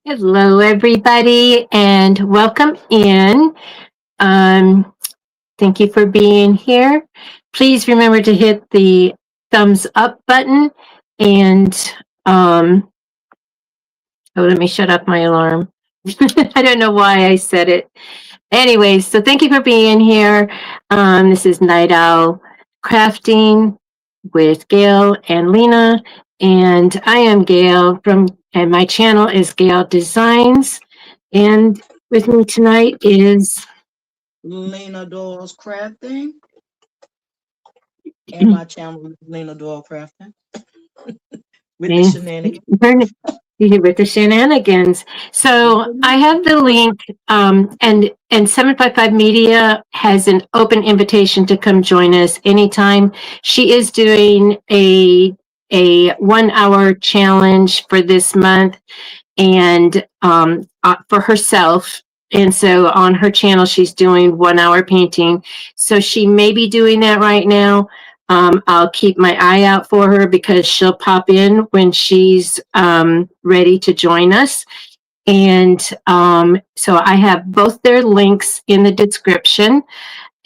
Hello, everybody, and welcome in. Um, Thank you for being here. Please remember to hit the thumbs up button and, um, oh, let me shut up my alarm. I don't know why I said it. Anyways, so thank you for being here. This is Night Owl Crafting with Gail and Lena, and I am Gail and my channel is Gail Designs. And with me tonight is Lena Doyle's Crafting, and my channel is Lena Doyle Crafting with the shenanigans. with the shenanigans. So I have the link, and 755 Media has an open invitation to come join us anytime. She is doing a 1 hour challenge for this month, and for herself. And so on her channel, she's doing 1 hour painting. So she may be doing that right now. I'll keep my eye out for her because she'll pop in when she's ready to join us. And so I have both their links in the description.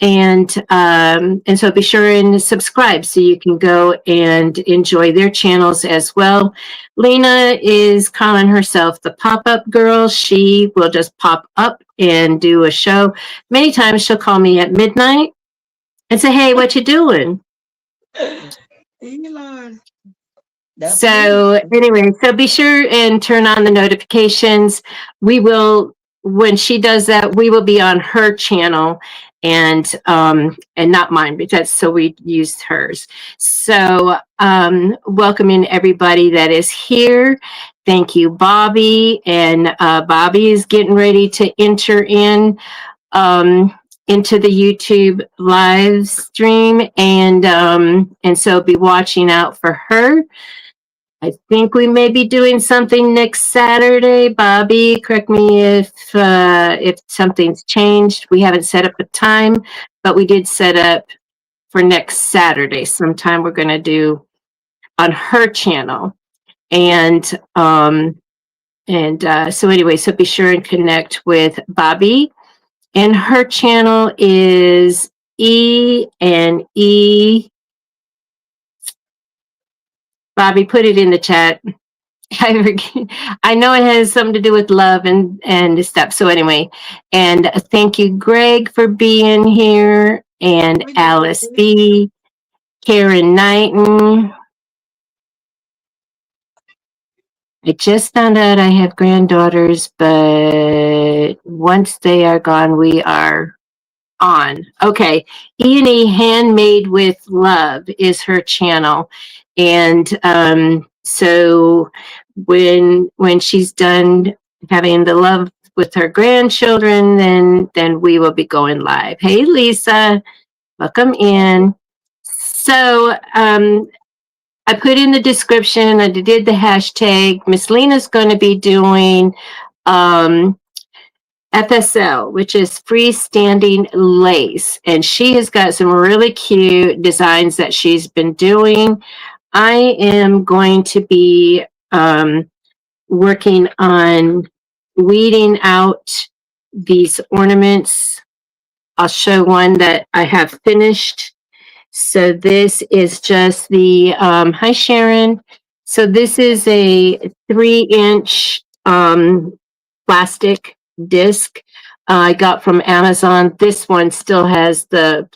And so be sure and subscribe so you can go and enjoy their channels as well. Lena is calling herself the pop-up girl. She will just pop up and do a show. Many times she'll call me at midnight and say, "Hey, what you doing?" Lord. So anyway, so be sure and turn on the notifications. We will, when she does that, we will be on her channel and not mine, because so we used hers. So welcoming everybody that is here. Thank you, Bobby. And Bobby is getting ready to enter into the YouTube live stream, and so be watching out for her. I think we may be doing something next Saturday. Bobby, correct me if something's changed. We haven't set up a time, but we did set up for next Saturday. Sometime we're going to do on her channel, and so anyway, so be sure and connect with Bobby, and her channel is E. Bobby, put it in the chat. I know it has something to do with love and stuff. So anyway, and thank you, Greg, for being here, and Alice B, Karen Knighton. I just found out I have granddaughters, but once they are gone, we are on. Okay, E&E Handmade with Love is her channel, and so when she's done having the love with her grandchildren, then we will be going live. Hey, Lisa, welcome in. So I put in the description, I did the hashtag. Miss Lena's going to be doing FSL, which is freestanding lace. And she has got some really cute designs that she's been doing. I am going to be working on weeding out these ornaments. I'll show one that I have finished. So this is just the, hi Sharon. So this is a 3-inch plastic disc I got from Amazon. This one still has the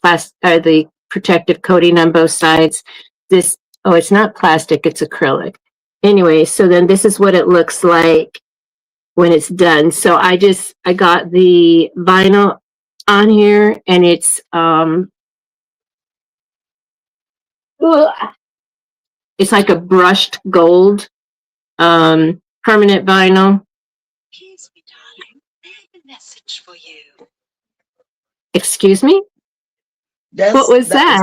the protective coating on both sides. This, oh, it's not plastic, it's acrylic. Anyway, so then this is what it looks like when it's done. So I got the vinyl on here, and it's like a brushed gold permanent vinyl. Excuse me, darling. I have a message for you. Excuse me? What was that?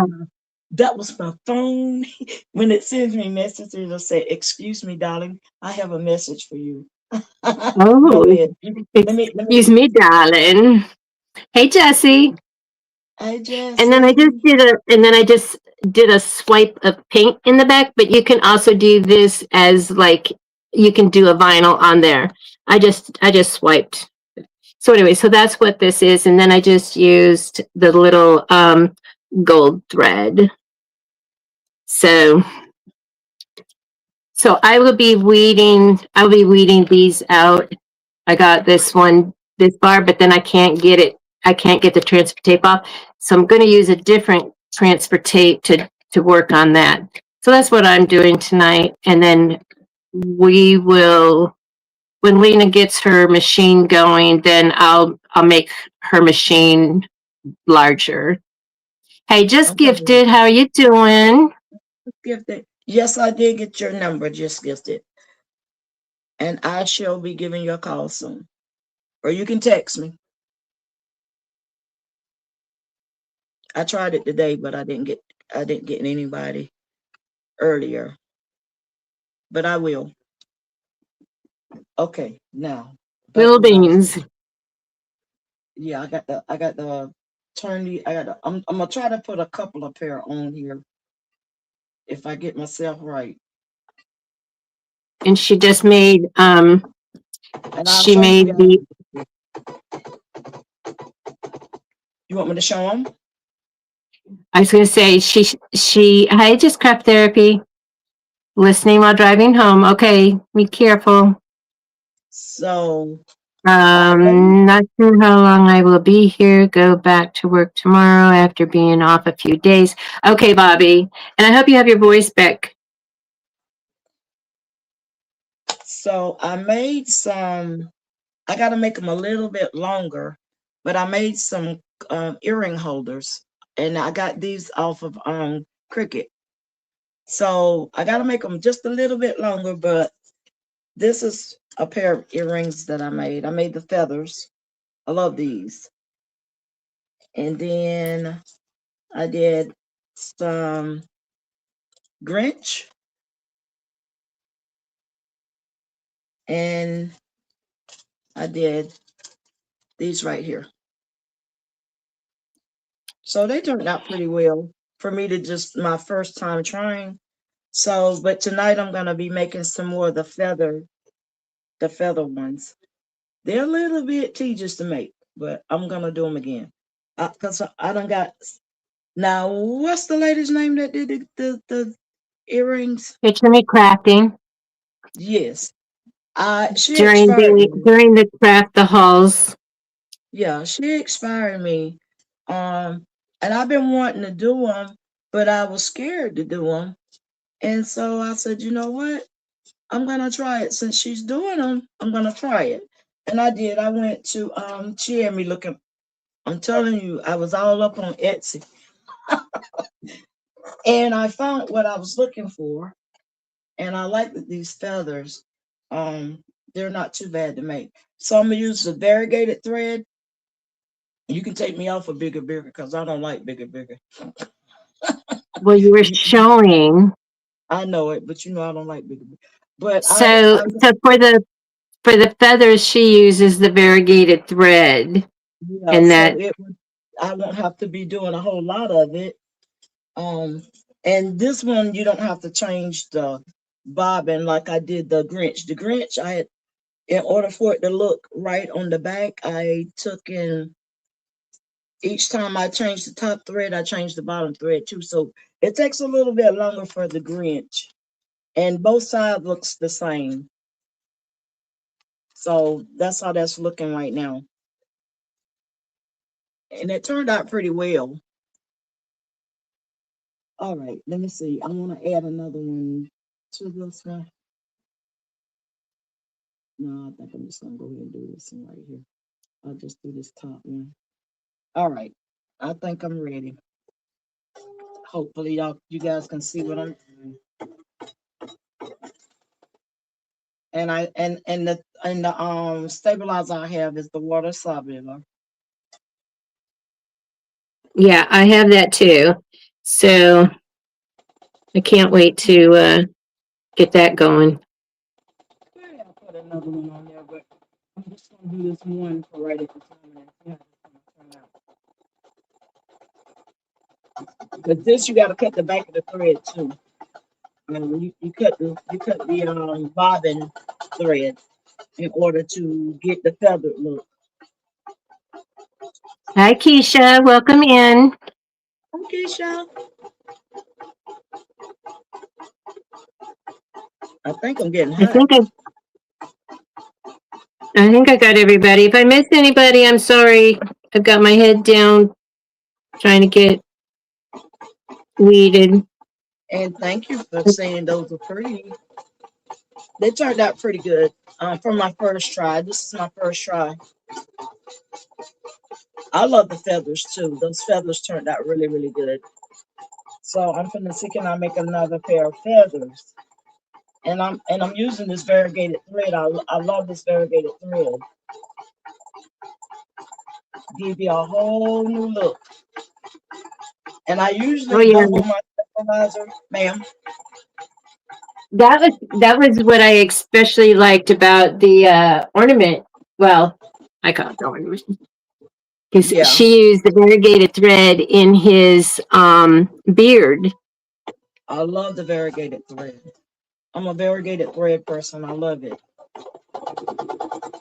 That was my phone. When it sends me messages, it'll say, "Excuse me, darling. I have a message for you." Oh, excuse me, darling. Hey, Jesse. Hi, Jesse. And then I just did a swipe of paint in the back, but you can also do this as like, you can do a vinyl on there. I just swiped. So anyway, so that's what this is. And then I just used the little gold thread. So I will be weeding these out. I got this bar, but then I can't get it. I can't get the transfer tape off. So I'm going to use a different transfer tape to work on that. So that's what I'm doing tonight. And then we will, when Lena gets her machine going, then I'll make her machine larger. Hey, just Okay. gifted. How are you doing? Gifted. Yes, I did get your number, just gifted. And I shall be giving you a call soon. Or you can text me. I tried it today, but I didn't get anybody earlier. But I will. Okay, now back to what I was Buildings. saying. Yeah, I got the I'm gonna try to put a couple of pair on here if I get myself right. And she just made And I'll she show you made the guys. You want me to show them? I was going to say hi, just crap therapy, listening while driving home. Okay, be careful. So I made Not sure how long I will be here. Go back to work tomorrow after being off a few days. Okay, Bobby, and I hope you have your voice back. I made some. I got to make them a little bit longer, but I made some earring holders, and I got these off of Cricut. So I got to make them just a little bit longer, but this is a pair of earrings that I made. I made the feathers. I love these. And then I did some Grinch, and I did these right here. So they turned out pretty well for me to just my first time trying. So, but tonight I'm gonna be making some more of the feather ones. They're a little bit tedious to make, but I'm gonna do them again. Cause I done got now. What's the lady's name that did the earrings? Picture me crafting Yes, she expired me. during the craft the halls. Yeah, she expired me. And I've been wanting to do them, but I was scared to do them. And so I said, you know what? I'm gonna try it since she's doing them. I'm gonna try it, and I did. I went to she had me looking. I'm telling you, I was all up on Etsy, and I found what I was looking for, and I like that these feathers. They're not too bad to make. So I'm gonna use the variegated thread. You can take me off a bigger because I don't like bigger. Well, you were showing. I know it, but you know I don't like bigger. But So for the feathers, she uses the variegated thread, yeah. and So that I won't have to be doing a whole lot of it. Um, and this one you don't have to change the bobbin like I did the Grinch. The Grinch, in order for it to look right on the back, I took in each time I changed the top thread, I changed the bottom thread too. So it takes a little bit longer for the Grinch, and both sides looks the same. So that's how that's looking right now. And it turned out pretty well. All right, let me see. I want to add another one to this one. No, I think I'm just gonna go ahead and do this one right here. I'll just do this top one. All right, I think I'm ready. Hopefully, you guys can see what I'm doing. And the stabilizer I have is the water soluble. yeah, I have that too. So I can't wait to get that going. Yeah, I'll put another one on there, but I'm just gonna do this one for right at the time and see how it's gonna turn out. Because this you gotta cut the back of the thread too. You cut the bobbin thread. in order to get the feathered look. Hi, Keisha. Welcome in. Okay, Sean. I think I'm getting I hot. think I, I think I got everybody. If I missed anybody, I'm sorry. I've got my head down trying to get weeded. And thank you for saying those are pretty. They turned out pretty good. For my first try. This is my first try. I love the feathers too. Those feathers turned out really, really good. So I'm gonna see can I make another pair of feathers. And I'm using this variegated thread. I love this variegated thread. Give you a whole new look. And I Oh usually yeah, double my stabilizer, ma'am. that was what I especially liked about the ornament. Well, I call it the ornament because Yeah, she used the variegated thread in his beard. I love the variegated thread. I'm a variegated thread person. I love it.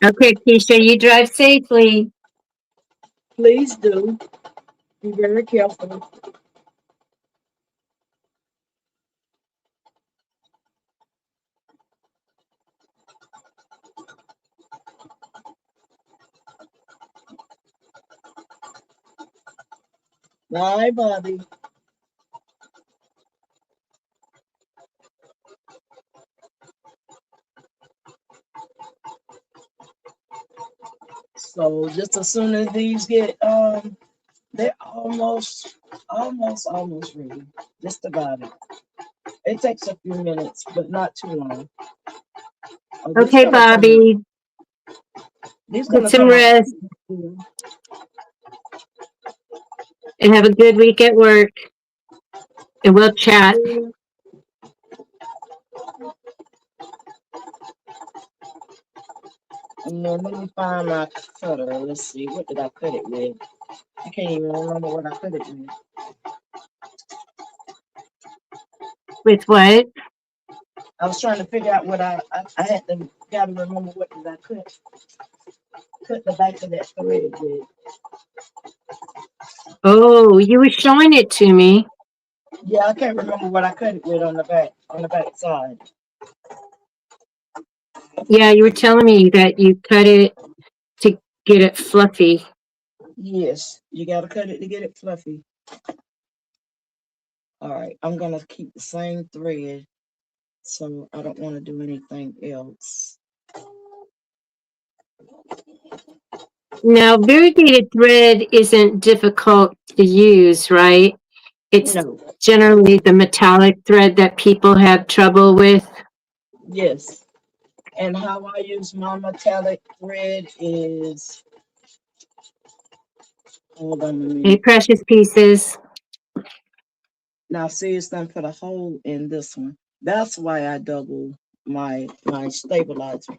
Okay, Keisha, you drive safely. Please do. Be very careful. Bye, Bobby. So just as soon as these get they're almost ready. Just about it. It takes a few minutes, but not too long. Oh, these Okay, gonna turn out. Bobby, These get gonna some turn out. rest and have a good week at work, and we'll chat. And then let me find my cutter. Let's see, what did I cut it with? I can't even remember what I cut it with. With what? I was trying to figure out what I had to gotta remember what did I cut the back of that thread with. Oh, you were showing it to me. Yeah, I can't remember what I cut it with on the back side. Yeah, you were telling me that you cut it to get it fluffy. Yes, you gotta cut it to get it fluffy. All right, I'm gonna keep the same thread, so I don't want to do anything else. Now, variegated thread isn't difficult to use, right? It's No, generally the metallic thread that people have trouble with. yes. And how I use my metallic thread is, hold on a Hey, minute. precious pieces. Now see, it's gonna put a hole in this one. That's why I double my stabilizer.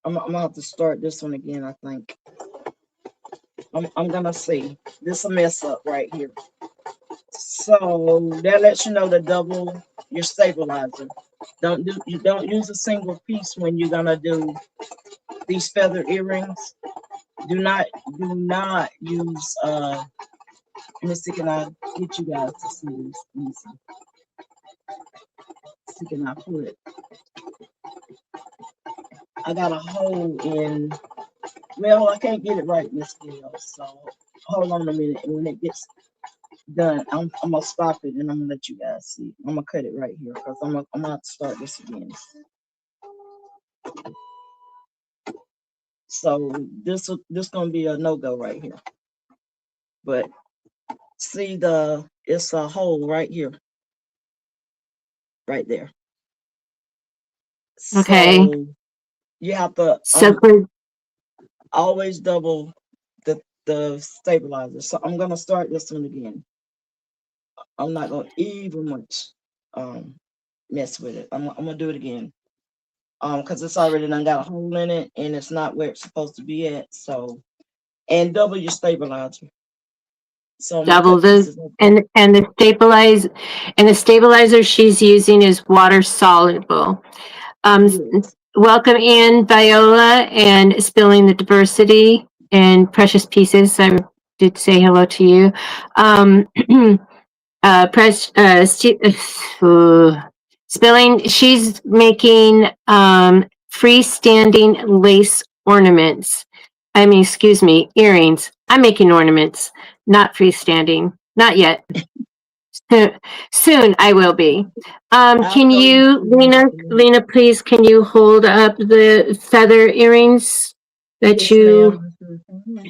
I'm gonna have to start this one again, I think. I'm gonna see. This a mess up right here. So that lets you know to double your stabilizer. You don't use a single piece when you're gonna do these feather earrings. Do not use let me see, can I get you guys to see this? Let me see, can I put I got a hole in, well, I can't get it right in this video, so hold on a minute. And when it gets done, I'm gonna stop it and I'm gonna let you guys see. I'm gonna cut it right here because I'm gonna have to start this again. So this gonna be a no-go right here. But see, it's a hole right here, right there. Okay. So you have to So for always double the stabilizer. So I'm gonna start this one again. I'm not gonna even much um mess with it. I'm gonna do it again. Because it's already done got a hole in it and it's not where it's supposed to be at. So, and double your stabilizer. So I'm gonna double cut the pieces of, and the stabilizer she's using is water soluble. Um, yes. welcome in Viola and Spilling the Diversity and Precious Pieces. I did say hello to you. Um, Spilling, she's making freestanding lace ornaments. I mean, excuse me, earrings. I'm making ornaments, not freestanding. Not yet. Soon I will be. I'll Can show you. you, Lena, please, can you hold up the feather earrings that Yes, you ma'am.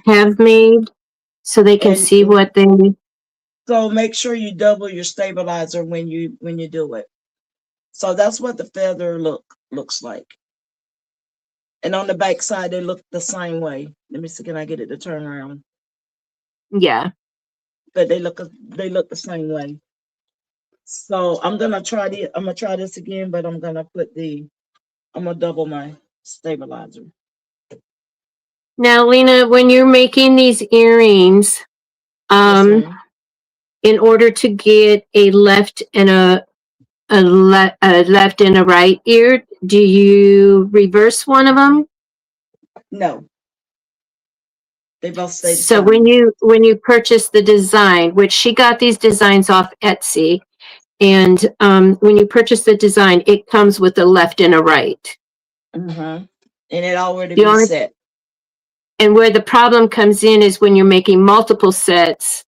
have made so they can see And what they? so make sure you double your stabilizer when you do it. So that's what the feather looks like. And on the back side, they look the same way. Let me see, can I get it to turn around? Yeah. But they look the same way. So I'm gonna try this again, but I'm gonna double my stabilizer. Now, Lena, when you're making these earrings, Yes, um, ma'am. in order to get a left and a left and a right ear, do you reverse one of them? No, they both stay the So same. when you purchase the design, which she got these designs off Etsy, and when you purchase the design, it comes with a left and a right. Mm-hmm. And it already The be only set. and where the problem comes in is when you're making multiple sets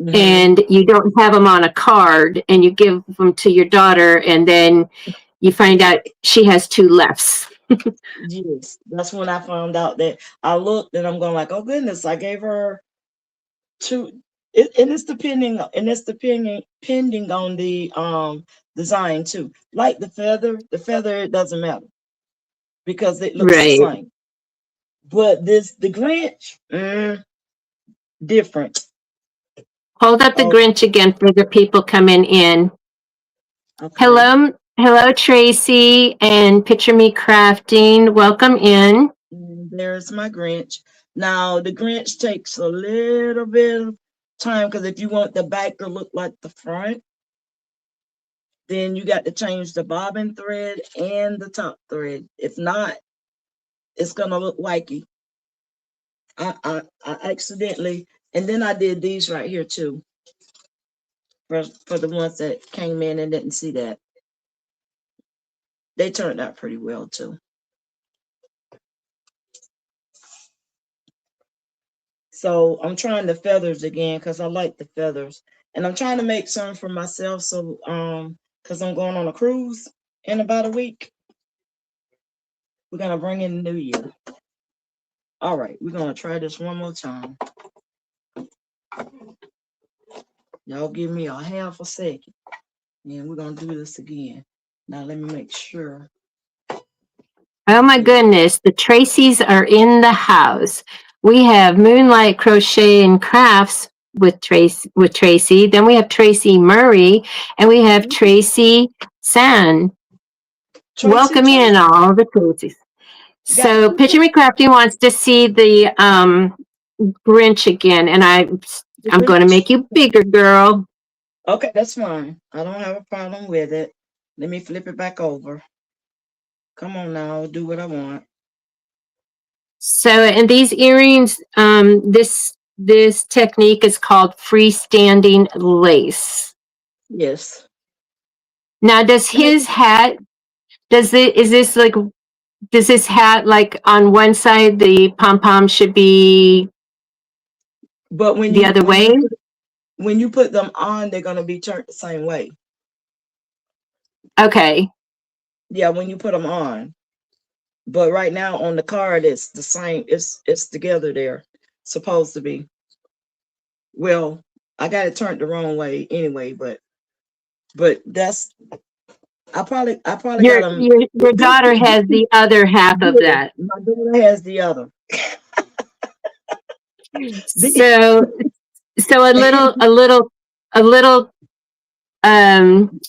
Mm-hmm. and you don't have them on a card and you give them to your daughter and then you find out she has two lefts. Yes, that's when I found out that I looked and I'm going like, oh goodness, I gave her two. And it's depending on the design too. Like the feather it doesn't matter because it looks the Right. same. But the Grinch, different. Hold up the Oh, Grinch again for the people coming in. okay. Hello, Tracy and Picture Me Crafting. Welcome in. And there's my Grinch. Now the Grinch takes a little bit of time because if you want the back to look like the front, then you got to change the bobbin thread and the top thread. If not, it's gonna look wacky. I accidentally, and then I did these right here too for the ones that came in and didn't see that. They turned out pretty well too. So I'm trying the feathers again because I like the feathers, and I'm trying to make some for myself. So because I'm going on a cruise in about a week. We're gonna bring in the new year. All right, we're gonna try this one more time. Y'all give me a half a second, and we're gonna do this again. Now let me make sure. Oh my Okay. goodness, the Tracys are in the house. We have Moonlight Crochet and Crafts with Tracy. Then we have Tracy Murray and we have Tracy San. Tracy, Welcome in Tracy, all the Tracys. got So two. Picture Me Crafty wants to see the Grinch again, and I'm going to make you bigger, girl. Okay, that's fine. I don't have a problem with it. Let me flip it back over. Come on now, do what I want. So, and these earrings, this technique is called freestanding lace. Yes. Now, does And his hat? Does it? Is this like? Does this hat like on one side the pom pom should be but the other way? when you put them on, they're gonna be turned the same way. Okay. Yeah, when you put them on. But right now on the card, it's the same. It's together there, supposed to be. Well, I got it turned the wrong way anyway, but that's I probably got them. Your daughter has the other half of Yeah, that. my daughter has the other. The, So so a little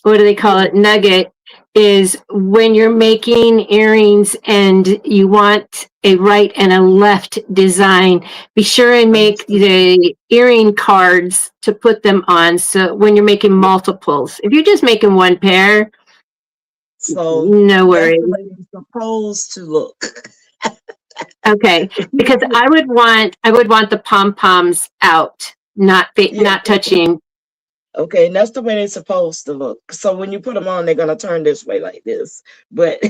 what do they call it, nugget is when you're making earrings and you want a right and a left design, be sure and make the earring cards to put them on, so when you're making multiples, if you're just making one pair, So No that's worries. the way it's supposed to look. Okay, because I would want the pom poms out, Yeah, not touching. okay, and that's the way they're supposed to look. So when you put them on, they're gonna turn this way like this. But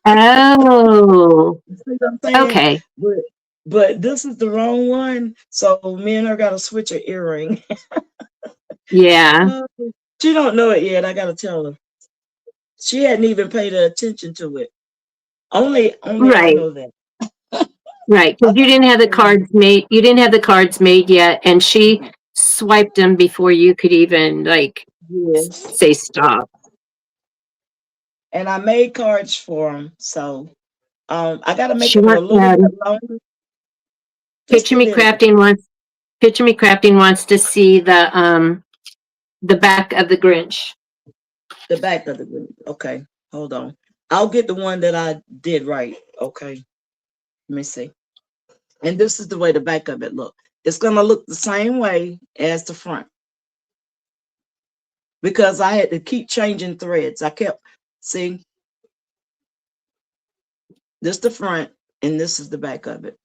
Oh, you see what I'm saying? okay. But this is the wrong one. So me and her gotta switch her earring. Yeah, Uh, she don't know it yet. I gotta tell her. She hadn't even paid attention to it. Only I right, know that. right. I Because you thought didn't have the she knew. cards made. You didn't have the cards made yet, and she swiped them before you could even like Yes. say stop. And I made cards for them. So I gotta make She them a wants little bit longer. Just Picture a Me little bit. Crafting wants to see the back of the Grinch. The back of the group. Okay. Hold on. I'll get the one that I did right. Okay. Let me see. And this is the way the back of it look. It's gonna look the same way as the front because I had to keep changing threads. I kept see this the front and this is the back of it.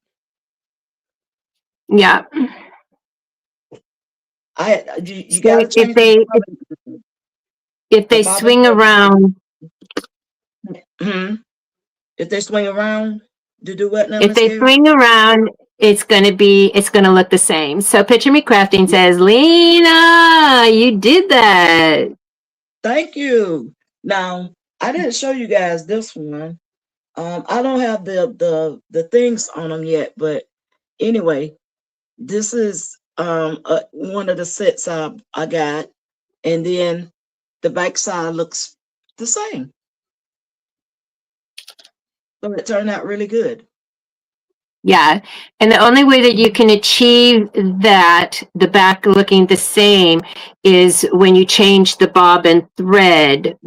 Yeah. You So gotta change if the they bobbin swing thread. around, Hmm. If they swing around to do what now, if Miss they Gail? swing around, it's gonna look the same. So Picture Me Crafting says, Lena, you did that. Thank you. Now I didn't show you guys this one. I don't have the things on them yet, but anyway, this is one of the sets I got, and then the back side looks the same. So it turned out really good. Yeah. And the only way that you can achieve that, the back looking the same, is when you change the bobbin thread,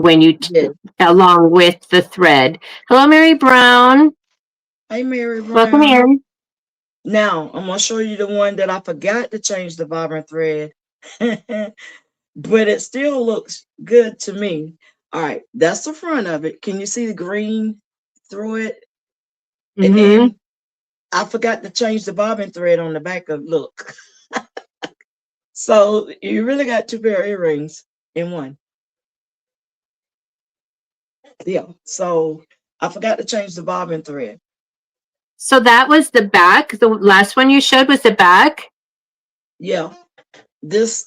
Yeah. along with the thread. Hello, Mary Brown. Hey, Mary Welcome Brown. in. Now I'm gonna show you the one that I forgot to change the bobbin thread, but it still looks good to me. All right, that's the front of it. Can you see the green through it? And Mm-hmm. then I forgot to change the bobbin thread on the back of look. So you really got two pair of earrings in one. Yeah. So I forgot to change the bobbin thread. So that was the back. The last one you showed was the back. Yeah. This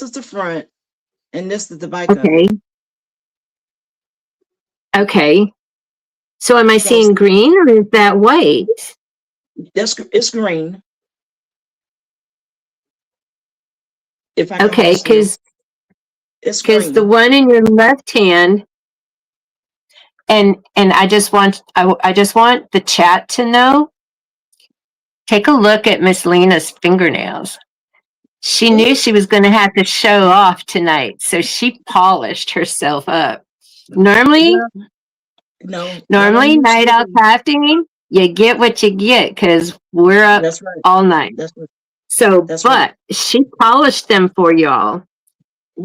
is the front and this is the back of Okay. it. Okay. So am I So seeing green or is that white? it's green. If I can Okay, hold still, because it's the green. one in your left hand, and I just want the chat to know. Take a look at Miss Lena's fingernails. She knew she was going to have to show off tonight, so she polished herself up. Normally, Well, no, I don't night out usually. crafting, you get what you get because we're up That's right. all night. That's right. So, That's right. but she polished them for y'all.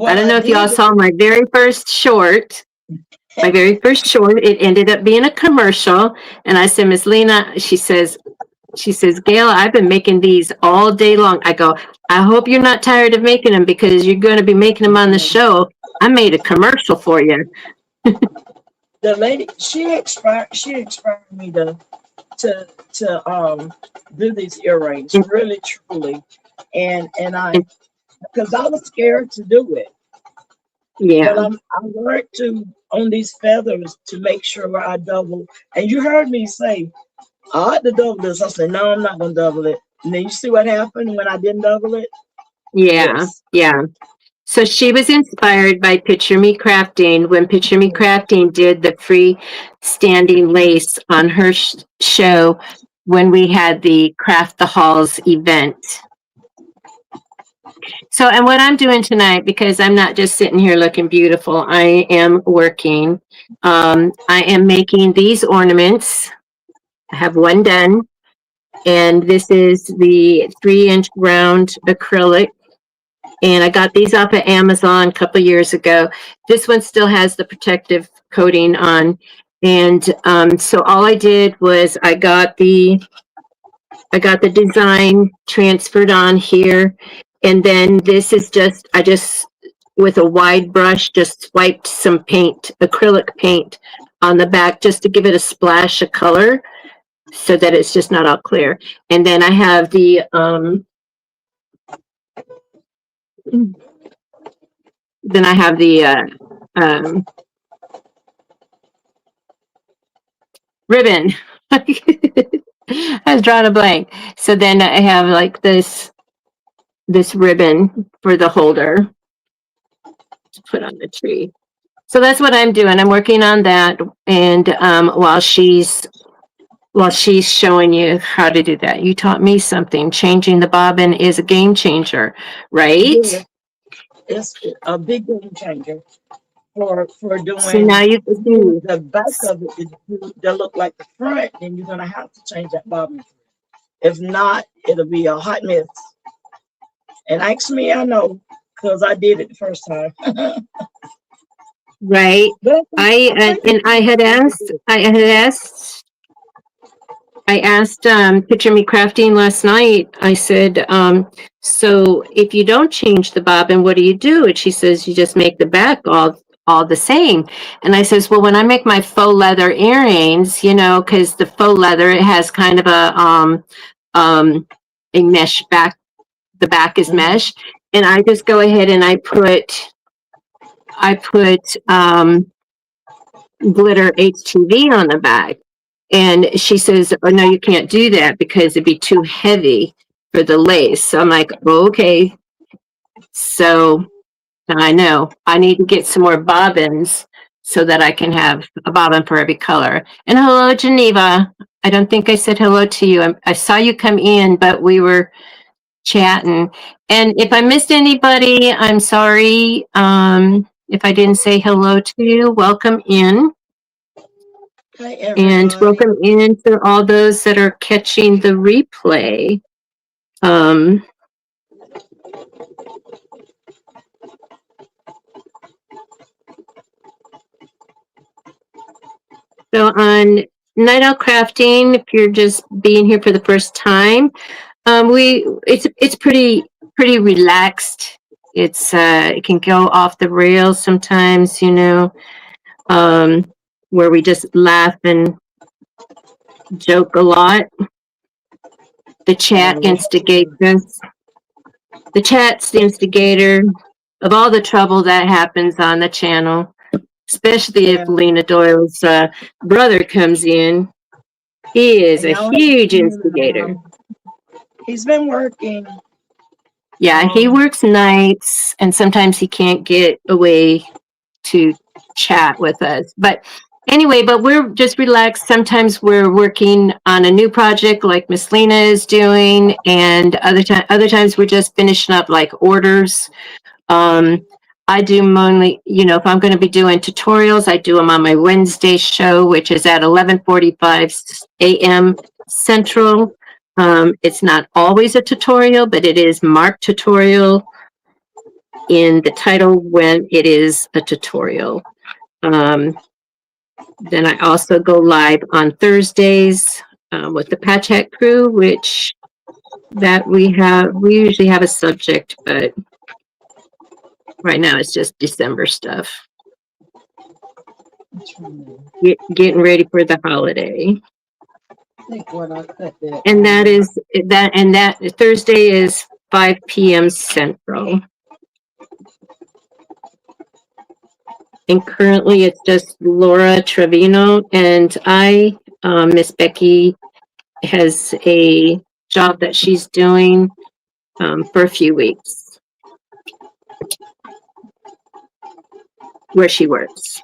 I What don't I know if y'all did, saw my very first short. My very first short, it ended up being a commercial. And I said, Miss Lena, she says, Gail, I've been making these all day long. I go, I hope you're not tired of making them because you're going to be making them on the show. I made a commercial for you. the lady, she inspired me to do these earrings, And, really truly. And I, and because I was scared to do it. yeah, But I learned to on these feathers to make sure I double. And you heard me say, I had to double this. I said, no, I'm not gonna double it. And then you see what happened when I didn't double it? yeah, Yes. yeah. So she was inspired by Picture Me Crafting when Picture Me Crafting did the free standing lace on her show when we had the Craft the Halls event. So, and what I'm doing tonight, because I'm not just sitting here looking beautiful, I am working. I am making these ornaments. I have one done, and this is the 3-inch round acrylic. And I got these off of Amazon a couple years ago. This one still has the protective coating on. And so all I did was I got the design transferred on here. And then this is just, I just, with a wide brush, just swiped some paint, acrylic paint on the back just to give it a splash of color so that it's just not all clear. And then I have the, ribbon. I was drawing a blank. So then I have like this ribbon for the holder to put on the tree. So that's what I'm doing. I'm working on that, and while she's showing you how to do that, you taught me something. Changing the bobbin is a game changer, right? Yeah, it's a big game changer for So doing now you see. the back of it is to look like the front, then you're gonna have to change that bobbin. If not, it'll be a hot mess. And actually, I know because I did it the first time. Right. But I had asked Picture Me Crafting last night. I said, so if you don't change the bobbin, what do you do? And she says, you just make the back all the same. And I says, well, when I make my faux leather earrings, you know, because the faux leather, it has kind of a mesh back. The back is mesh, and I just go ahead and I put glitter HTV on the back. And she says, oh, no, you can't do that because it'd be too heavy for the lace. So I'm like, oh, okay. So I know I need to get some more bobbins so that I can have a bobbin for every color. And hello, Geneva. I don't think I said hello to you. I saw you come in, but we were chatting. And if I missed anybody, I'm sorry. If I didn't say hello to you, welcome in. hi, And everybody. welcome in to all those that are catching the replay. So on Night Out Crafting, if you're just being here for the first time, it's pretty relaxed. It can go off the rails sometimes, you know, where we just laugh and joke a lot. The chat instigates us. The chat's the instigator of all the trouble that happens on the channel, especially if Lena Doyle's brother comes in. He is a huge instigator. He's been working. Yeah, he works nights, and sometimes he can't get away to chat with us. But anyway, but we're just relaxed. Sometimes we're working on a new project like Miss Lena is doing, and other times we're just finishing up like orders. I do mainly, you know, if I'm going to be doing tutorials, I do them on my Wednesday show, which is at 11:45 a.m. Central. It's not always a tutorial, but it is marked tutorial in the title when it is a tutorial. Then I also go live on Thursdays with the Patch Hat crew, which that we usually have a subject, but right now it's just December stuff. Getting ready for the holiday. And that Thursday is 5 p.m. Central. And currently it's just Laura Trevino, and Miss Becky has a job that she's doing for a few weeks where she works.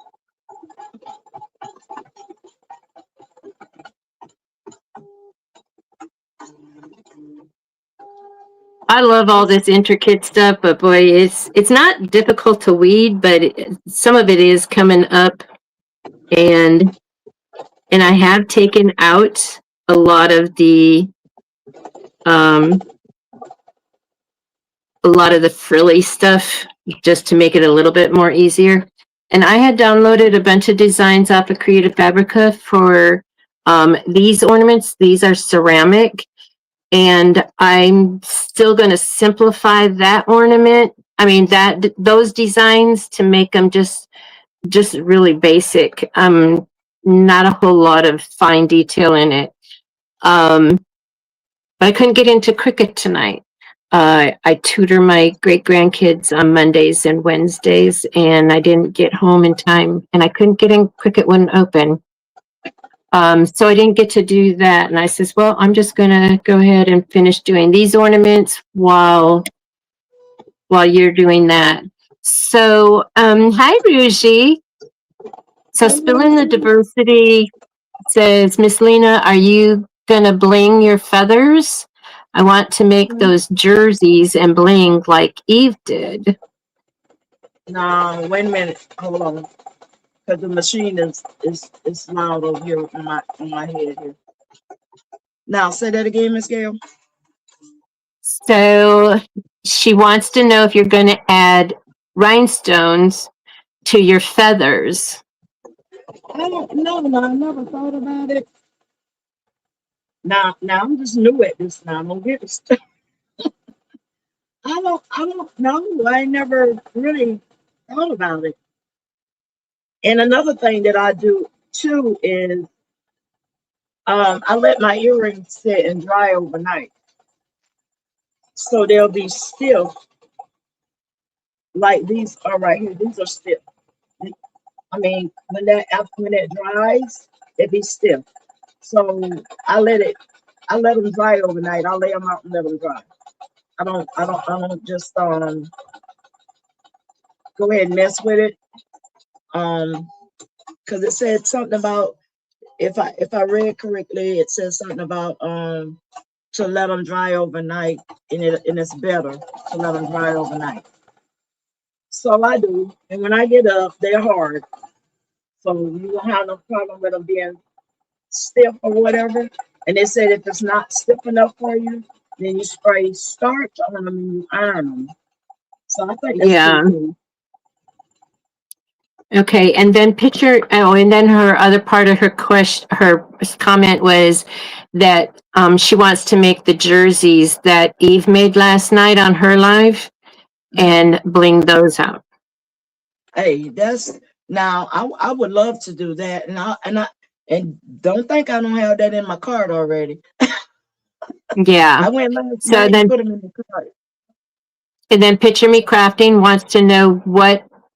I love all this intricate stuff, but boy, it's not difficult to weed, but some of it is coming up, and I have taken out a lot of the frilly stuff just to make it a little bit more easier. And I had downloaded a bunch of designs off of Creative Fabrica for these ornaments. These are ceramic, and I'm still going to simplify that ornament. I mean those designs to make them just really basic. Not a whole lot of fine detail in it. But I couldn't get into Cricut tonight. I tutor my great grandkids on Mondays and Wednesdays, and I didn't get home in time, and I couldn't get in. Cricut wouldn't open. So I didn't get to do that. And I says, well, I'm just going to go ahead and finish doing these ornaments while you're doing that. So, hi, Ruji. So Spilling the Diversity says, Miss Lena, are you going to bling your feathers? I want to make those jerseys and bling like Eve did. No, wait a minute. Hold on. Because the machine is loud over here on my head here. Now say that again, Miss Gail. So she wants to know if you're going to add rhinestones to your feathers. I don't know. No, I never thought about it. Now I'm just new at this. Now I'm gonna get this. I don't know. I never really thought about it. And another thing that I do too is I let my earrings sit and dry overnight, so they'll be stiff like these are right here. These are stiff. I mean, when that dries, it be stiff. So I let it. I let them dry overnight. I lay them out and let them dry. I don't just go ahead and mess with it. Because it said something about if I read correctly, it says something about to let them dry overnight, and it's better to let them dry overnight. So I do, and when I get up, they're hard, so you won't have no problem with them being stiff or whatever. And they said if it's not stiff enough for you, then you spray starch on them and you iron them. So I think that's pretty Yeah. cool. Okay. And then and then her other part of her her comment was that she wants to make the jerseys that Eve made last night on her live and bling those out. Hey, that's now I would love to do that, and don't think I don't have that in my cart already. Yeah. I went last So night and then, put them in the cart. and then Picture Me Crafting wants to know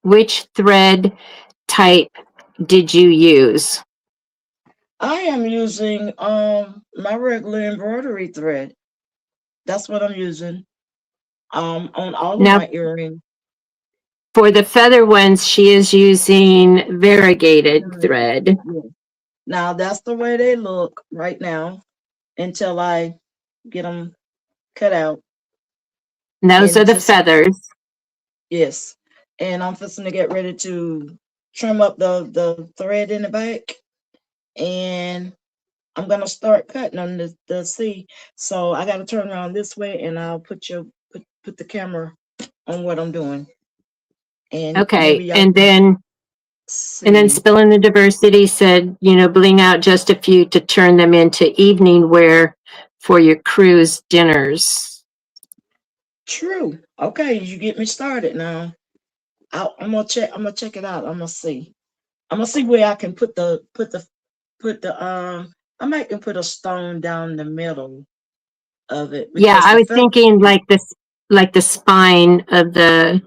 which thread type did you use? I am using my regular embroidery thread. That's what I'm using on all of Now, my earrings. for the feather ones, she is using variegated thread. Yeah. Now that's the way they look right now until I get them cut out And those are and the just feathers. yes. And I'm fixing to get ready to trim up the thread in the back, and I'm gonna start cutting on the C. So I gotta turn around this way, and I'll put the camera on what I'm doing, and maybe Okay. y'all And can then see. Spilling the Diversity said, bling out just a few to turn them into evening wear for your cruise dinners. True. Okay, you get me started now. I'm gonna check. I'm gonna check it out. I'm gonna see. I'm gonna see where I can put the I might can put a stone down the middle of it Yeah, because I the was feather, thinking like the spine of the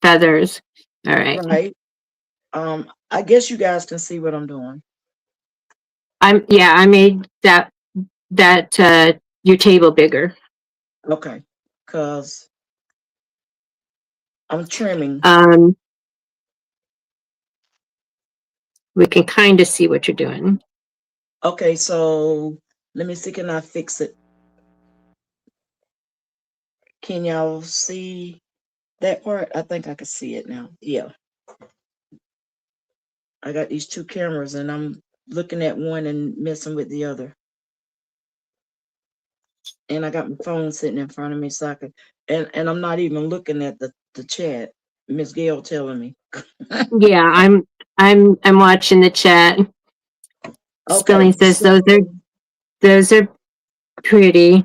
feathers. All right. right? I guess you guys can see what I'm doing. I made your table bigger. Okay, because I'm trimming. Um, we can kind of see what you're doing. Okay, so let me see. Can I fix it? Can y'all see that part? I think I can see it now. Yeah, I got these two cameras, and I'm looking at one and messing with the other. And I got my phone sitting in front of me, so I could, and I'm not even looking at the chat. Miss Gail telling me. Yeah, I'm watching the chat. Spilling Okay, says so those are pretty.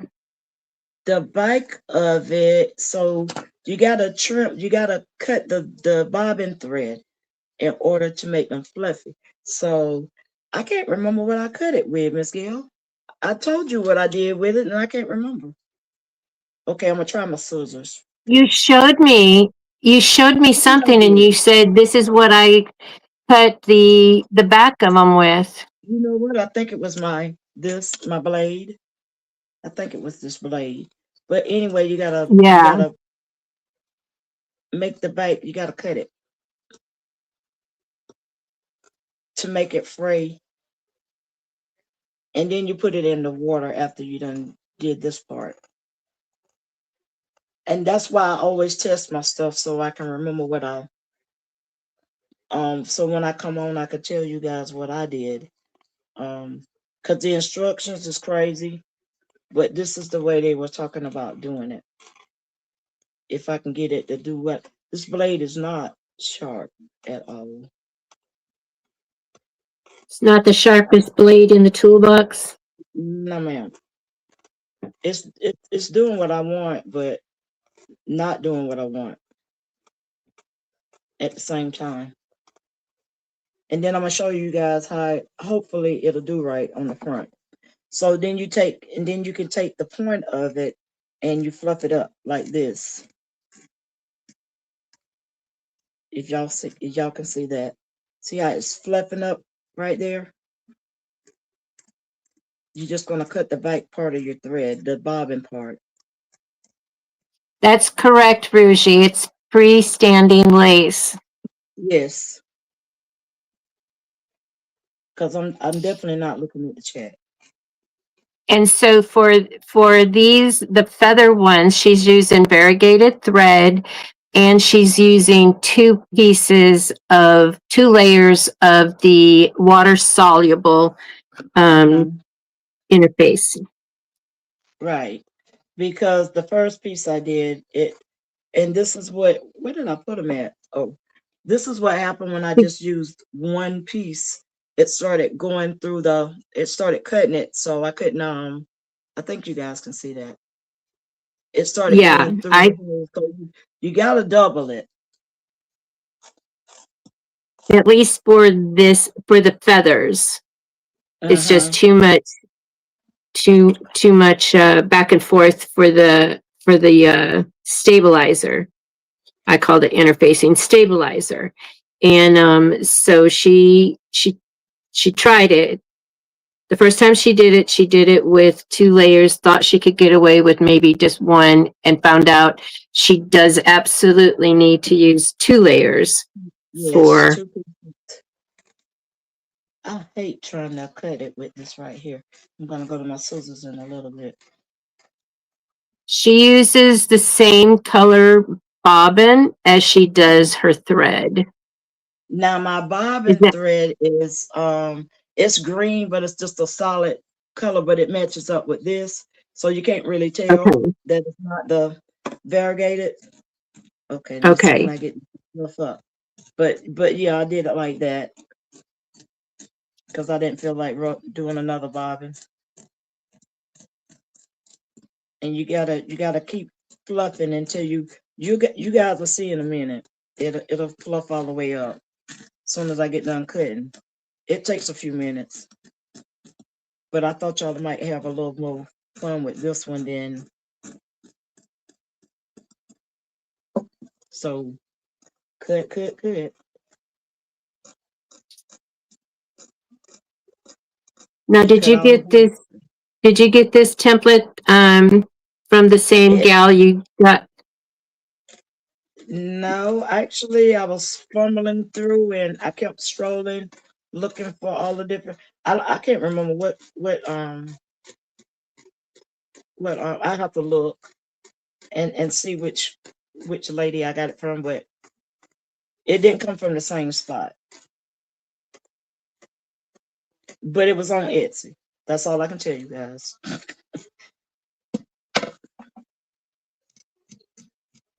the back of it, so you gotta trim, you gotta cut the bobbin thread in order to make them fluffy. So I can't remember what I cut it with, Miss Gail. I told you what I did with it, and I can't remember. Okay, I'm gonna try my scissors. You showed me you showed me I think I something and did. you said this is what I cut the back of them with. You know what? I think it was my blade. I think it was this blade. But anyway, you Yeah. gotta make the bake. You gotta cut it to make it fray, and then you put it in the water after you done did this part. And that's why I always test my stuff so I can remember what I so when I come on I could tell you guys what I did. Cause the instructions is crazy, but this is the way they were talking about doing it. If I can get it to do what this blade is not sharp at all. It's not the sharpest blade in the toolbox. No ma'am. It's doing what I want, but not doing what I want at the same time. And then I'm gonna show you guys how hopefully it'll do right on the front. So then you can take the point of it and you fluff it up like this. If y'all can see that. See how it's fluffing up right there? You're just gonna cut the back part of your thread, the bobbin part. That's correct, Rougie. It's freestanding lace. Yes, because I'm definitely not looking at the chat. And so for these the feather ones, she's using variegated thread and she's using two layers of the water soluble Uh-huh. interface. Right. Because the first piece I did, it and this is where did I put them at? Oh, this is what happened when I just used one piece. It started cutting it, so I couldn't I think you guys can see that. It started Yeah, going through the I hole. So you gotta double it. at least for the feathers. It's just Uh-huh. too much back and forth for the stabilizer. I called it interfacing stabilizer. And so she tried it. The first time she did it with two layers, thought she could get away with maybe just one, and found out she does absolutely need to use two layers Yes, for. two pieces. I hate trying to cut it with this right here. I'm gonna go to my scissors in a little bit. She uses the same color bobbin as she does her thread. Now my Is bobbin that thread is it's green, but it's just a solid color, but it matches up with this. So you can't really tell okay? that it's not the variegated. Okay, let's see when Okay. I get stuff up. But yeah, I did it like that because I didn't feel like doing another bobbin. And you gotta keep fluffing until you guys will see in a minute. It'll fluff all the way up as soon as I get done cutting. It takes a few minutes, but I thought y'all might have a little more fun with this one then. So cut. Now, You cut all of it. did you get this template from the same It gal you got? No, actually, I was fumbling through and I kept strolling, looking for all the different. I can't remember what I have to look and see which lady I got it from, but it didn't come from the same spot. But it was on Etsy. That's all I can tell you guys.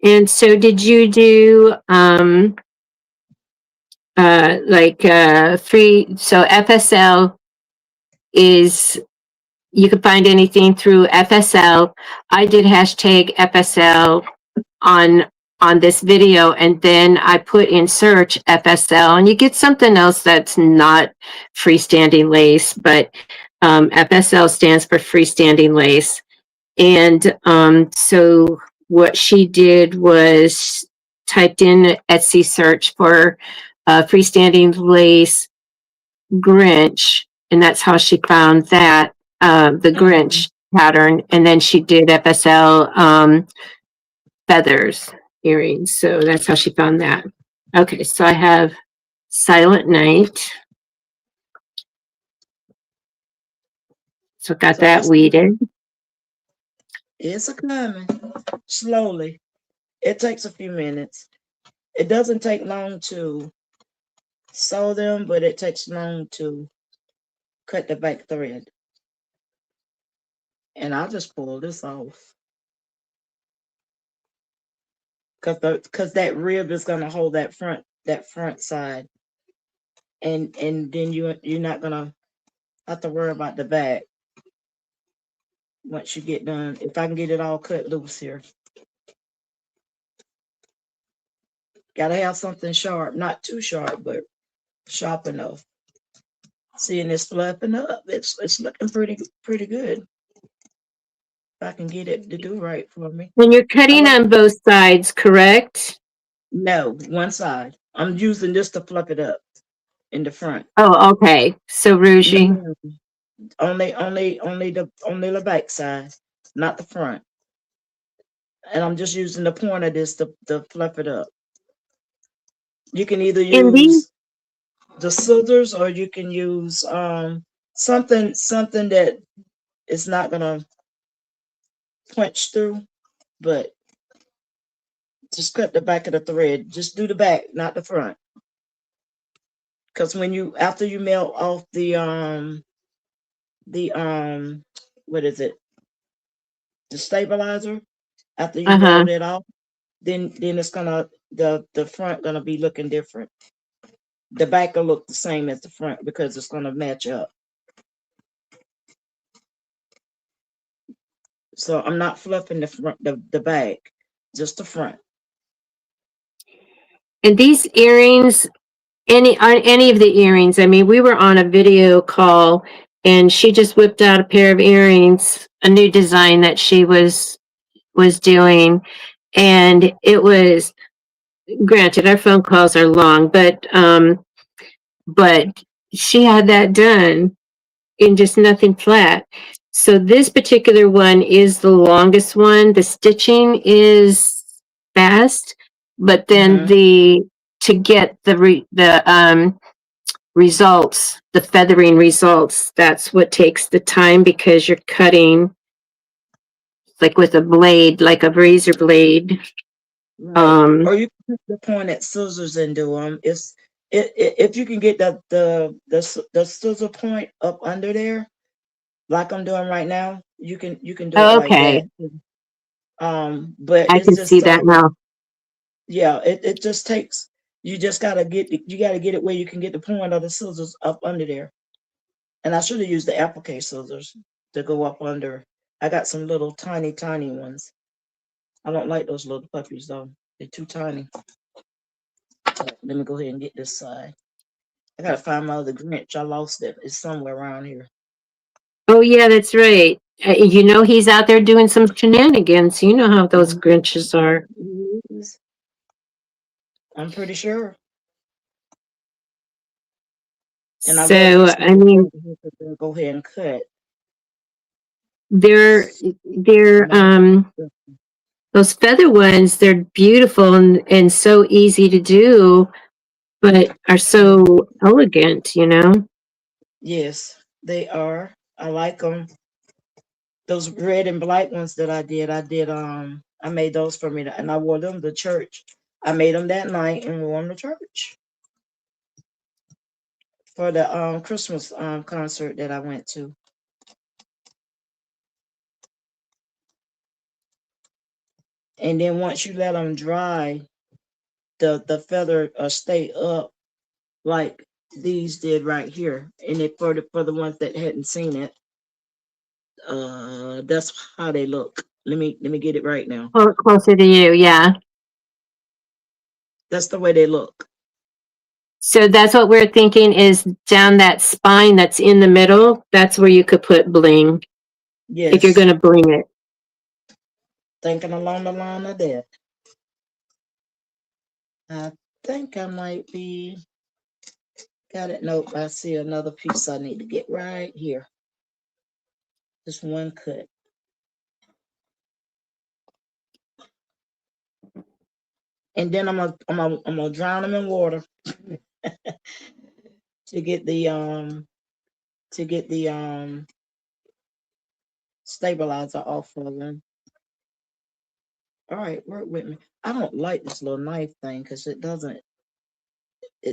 And so did you do free, so FSL is, you can find anything through FSL. I did hashtag FSL on this video, and then I put in search FSL, and you get something else that's not freestanding lace, but FSL stands for freestanding lace. And so what she did was typed in Etsy search for freestanding lace Grinch, and that's how she found that, the Mhm. Grinch pattern. And then she did FSL feathers earrings. So that's how she found that. Okay, so I have Silent Night. So got So that that's weeded. it's a coming slowly. It takes a few minutes. It doesn't take long to sew them, but it takes long to cut the back thread. And I'll just pull this off because that rib is gonna hold that front side, and then you're not gonna have to worry about the back once you get done. If I can get it all cut loose here, gotta have something sharp, not too sharp, but sharp enough. Seeing it's fluffing up, it's looking pretty good. If I can get it to do right for me. When you're I cutting like on both sides, correct? no one side. I'm using this to fluff it up in the front. Oh, okay. So Rougie. No, only the back side, not the front. And I'm just using the point of this to fluff it up. You can either And these, use the scissors or you can use something that is not gonna punch through, but just cut the back of the thread. Just do the back, not the front. Because when you after you melt off the what is it? The stabilizer, after you uh-huh. melt it off, then it's gonna the front gonna be looking different. The back will look the same as the front because it's gonna match up. So I'm not fluffing the front the back, just the front. And these earrings, any of the earrings, I mean, we were on a video call and she just whipped out a pair of earrings, a new design that she was doing. And it was, granted, our phone calls are long, but she had that done in just nothing flat. So this particular one is the longest one. The stitching is fast, but then Mm-hmm. the to get the results, the feathering results, that's what takes the time because you're cutting like with a blade, like a razor blade. Right. Um, Or you can put the pointed scissors and do them. If you can get the scissor point up under there, like I'm doing right now, you can do it like okay, that. But I it's can see just that now. yeah, it just takes you just gotta get it where you can get the point of the scissors up under there. And I should have used the applique scissors to go up under. I got some little tiny ones. I don't like those little puppies though. They're too tiny. Let me go ahead and get this side. I gotta find my other Grinch. I lost it. It's somewhere around here. Oh yeah, that's right. You know he's out there doing some shenanigans. You know how those Mhm. Grinches are. I'm pretty sure. And I love So these I little mean, things here because they'll go ahead and cut. they're they're No. those feather ones. They're beautiful and so easy to do, but are so elegant. You know. Yes, they are. I like them. Those red and black ones that I made those for me and I wore them to church. I made them that night and wore them to church for the Christmas concert that I went to. And then once you let them dry, the feather stay up like these did right here. And it for the ones that hadn't seen it, that's how they look. Let me get it right now. Closer to you, yeah. That's the way they look. So that's what we're thinking is down that spine that's in the middle. That's where you could put bling if you're Yes, going to bling it. thinking along the line of that. I think I might be got it. Nope, I see another piece I need to get right here. Just one cut. And then I'm gonna drown them in water to get the stabilizer off of them. All right, work with me. I don't like this little knife thing because it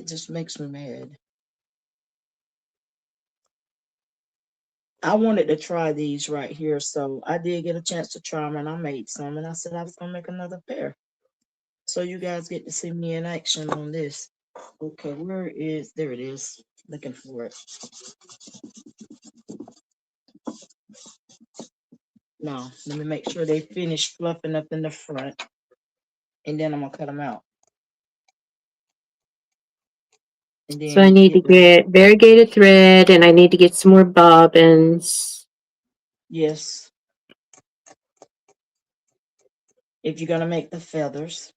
just makes me mad. I wanted to try these right here, so I did get a chance to try them, and I made some, and I said I was gonna make another pair. So you guys get to see me in action on this. Okay, there it is. Looking for it. Now, let me make sure they finish fluffing up in the front, and then I'm gonna cut them out. And So I then need to get ready. get variegated thread and I need to get some more bobbins. Yes, if you're gonna make the feathers.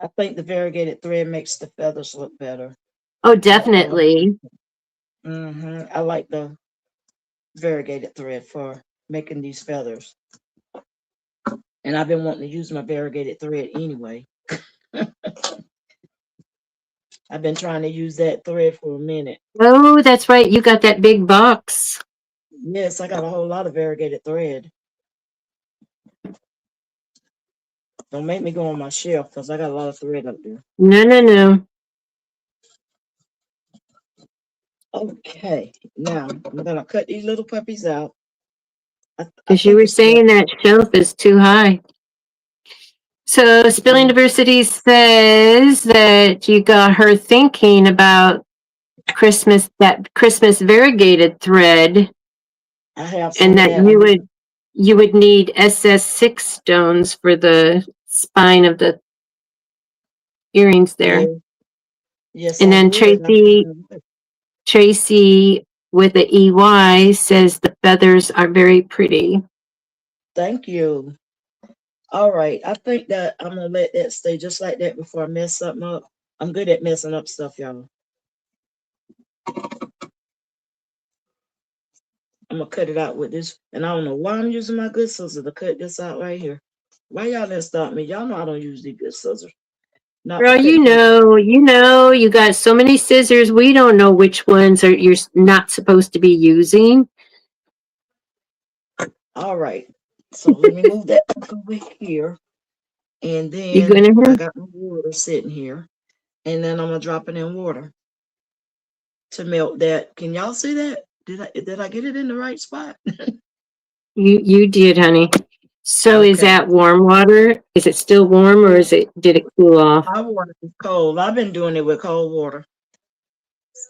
I think the variegated thread makes the feathers look better. Oh, But I like definitely. I like the variegated thread for making these feathers. And I've been wanting to use my variegated thread anyway. I've been trying to use that thread for a minute. Oh, that's right. You got that big box. Yes, I got a whole lot of variegated thread. Don't make me go on my shelf because I got a lot of thread up there. No, no, no. Okay, now I'm gonna cut these little puppies out. I Because you think were it's best. saying that shelf is too high. So Spill University says that you got her thinking about that Christmas variegated thread, I have some and of that that. I need, you would need SS6 stones for the spine of the earrings yeah, there. yes, And I then would. Tracy with the EY says the feathers are very pretty. Thank you. All right, I think that I'm gonna let that stay just like that before I mess something up. I'm good at messing up stuff, y'all. I'm gonna cut it out with this, and I don't know why I'm using my good scissors to cut this out right here. Why y'all didn't stop me? Y'all know I don't use these good scissors. Not to Girl, cut things. you got so many scissors. We don't know which ones are you're not supposed to be using. All right, so let me move that over here, and You're then I gonna got my water sitting here, and then I'm gonna drop it in water to melt that. Can y'all see that? Did I get it in the right spot? you did, honey. So is Okay. that warm water? Is it still warm or did it cool off? My water is cold. I've been doing it with cold water.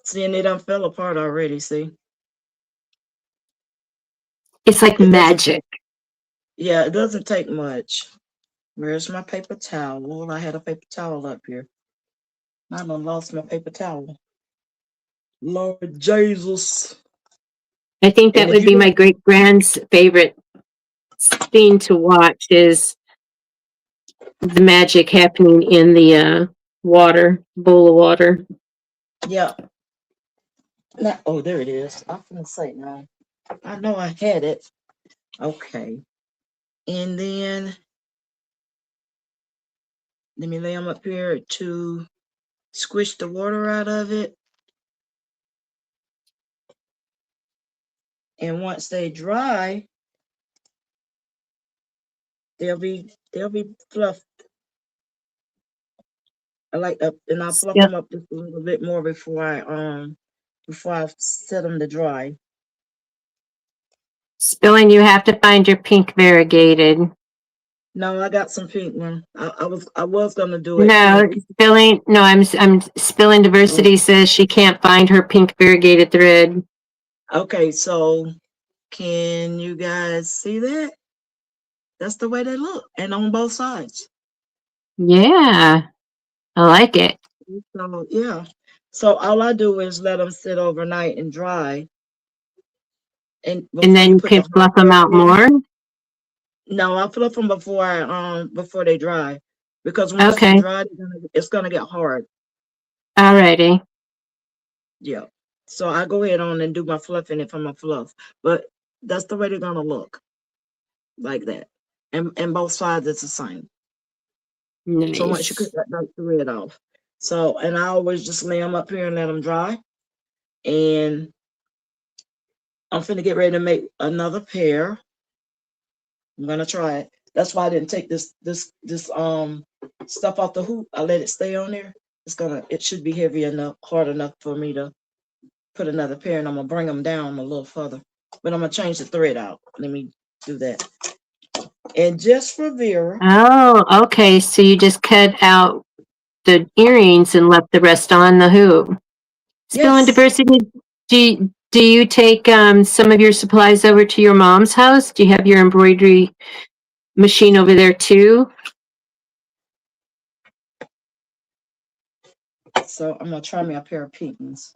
Seeing it done fell apart already, see? It's like It doesn't take magic. yeah, it doesn't take much. Where's my paper towel? Well, I had a paper towel up here. I done lost my paper towel. Lord Jesus. I think that And if would you be don't my great grand's favorite thing to watch is the magic happening in the bowl of water. yeah. Not, oh, there it is. I'm gonna say now. I know I had it. Okay. And then let me lay them up here to squish the water out of it. And once they dry, they'll be fluffed. I like that, and I fluff Still, them up just a little bit more before I set them to dry. Spilling, you have to find your pink variegated. No, I got some pink one. I was gonna do it No, pink. spilling. No, I'm spilling. Oh, Diversity says she can't find her pink variegated thread. okay, so can you guys see that? That's the way they look, and on both sides. Yeah, I like it. So yeah. So all I do is let them sit overnight and dry, and And before then you you put the could fluff hard them work out in. more. No, I fluff them before they dry, because once they Okay, dry, it's gonna get hard. alrighty. Yeah. So I go ahead on and do my fluffing if I'm a fluff, but that's the way they're gonna look, like that, and both sides it's the same. So once you cut Nice. that thread off, so and I always just lay them up here and let them dry, and I'm finna get ready to make another pair. I'm gonna try it. That's why I didn't take this stuff off the hoop. I let it stay on there. It should be heavy enough, hard enough for me to put another pair, and I'm gonna bring them down a little further. But I'm gonna change the thread out. Let me do that. And just for Vera, Oh, okay. So you just cut out the earrings and left the rest on the hoop. Spill and yes. diversity. Do you take some of your supplies over to your mom's house? Do you have your embroidery machine over there too? So I'm gonna try me a pair of pink ones.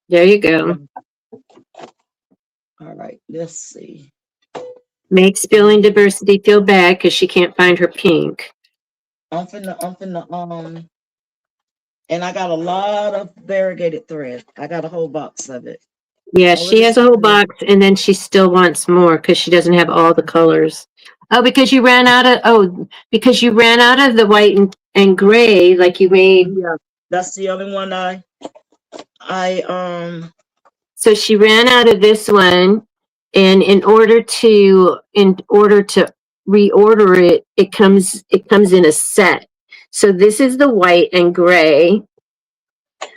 There you go. All right, let's see. Make spilling And diversity feel bad because she can't find her pink. I'm finna, and I got a lot of variegated thread. I got a whole box of it. Yeah, All of she this has a whole thread. box and then she still wants more because she doesn't have all the colors. Oh, because you ran out of because you ran out of the white and gray, like you made. Yeah, that's the only one I So she ran out of this one, and in order to reorder it, it comes in a set. So this is the white and gray.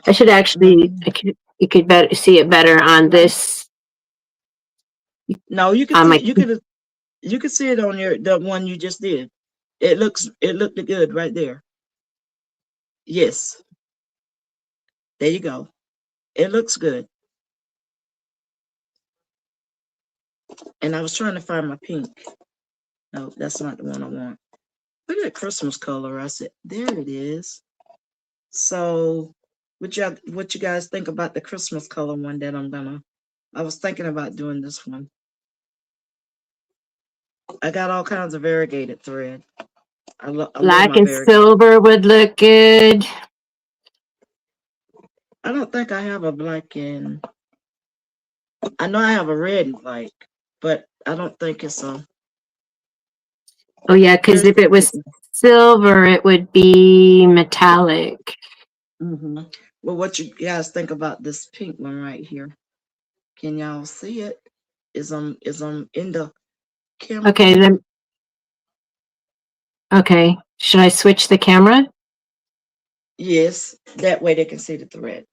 I should actually mhm. I could you could better see it better on No, this no, you can on see my. it. You can see it on the one you just did. It looked good right there. Yes, there you go. It looks good. And I was trying to find my pink. No, that's not the one I want. Look at that Christmas color. I said, there it is. So what you guys think about the Christmas color one that I was thinking about doing this one. I got all kinds of variegated thread. I love Black my and variegated. silver would look good. I don't think I have a black and I know I have a red and black, but I don't think it's a Oh yeah, because where's if the it white was silver, it would be metallic. one? Well, what you guys think about this pink one right here? Can y'all see it? Is in the camera? Okay, then okay. Should I switch the camera? Yes, that way they can see the thread.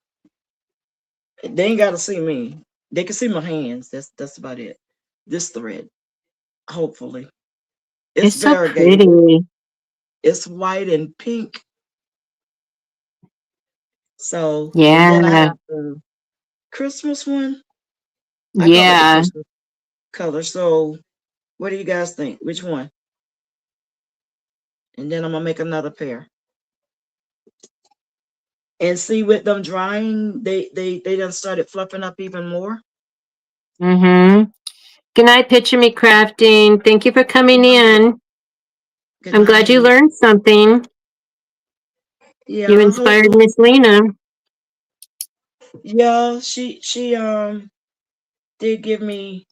They ain't gotta see me. They can see my hands. That's about it. This thread, hopefully. It's It's so variegated. pretty. It's white and pink. So, and then I Yeah, have the Christmas one. I call it the yeah. Christmas color. So, what do you guys think? Which one? And then I'm gonna make another pair. And see, with them drying, they done started fluffing up even more. Mm-hmm. Good night, Picture Me Crafting. Thank you for Good coming night. in. Good I'm glad you night. learned something. You Yeah, inspired hopefully. Miss Lena. Yeah, she did give me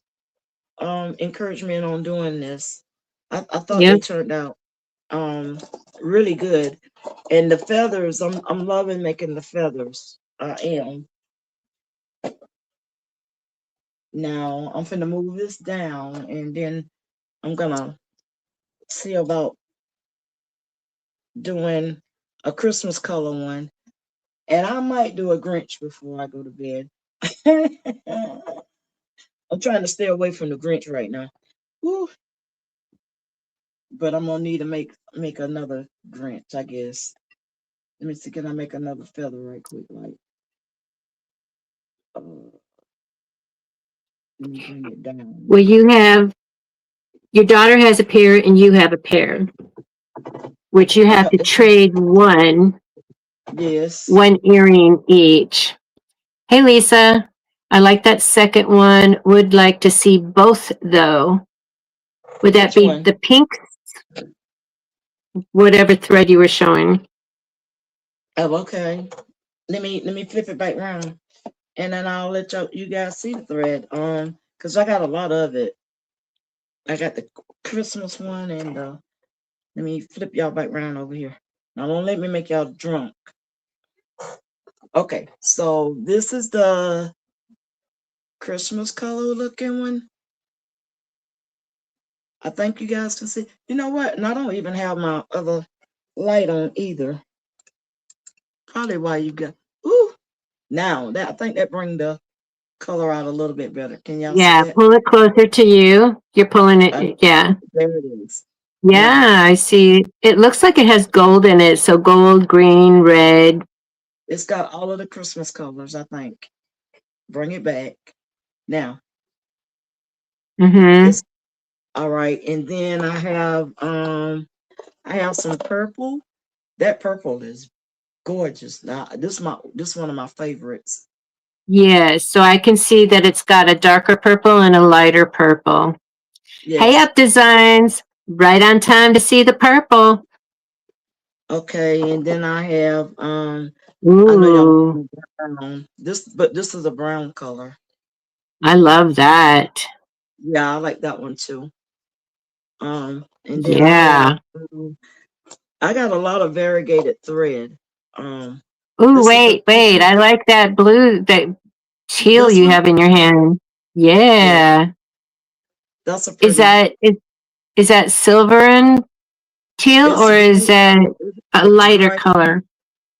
encouragement on doing this. I thought they Yep. turned out um really good. And the feathers, I'm loving making the feathers. I am. Now I'm finna move this down and then I'm gonna see about doing a Christmas color one. And I might do a Grinch before I go to bed. I'm trying to stay away from the Grinch right now. Woo. but I'm gonna need to make another branch, I guess. Let me see, can I make another feather right quick? Like, let me bring it down. Well, you have, your daughter has a pair and you have a pair, which you have to It's trade yes. one earring each. Hey, Lisa, I like that second one. Would like to see both though. Would that Which be one? the pink, whatever thread you were showing? Oh, okay. Let me flip it back around, and then I'll let you guys see the thread. Cause I got a lot of it. I got the Christmas one, and let me flip y'all back around over here. Now don't let me make y'all drunk. Okay, so this is the Christmas color looking one. I think you guys can see. You know what? And I don't even have my other light on either. Probably why you got. Ooh, now that I think that bring the color out a little bit better. Can y'all see Yeah, that? pull it closer to you. You're pulling I, it. Yeah. there it is. Now Yeah, I see. It looks like it has gold in it. So gold, green, red. it's got all of the Christmas colors. I think. Bring it back. Now Mm-hmm. it's all right. And then I have some purple. That purple is gorgeous. Now this one of my favorites. Yes. So I can see that it's got a darker purple and a lighter purple. Hey, Yes. Up Designs. Right on time to see the purple. Okay, and then I have I know y'all Ooh, want brown. This is a brown color. I love that. Yeah, I like that one too. And then Yeah. I got a lot of variegated thread. Um, Ooh, this is a wait. I like that blue, that teal this you one. have in your hand. Yeah, Yeah. that's a Is pretty. that is that silver and teal It's or is gray. that a It's lighter gray. color?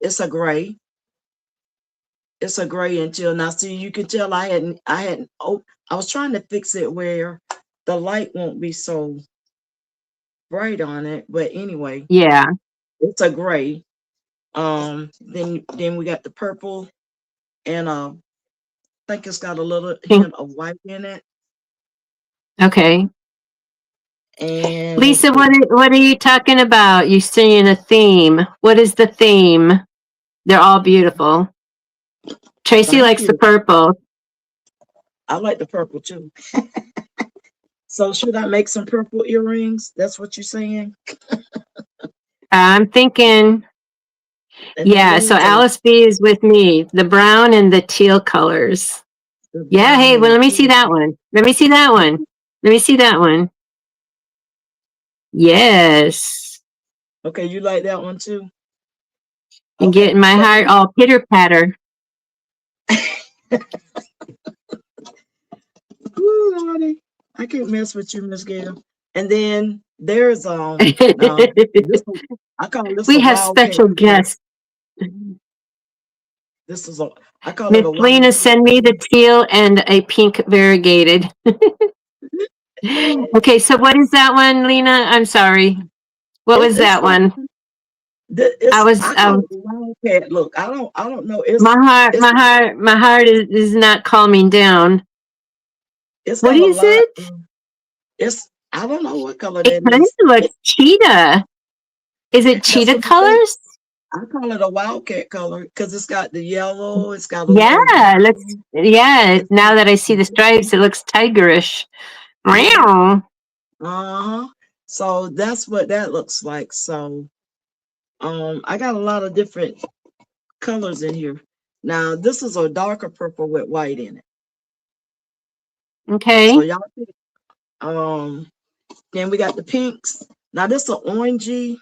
It's a gray. It's a gray until now. See, you can tell I hadn't. Oh, I was trying to fix it where the light won't be so bright on it. But anyway, Yeah. it's a gray. Then we got the purple, and I think it's got a little Pink. hint of white in it. Okay. And let's Lisa, see. what are you talking about? You're seeing a theme. What is the theme? They're all beautiful. Tracy Thank likes the you. purple. I like the purple too. So should I make some purple earrings? That's what you're saying. I'm thinking, And then yeah, give me so the Alice B is with me, the brown and the teal colors. Yeah, brown hey, and well, the let me see teal. that one. Let me see that one. Let me see that one. Yes. Okay, you like that one too? And Okay, getting my but heart all pitter patter. ooh, Lordy, I can't mess with you, Miss Gail. And then there's now this I call this a We have wildcat special color. guests. This is a I call it Miss a Lena, wildcat send me color. the teal and a pink variegated. Okay, so what is that one, Lena? I'm sorry. What was It's that like one? I call it the wildcat look. I don't know. It's My heart is not calming down. it's What got a is lot. it? It's I don't know what color It that kind of is. looks cheetah. Is it That's cheetah what you think. colors? I call it a wildcat color because it's got the yellow, it's got a Yeah, little it looks, brown. yeah, It's now that I see the stripes, it looks tigerish. yeah, Meow. uh-huh. So that's what that looks like. So I got a lot of different colors in here. Now this is a darker purple with white in it. So Okay, y'all see, um then we got the pinks. Now this is an orangey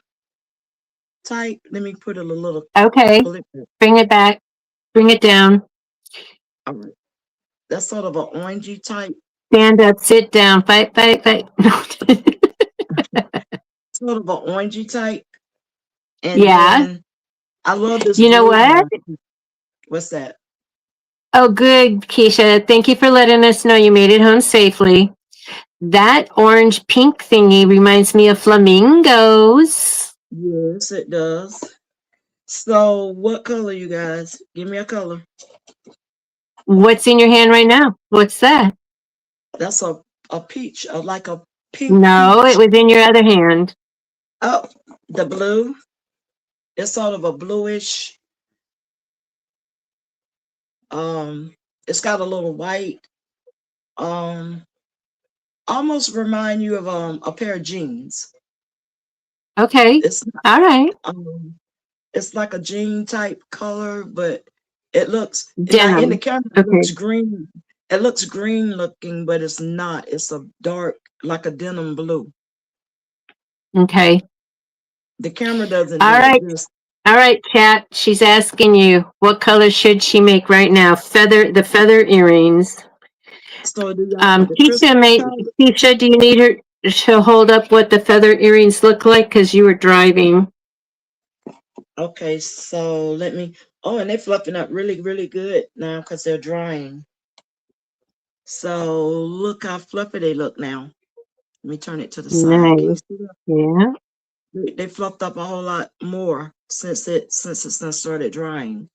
type. Let me put it a little okay. pull it back. Bring it back. Bring it down. All right. That's sort of an orangey type. Stand up, sit down, fight. Sort of an orangey type. And Yeah. then I love this You know blue what? one. What's that? Oh, good, Keisha. Thank you for letting us know you made it home safely. That orange pink thingy reminds me of flamingos. Yes, it does. So what color, you guys? Give me a color. What's in your hand right now? What's that? That's a peach, like a pink No, it peach. was in your other hand. Oh, the blue. It's sort of a bluish. Um, it's got a little white. Um, almost remind you of a pair of jeans. Okay. It's All right. um, it's like a jean type color, but it looks now in the Denim. camera it Okay. looks green. It looks green looking, but it's not. It's a dark, like a denim blue. Okay. The camera doesn't All do it right. just. All right, chat. She's asking you what color should she make right now? The feather earrings. So do y'all want the Keisha, crystal color? Keisha, do you need her to hold up what the feather earrings look like? Because you were driving. Okay, so let me. Oh, and they're fluffing up really, really good now because they're drying. So look how fluffy they look now. Let me turn it to the side. Can you Nice. see that? Yeah. They fluffed up a whole lot more since it's done started drying.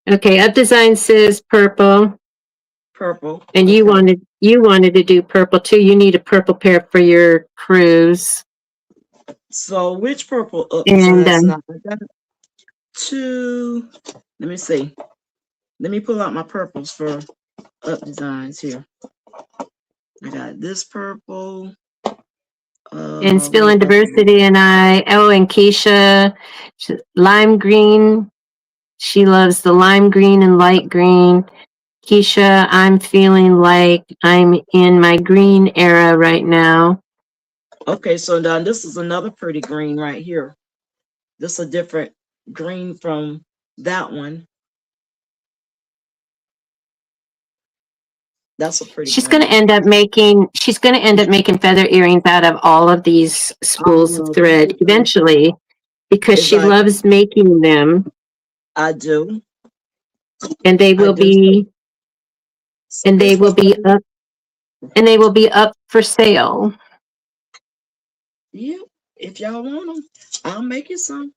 Okay. Up design says purple, Purple. and Okay. you wanted to do purple too. You need a purple pair for your cruise. So which purple up And designs now? I got two. Let me see. Let me pull out my purples for up designs here. I got this purple. Still Where in did I put it? diversity, and and Keisha, lime green. She loves the lime green and light green. Keisha, I'm feeling like I'm in my green era right now. Okay, so now this is another pretty green right here. This is a different green from that one. That's a pretty She's going to green. end up making feather earrings out of all of these spools of Let me thread see something. eventually because It's she like loves making them, I do. and they I will do. So, be so and they guess will what's gonna be be? up for sale. Yeah, if y'all want them, I'll make you some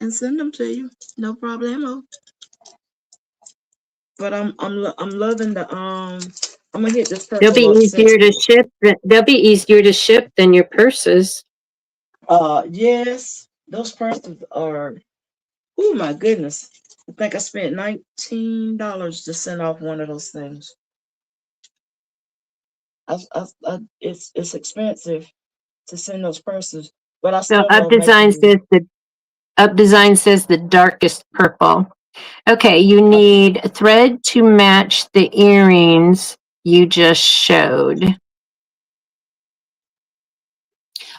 and send them to you. No problemo. But I'm loving the I'm gonna hit this They'll be purple up since they'll be easier to ship than your purses. yes, those purses are oh my goodness. I think I spent $19 to send off one of those things. It's expensive to send those purses, but I So still love making them. Up design says the darkest purple. Okay, you need thread to match the earrings you just showed.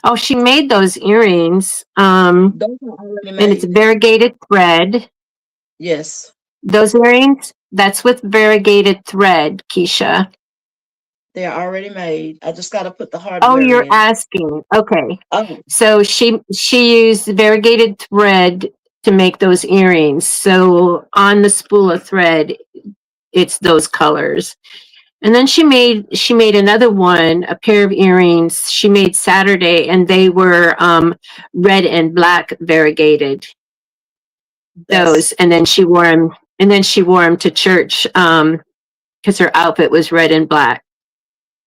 Oh, she made those earrings. Those are already And it's made. variegated thread. Yes, Those earrings, that's with variegated thread, Keisha. they are already made. I just got to put the Oh, hardware you're in. asking. Okay. Oh, So she used variegated thread to make those earrings. So on the spool of thread, it's those colors. And then she made another one, a pair of earrings. She made Saturday, and they were red and black variegated. Those, that's and then she wore them. And then she wore them to church because her outfit was red and black.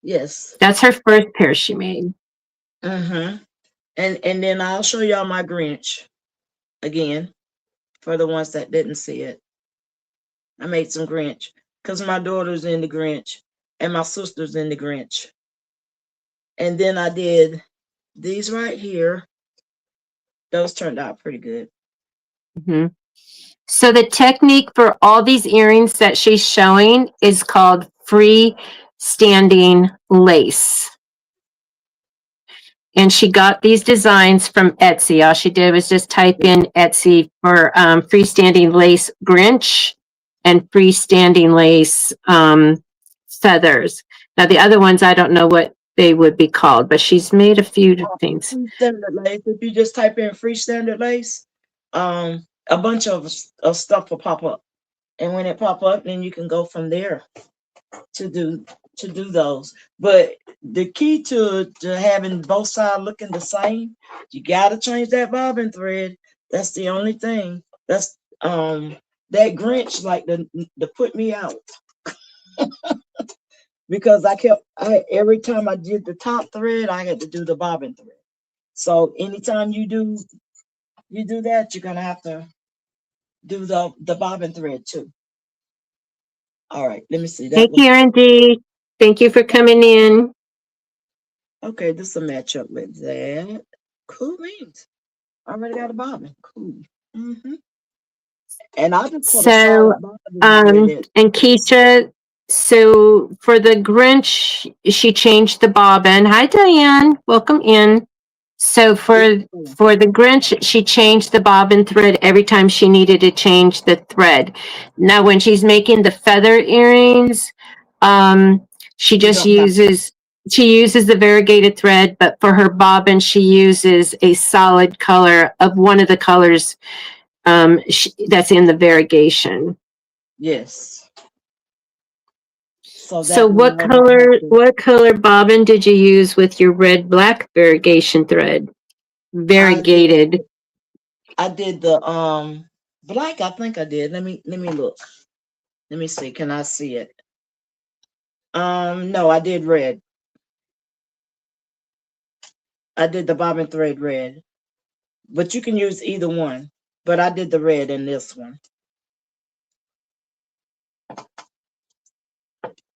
yes. That's her first pair she made. Mm-hmm. And then I'll show y'all my Grinch again for the ones that didn't see it. I made some Grinch because my daughter's in the Grinch and my sister's in the Grinch. And then I did these right here. Those turned out pretty good. Mhm. So the technique for all these earrings that she's showing is called freestanding lace. And she got these designs from Etsy. All she did was just type in Etsy for freestanding lace Grinch and freestanding lace feathers. Now the other ones, I don't know what they would be called, but she's made a few things. Free standard lace. If you just type in free standard lace, a bunch of stuff will pop up. And when it pop up, then you can go from there to do to do those. But the key to having both sides looking the same, you gotta change that bobbin thread. That's the only thing. That's that Grinch like to put me out because I every time I did the top thread, I had to do the bobbin thread. So anytime you do that, you're gonna have to do the bobbin thread too. All right, let me see. Hey, That was Karen D. Thank you for coming in. okay. This will match up with that. Cool beans. Already got a bobbin. Cool. hmm And I just put a So, solid bobbin with it. and Keisha, so for the Grinch, she changed the bobbin. Hi, Diane. Welcome in. So Yes, for the Grinch, she changed the bobbin thread every time she needed to change the thread. Now, when she's making the feather earrings, um, she you just don't have to. uses the variegated thread, but for her bobbin, she uses a solid color of one of the colors that's in the variegation. Yes. So So that way I don't have to. what color bobbin did you use with your red black variegation thread? I did Variegated. I did the black, I think I did. Let me look. Let me see. Can I see it? No, I did red. I did the bobbin thread red. But you can use either one. But I did the red in this one.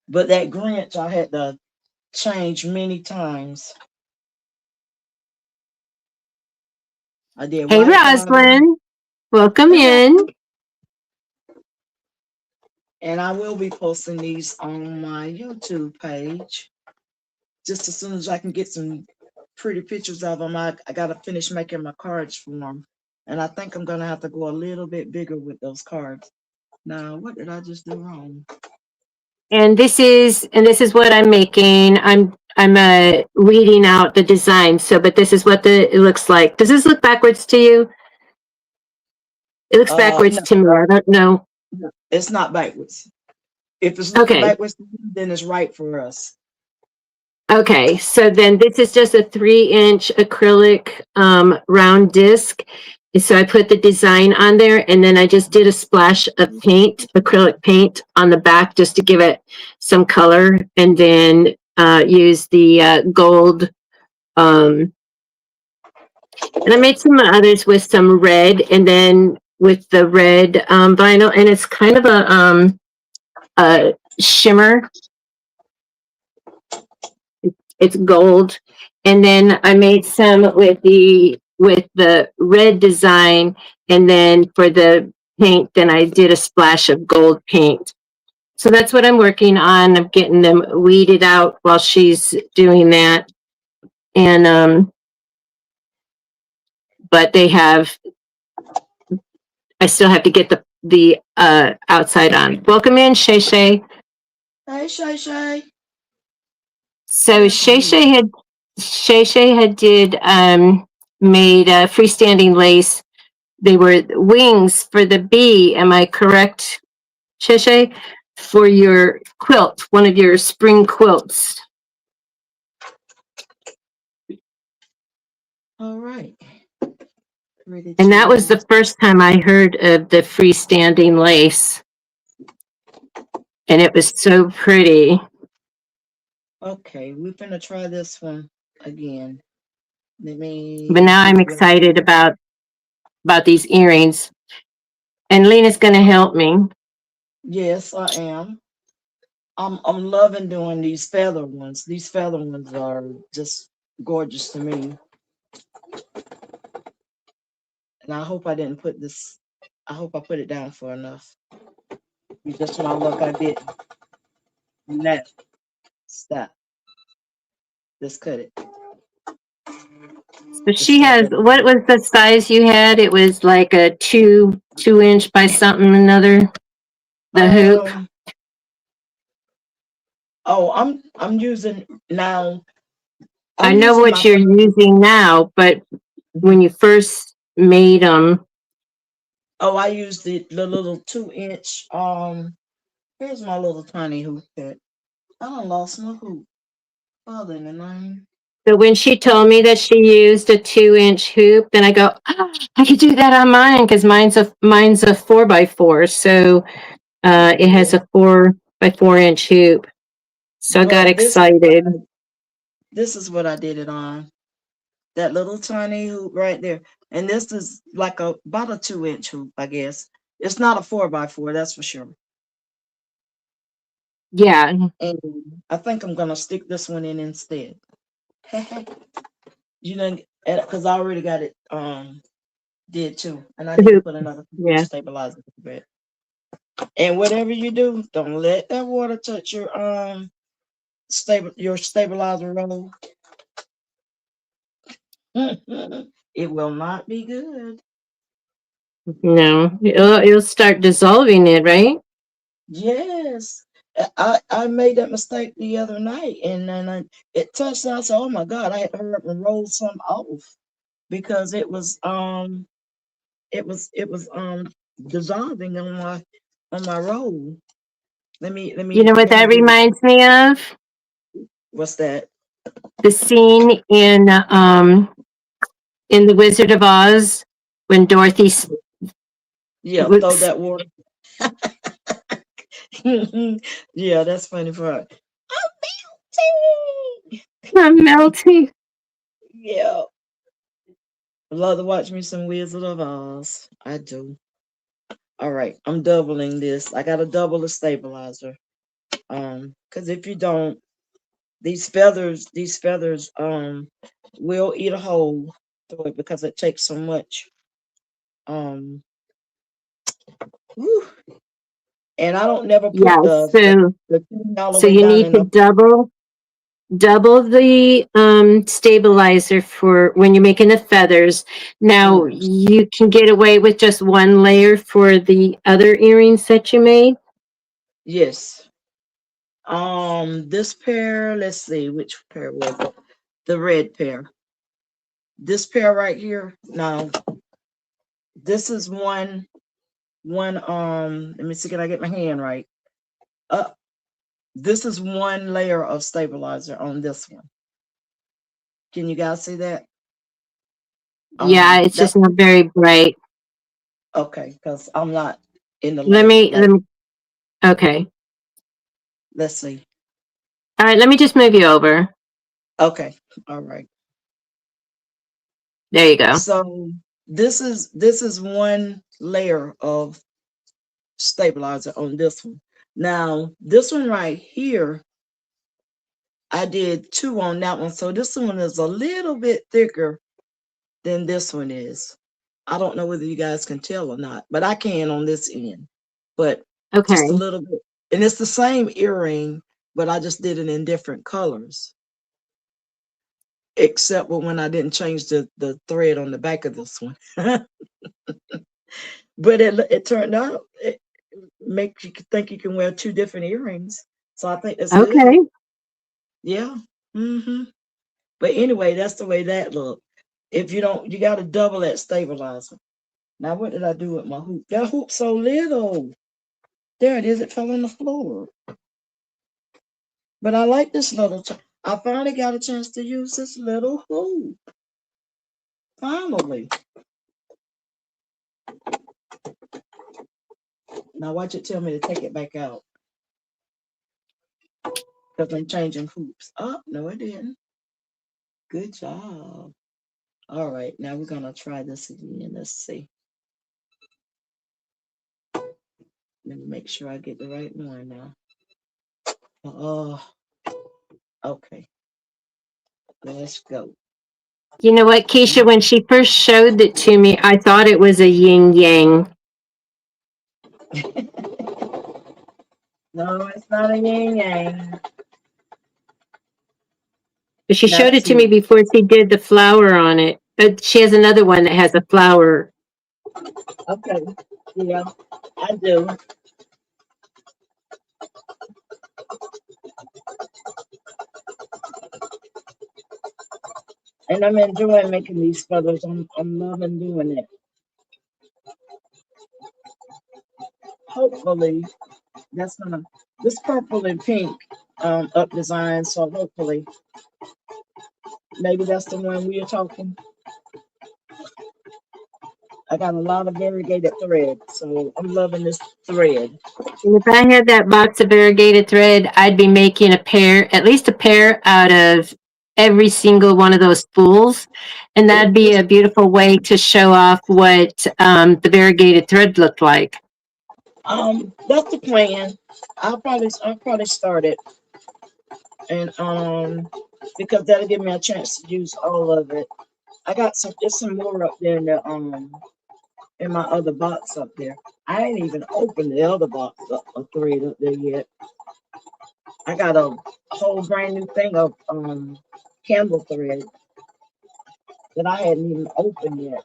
But that Grinch I had to change many times. I did Hey, white bobbin. Roslyn, welcome Hey, in. Roslyn. And I will be posting these on my YouTube page. Just as soon as I can get some pretty pictures of them, I got to finish making my cards for them. And I think I'm going to have to go a little bit bigger with those cards. Now, what did I just do wrong? And this is what I'm making. I'm reading out the design. So, but this is what it looks like. Does this look backwards to you? It looks backwards No, to me. I don't know. no, it's not backwards. If it's looking Okay. backwards, then it's right for us. Okay, so then this is just a 3-inch acrylic round disc. So I put the design on there and then I just did a splash of paint, acrylic paint on the back just to give it some color and then use the gold. Um, and I made some others with some red and then with the red vinyl and it's kind of a shimmer. It's gold. And then I made some with the red design. And then for the paint, then I did a splash of gold paint. So that's what I'm working on. I'm getting them weeded out while she's doing that. And but they have I still have to get the outside on. Welcome in, Shay Shay. Hey, Shay Shay. So Glad to hear you. Shay Shay had did made a freestanding lace. They were wings for the bee. Am I correct, Shay Shay? For your quilt, one of your spring quilts. All right. Ready And that was to. the first time I heard of the freestanding lace. And it was so pretty. Okay, we're gonna try this one again. Let But me now I'm get rid. excited about these earrings. And Lena's gonna help me. Yes, I am. I'm loving doing these feather ones. These feather ones are just gorgeous to me. And I hope I didn't put this. I hope I put it down for enough. Just when I look, I did. No, stop. Just cut it. So Just she stop has, it. what was the size you had? It was like a 2 inch by something another, the hoop. Um. Oh, I'm using now. I I'm know using what my. you're using now, but when you first made them, Oh, I used the little 2 inch. Here's my little tiny hoop pet. I done lost my hoop. Father in the name. So when she told me that she used a 2-inch hoop, then I go, "Ah, I could do that on mine because mine's a 4x4. So it has a 4x4 inch hoop. So I got But excited. this is what I did it on. That little tiny hoop right there. And this is like about a 2-inch hoop, I guess. It's not a 4x4, that's for sure. Yeah. And I think I'm gonna stick this one in instead. You know, because I already got it did too. And I The need to hoop. put another Yeah. stabilizer to it. And whatever you do, don't let that water touch your stabilizer roll. It will not be good. No, it'll start dissolving it, right? Yes. I made that mistake the other night, and then it touched, and I said, oh my God, I had to hurry up and roll some off because it was dissolving on my roll. Let me let You me know what let me that get it. reminds me of? What's that? The scene in The Wizard of Oz when Dorothy's Yeah, throw was that water. Yeah, that's funny part. I'm melting. Yeah. I love to watch me some Wizard of Oz. I do. All right, I'm doubling this. I gotta double the stabilizer. Because if you don't, these feathers will eat a hole through it because it takes so much. Um, whew. And I don't never Yeah, put so the thing all the so way you down need in to the double the stabilizer for when you're making the feathers. Now mm, you can get away with just one layer for the other earrings that you made. yes. This pair, let's see, which pair was it? The red pair. This pair right here. Now, this is one let me see, can I get my hand right? Uh this is one layer of stabilizer on this one. Can you guys see that? Yeah, it's That's just not very bright. okay, because I'm not in the Let light. me let Like, me okay. let's see. All right, let me just move you over. Okay, all right. There you go. So this is one layer of stabilizer on this one. Now, this one right here, I did two on that one. So this one is a little bit thicker than this one is. I don't know whether you guys can tell or not, but I can on this end. But just a Okay. little bit. And it's the same earring, but I just did it in different colors. Except for when I didn't change the thread on the back of this one. But it turned out it makes you think you can wear two different earrings. So I think that's good. Okay. Yeah. But anyway, that's the way that look. If you don't, you got to double that stabilizer. Now, what did I do with my hoop? That hoop's so little. There it is. It fell on the floor. But I like this little. I finally got a chance to use this little hoop. Finally. Now watch it tell me to take it back out because I'm changing hoops. Oh, no, it didn't. Good job. All right, now we're gonna try this again. Let's see. Let me make sure I get the right one now. Oh, okay. Let's go. You know what, Keisha, when she first showed it to me, I thought it was a yin yang. No, it's not a yin yang. But she showed Not it to me two. before she did the flower on it. But she has another one that has a flower. Okay. Yeah, I do. And I'm enjoying making these feathers. I'm loving doing it. Hopefully, that's gonna this purple and pink. up design. So hopefully, maybe that's the one we are talking. I got a lot of variegated thread, so I'm loving this thread. If I had that box of variegated thread, I'd be making a pair, at least a pair out of every single one of those spools. And that'd be a beautiful way to show off what the variegated thread looked like. That's the plan. I'll probably start it, and because that'll give me a chance to use all of it. I got there's some more up there in my other box up there. I ain't even opened the other box of thread up there yet. I got a whole brand new thing of candle thread that I hadn't even opened yet.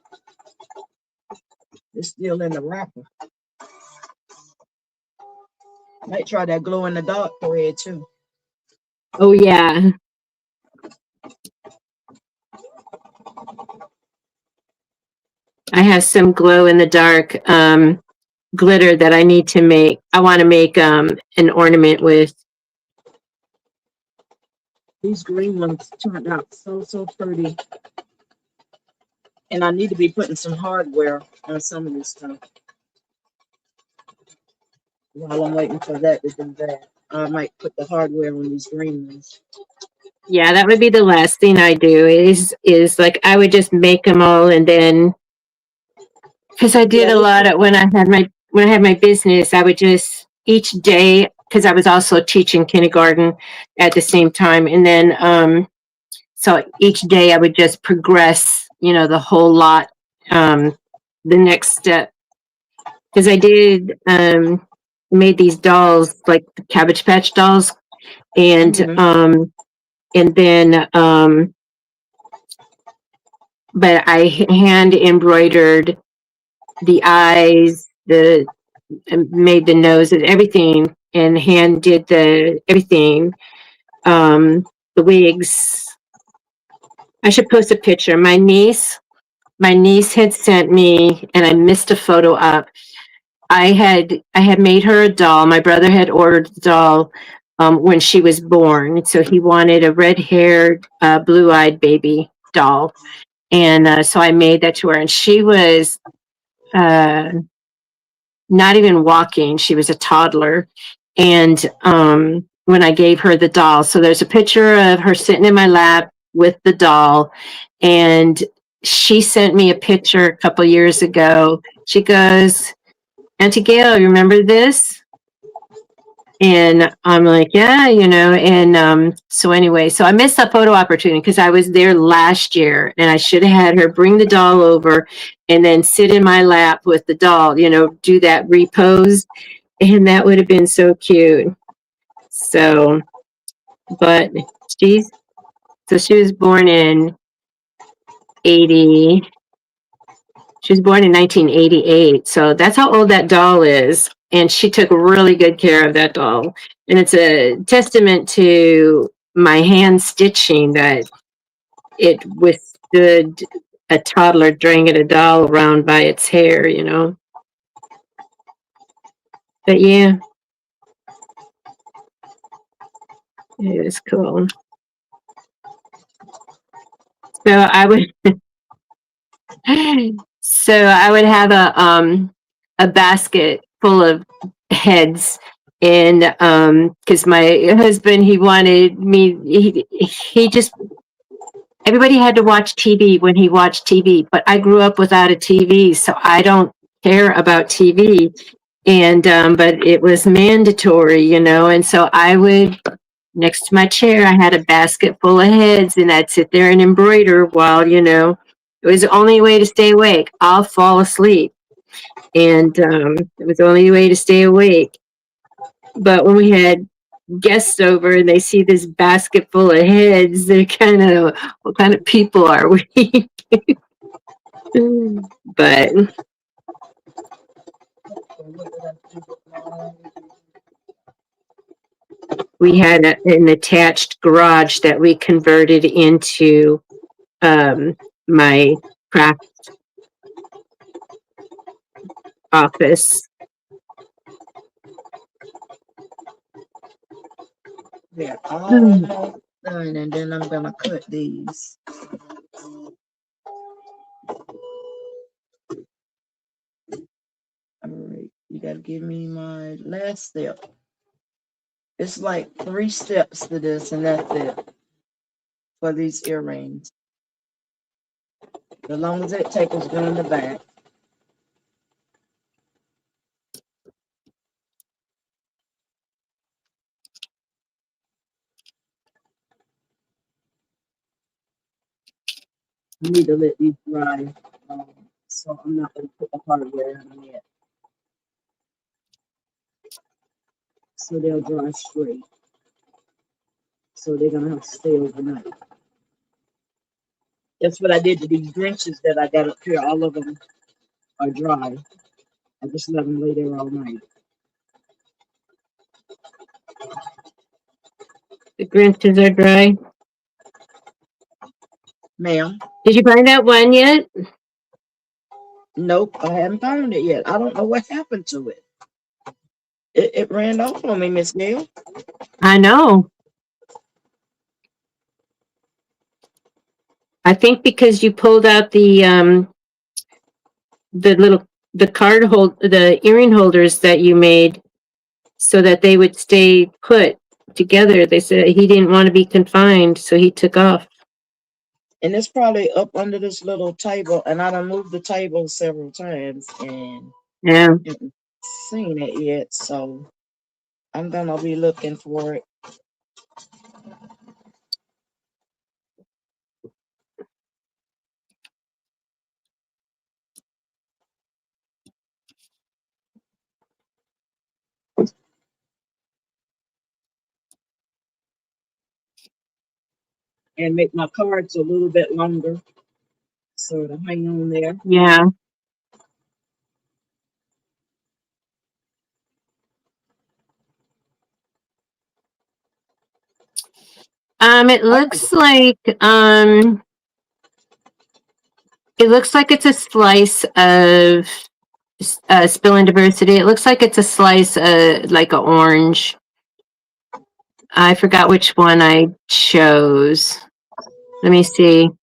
It's still in the wrapper. Might try that glow in the dark thread too. Oh, yeah. I have some glow in the dark glitter that I need to make. I want to make an ornament with. These green ones turned out so pretty. And I need to be putting some hardware on some of this stuff. While I'm waiting for that to do that, I might put the hardware on these green ones. Yeah, that would be the last thing I do is like I would just make them all and then because I did Yeah, a lot of when I had my business, I would just each day because I was also teaching kindergarten at the same time, and then so each day I would just progress, the whole lot, the next step because I did made these dolls like the Cabbage Patch dolls, and hmm then but I hand embroidered the eyes, the made the nose and everything, and hand did the everything, the wigs. I should post a picture. My niece had sent me, and I missed a photo up. I had made her a doll. My brother had ordered the doll when she was born, so he wanted a red-haired, blue-eyed baby doll, and so I made that to her, and she was uh, not even walking. She was a toddler. And when I gave her the doll, so there's a picture of her sitting in my lap with the doll. And she sent me a picture a couple years ago. She goes, Auntie Gail, you remember this? And I'm like, yeah, and so anyway, so I missed that photo opportunity because I was there last year and I should have had her bring the doll over and then sit in my lap with the doll, do that repose. And that would have been so cute. So, but she's, so she was born in 80, she was born in 1988. So that's how old that doll is. And she took really good care of that doll. And it's a testament to my hand stitching that it withstood a toddler dragging a doll around by its hair. But yeah, it was cool. So I would have a basket full of heads, and because my husband, he wanted me, he just, everybody had to watch TV when he watched TV, but I grew up without a TV, so I don't care about TV. And but it was mandatory, and so I would, next to my chair, I had a basket full of heads, and I'd sit there and embroider while, it was the only way to stay awake. I'll fall asleep, and it was the only way to stay awake. But when we had guests over and they see this basket full of heads, they're kind of, what kind of people are we? But we had an attached garage that we converted into my craft office. They're Mm. almost done, and then I'm gonna cut these. All right, you gotta give me my last step. It's like 3 steps to this, and that's it for these earrings. The longest it takes is doing the back. I need to let these dry, um, so I'm not gonna put the hardware in them yet. So they'll dry straight. So they're gonna have to stay overnight. That's what I did to these drenches that I got up here. All of them are dry. I just let them lay there all night. The Grinches are dry. Ma'am? Did you find that one yet? Nope, I haven't found it yet. I don't know what happened to it. It ran off on me, Miss Gail. I know. I think because you pulled out the little the earring holders that you made so that they would stay put together. They said he didn't want to be confined, so he took off. And it's probably up under this little table, and I done moved the table several times and Yeah. haven't seen it yet. So I'm gonna be looking for it. And make my cards a little bit longer so to hang on there. Yeah. It Oh, looks like it's a slice of spill and diversity. It looks like it's a slice like an orange. I forgot which one I chose. Let me see. Let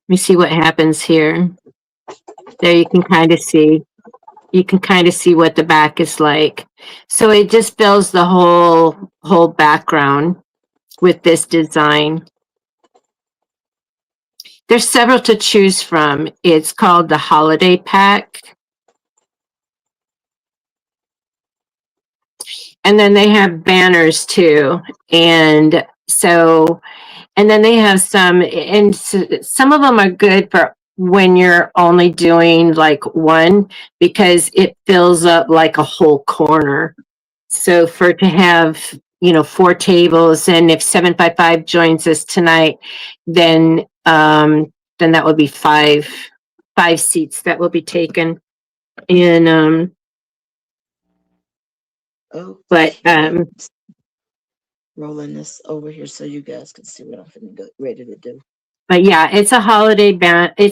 me see what happens here. There you can kind of see. You can kind of see what the back is like. So it just fills the whole background with this design. There's several to choose from. It's called the holiday pack. And then they have banners too. And so, and then they have some of them are good for when you're only doing like one because it fills up like a whole corner. So for to have, 4 tables, and if 755 joins us tonight, then that would be five seats that will be taken. And but okay. Rolling this over here so you guys can see what I'm finna get ready to do. but yeah, it's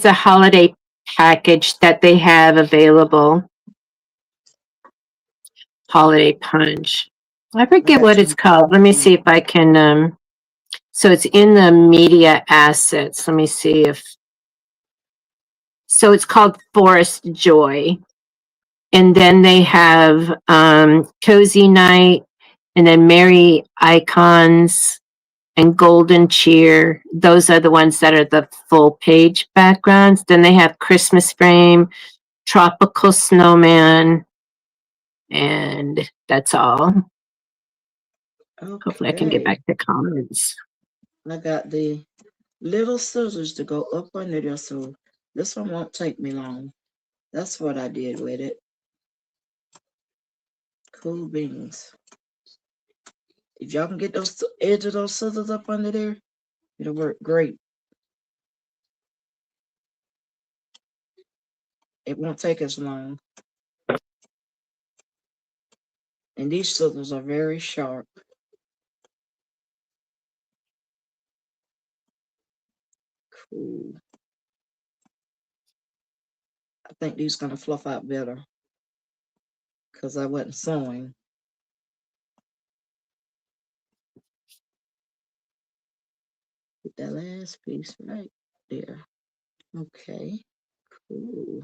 a holiday package that they have available. Holiday punch. I I forget got what it's some. called. Let me see if I can so it's in the media assets. Let me see if so it's called Forest Joy. And then they have Cozy Night, and then Merry Icons and Golden Cheer. Those are the ones that are the full page backgrounds. Then they have Christmas Frame, Tropical Snowman, and that's all. Hopefully I can get Okay. back to comments. I got the little scissors to go up under there, so this one won't take me long. That's what I did with it. Cool beans. If y'all can get those edge of those scissors up under there, it'll work great. It won't take as long. And these scissors are very sharp. Cool. I think these gonna fluff out better because I wasn't sewing. Get that last piece right there. Okay, cool.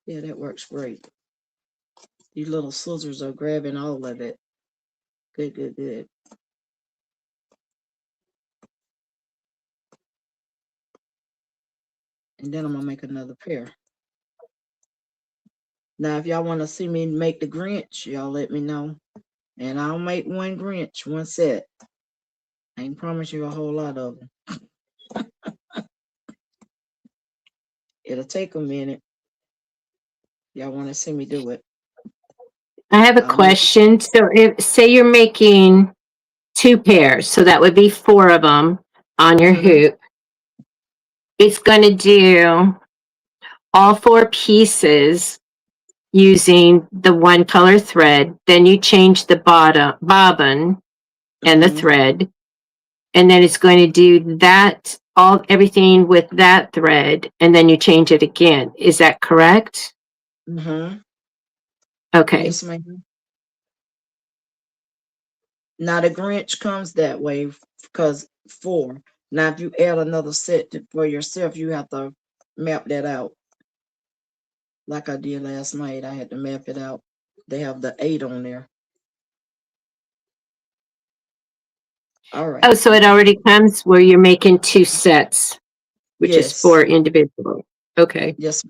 Yeah, that works great. These little scissors are grabbing all of it. Good, good, good. And then I'm gonna make another pair. Now, if y'all want to see me make the Grinch, y'all let me know. And I'll make one Grinch, one set. I ain't promise you a whole lot of them. It'll take a minute. Y'all want to see me do it? I have a I'll make. question. So if, say you're making 2 pairs, so that would be 4 of them on your Mm-hmm, hoop. It's going to do all 4 pieces using the one color thread. Then you change the bottom bobbin and the mm-hmm, thread, and then it's going to do that everything with that thread, and then you change it again. Is that correct? mm-hmm. Okay. Yes, ma'am. Now the Grinch comes that way because 4. Now, if you add another set for yourself, you have to map that out. Like I did last night, I had to map it out. They have the 8 on there. All Oh, right. so it already comes where you're making 2 sets, which is Yes. 4 individual. Okay. Yes.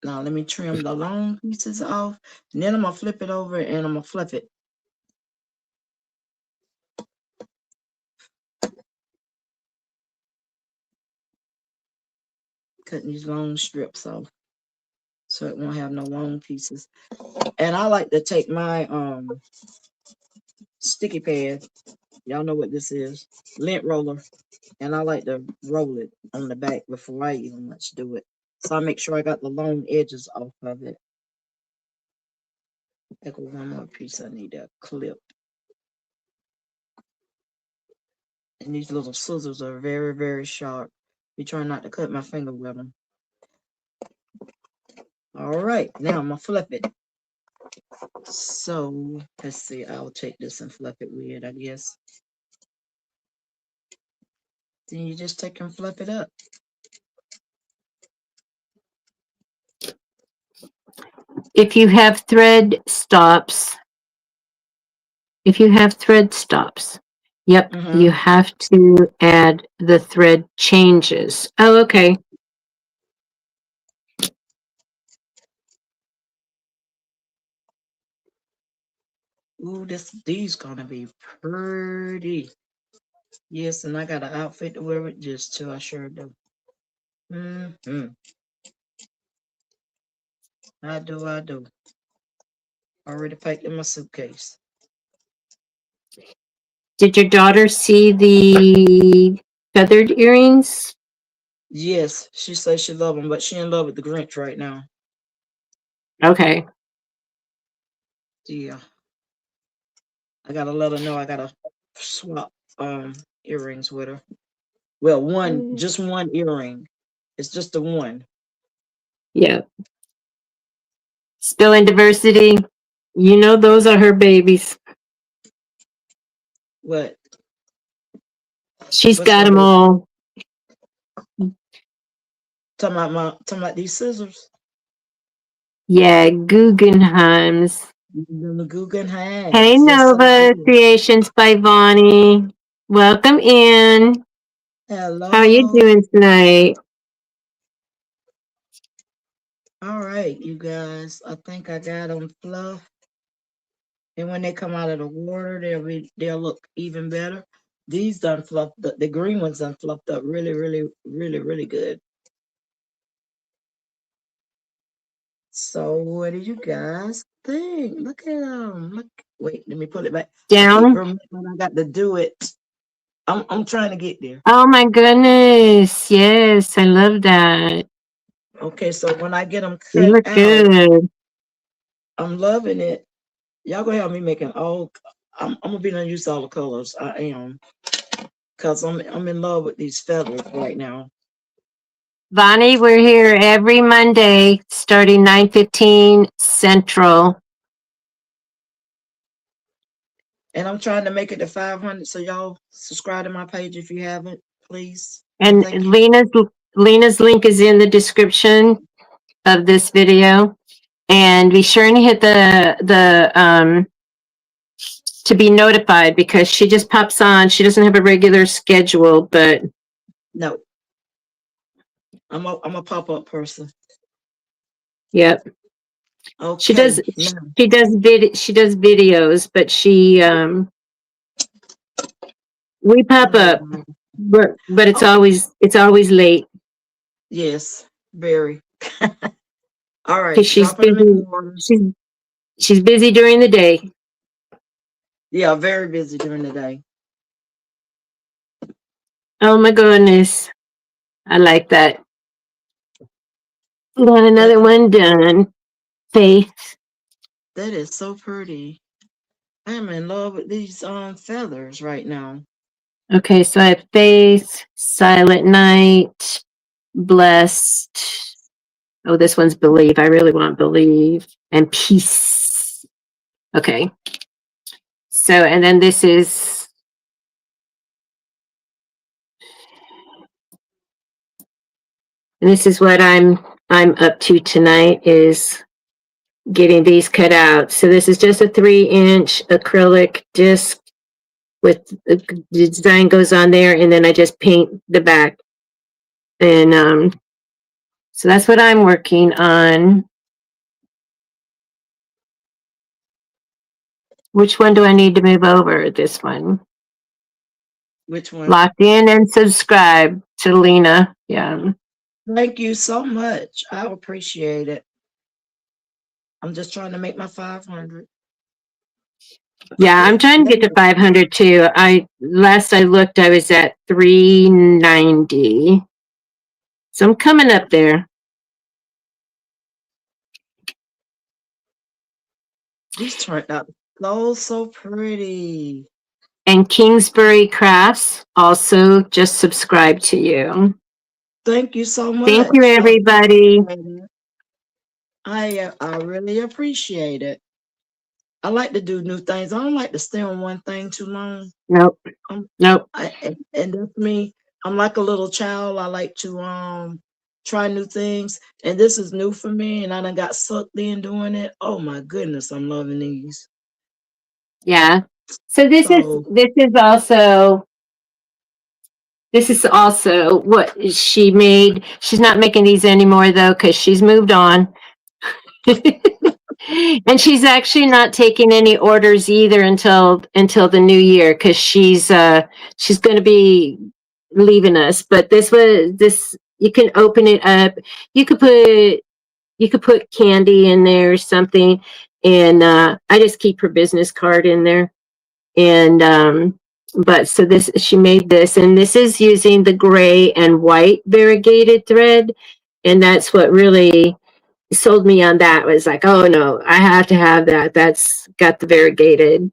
Now let me trim the long pieces off. And then I'm gonna flip it over and I'm gonna fluff it. Cutting these long strips off so it won't have no long pieces. And I like to take my sticky pad. Y'all know what this is. Lint roller. And I like to roll it on the back before I even much do it. So I make sure I got the long edges off of it. There goes one more piece I need to clip. And these little scissors are very, very sharp. Be trying not to cut my finger with them. All right, now I'm gonna flip it. So let's see, I'll take this and flip it with, I guess. Then you just take and flip it up. If you have thread stops, yep, you Mm-hmm. have to add the thread changes. Oh, okay. Ooh, these gonna be pretty. Yes, and I got an outfit to wear it just too. I sure do. Mm-hmm. I do, I do. Already packed in my suitcase. Did your daughter see the feathered earrings? Yes, she says she love them, but she in love with the Grinch right now. Okay. Yeah, I gotta let her know I gotta swap earrings with her. Well, just one earring. It's just the one. Yeah. Still in diversity. You know, those are her babies. What? She's What's got the them baby? all. Talking about these scissors. Yeah, Guggenheims. The Hey, Guggenheims. Yes, I Nova, do. Creations by Bonnie. Welcome in. How are you Hello. doing tonight? All right, you guys. I think I got them fluff. And when they come out of the water, they'll look even better. These done fluffed. The green ones done fluffed up really, really, really, really good. So what do you guys think? Look at them. Look. Wait, let me pull it back. I keep Down? remembering I got to do it. I'm trying to get there. Oh my goodness. Yes, I love that. Okay, so when I get them They cut look out, good. I'm loving it. Y'all gonna have me making all. I'm gonna be done use all the colors. I am, cause I'm in love with these feathers right now. Bonnie, we're here every Monday starting 9:15 Central. And I'm trying to make it to 500. So y'all subscribe to my page if you haven't, please. And And thank you. Lena's link is in the description of this video. And be sure and hit the to be notified, because she just pops on. She doesn't have a regular schedule, but No, I'm a pop-up person. yep. She Okay. does Now, she does videos, but we I pop know. up, but Oh, it's always late yes, very. All because right, she's dropping them in the busy. water. She's busy during the day. Yeah, very busy during the day. Oh my goodness. I like that. Got That another one done. Faith. that is so pretty. I am in love with these feathers right now. Okay, so I have Faith, Silent Night, Blessed. Oh, this one's Believe. I really want Believe. And Peace. Okay. So, and then this is, and this is what I'm up to tonight, is getting these cut out. So this is just a 3-inch acrylic disc with the design goes on there, and then I just paint the back. And so that's what I'm working on. Which one do I need to move over? This one. Which one? Locked in and subscribe to Lena. Yeah. Thank you so much. I appreciate it. I'm just trying to make my 500. Yeah, I'm Okay, trying to there get you to go. 500 too. Last I looked, I was at 390. So I'm coming up there. These turned out so pretty. And Kingsbury Crafts also just subscribed to you. Thank you so Thank you, much. everybody. I really appreciate it. I like to do new things. I don't like to stay on one thing too long. Nope. Nope. And that's me. I'm like a little child. I like to try new things, and this is new for me. And I done got sucked in doing it. Oh my goodness, I'm loving these. Yeah. So So this is also what she made. She's not making these anymore though, because she's moved on. And she's actually not taking any orders either until the new year, because she's going to be leaving us. But this you can open it up. You could put candy in there or something, and I just keep her business card in there. And but so this she made this, and this is using the gray and white variegated thread, and that's what really sold me on that. Was like, oh no, I have to have that. That's got the variegated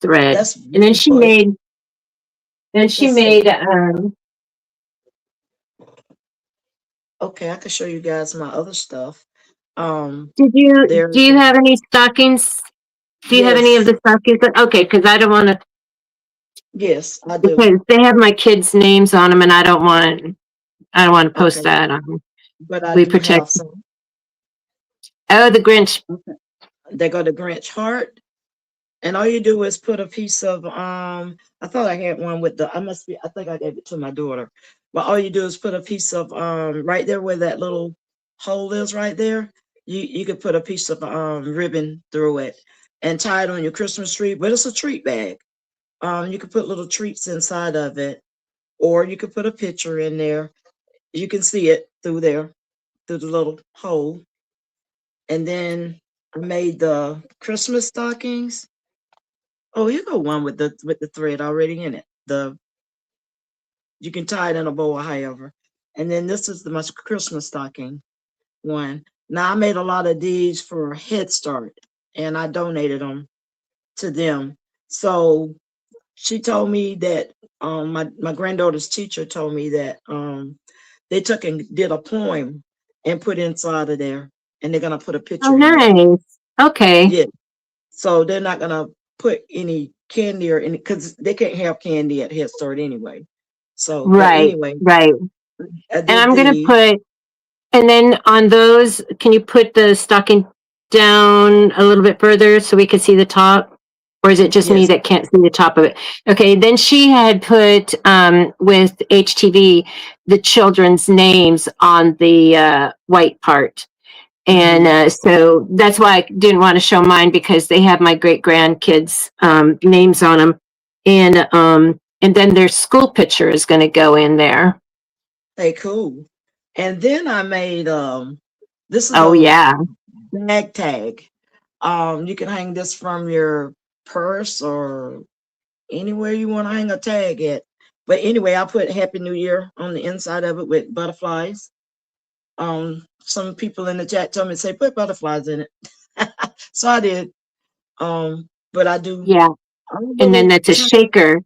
thread. that's And then beautiful. she Let's see. made Okay, I can show you guys my other stuff. do There's you have any stockings? Do you have any of yes, the stockings? Okay, because I don't want to, yes, I do. because they have my kids' names on them, and I don't want to post Okay, that on. but I We do protect. have some. Oh, the Grinch. Okay. They go to Grinch heart. And all you do is put a piece of I thought I had one with the I think I gave it to my daughter. But all you do is put a piece of right there where that little hole is right there. You could put a piece of ribbon through it and tie it on your Christmas tree, but it's a treat bag. You could put little treats inside of it, or you could put a picture in there. You can see it through there, through the little hole. And then I made the Christmas stockings. Oh, you go one with the thread already in it. You can tie it in a bow or however. And then this is my Christmas stocking one. Now I made a lot of these for Head Start, and I donated them to them. So she told me that my granddaughter's teacher told me that they took and did a poem and put inside of there, and they're gonna put a Oh, picture in there. nice. Okay. Yeah. So they're not gonna put any candy or any, because they can't have candy at Head Start anyway. So, but Right, anyway, right. I And did I'm gonna the put, and then on those, can you put the stocking down a little bit further so we can see the top? Or is it just me yes. that can't see the top of it? Okay, then she had put with HTV the children's names on the white part. And Mm-hmm. so that's why I didn't want to show mine because they have my great grandkids' names on them. And then their school picture is going to go in there. Hey, cool. And then I made this is Oh, a yeah. bag tag. You can hang this from your purse or anywhere you want to hang a tag at. But anyway, I put Happy New Year on the inside of it with butterflies. Some people in the chat told me to say put butterflies in it. So I did. But I do Yeah. a And then little that's a shaker.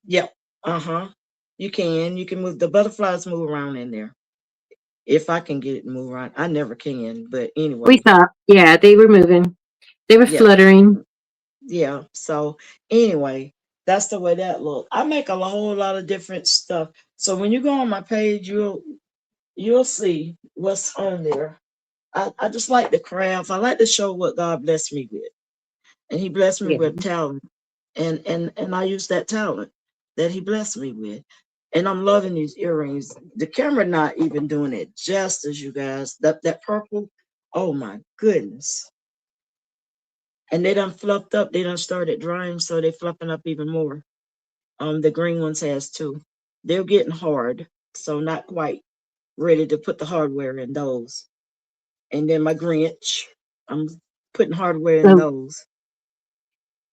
yep. Uh-huh. You can move the butterflies move around in there. If I can get it to move around. I never can, but We anyway. thought, yeah, they were moving. They were Yeah. fluttering. Yeah. So anyway, that's the way that look. I make a whole lot of different stuff. So when you go on my page, you'll see what's on there. I just like the craft. I like to show what God blessed me with. And he blessed me Yeah. with talent. And I use that talent that he blessed me with. And I'm loving these earrings. The camera not even doing it justice, you guys. That purple, oh my goodness. And they done fluffed up. They done started drying, so they fluffing up even more. The green ones has too. They're getting hard, so not quite ready to put the hardware in those. And then my Grinch, I'm putting hardware in So, those.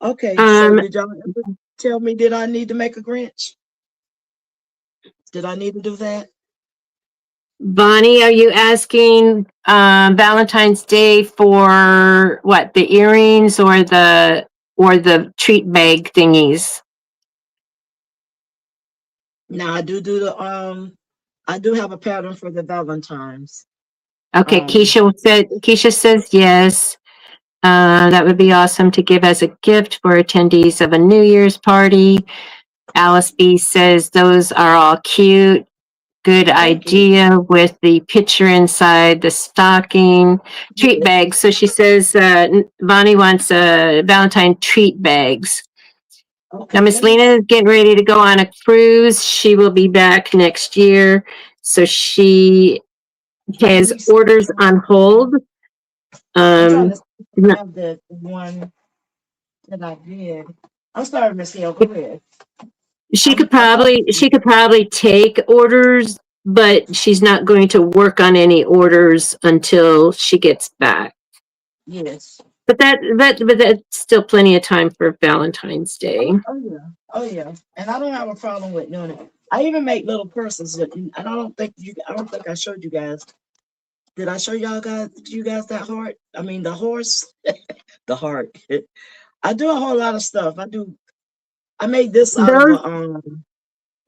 Okay, so um, did y'all ever tell me did I need to make a Grinch? Did I need to do that? Bonnie, are you asking Valentine's Day for what, the earrings or the treat bag thingies? Now I do have a pattern for the Valentines. Okay, Um Keisha says yes. That would be awesome to give as a gift for attendees of a New Year's party. Alice B says those are all cute. Good thank you. idea with the picture inside the stocking. Treat Yes. bags. So she says Bonnie wants Valentine treat bags. Now, Okay, Miss let me Lena see. is getting ready to go on a cruise. She will be back next year. So she Let has me see. orders on hold. I'm trying to Um, see if I have the one that I did. I'm sorry, Miss Hill. Go ahead. I'm talking to she you. could probably take orders, but she's not going to work on any orders until she gets back. Yes. But that's still plenty of time for Valentine's Day. Oh yeah. Oh yeah. And I don't have a problem with doing it. I even make little purses and I don't think I showed you guys. Did I show you guys that heart? I mean the horse, the heart. I do a whole lot of stuff. I made this out of Those a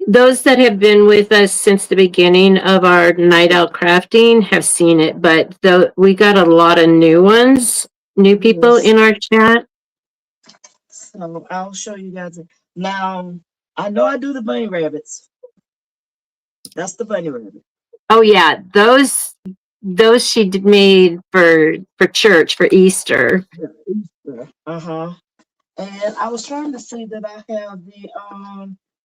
those that have been with us since the beginning of our night out crafting have seen it, but we got a lot of new people yes. in our chat. So I'll show you guys it. Now I know I do the bunny rabbits. That's the bunny rabbit. Oh yeah, those she made for church for Easter. Yeah. Uh-huh. And I was trying to see that I have the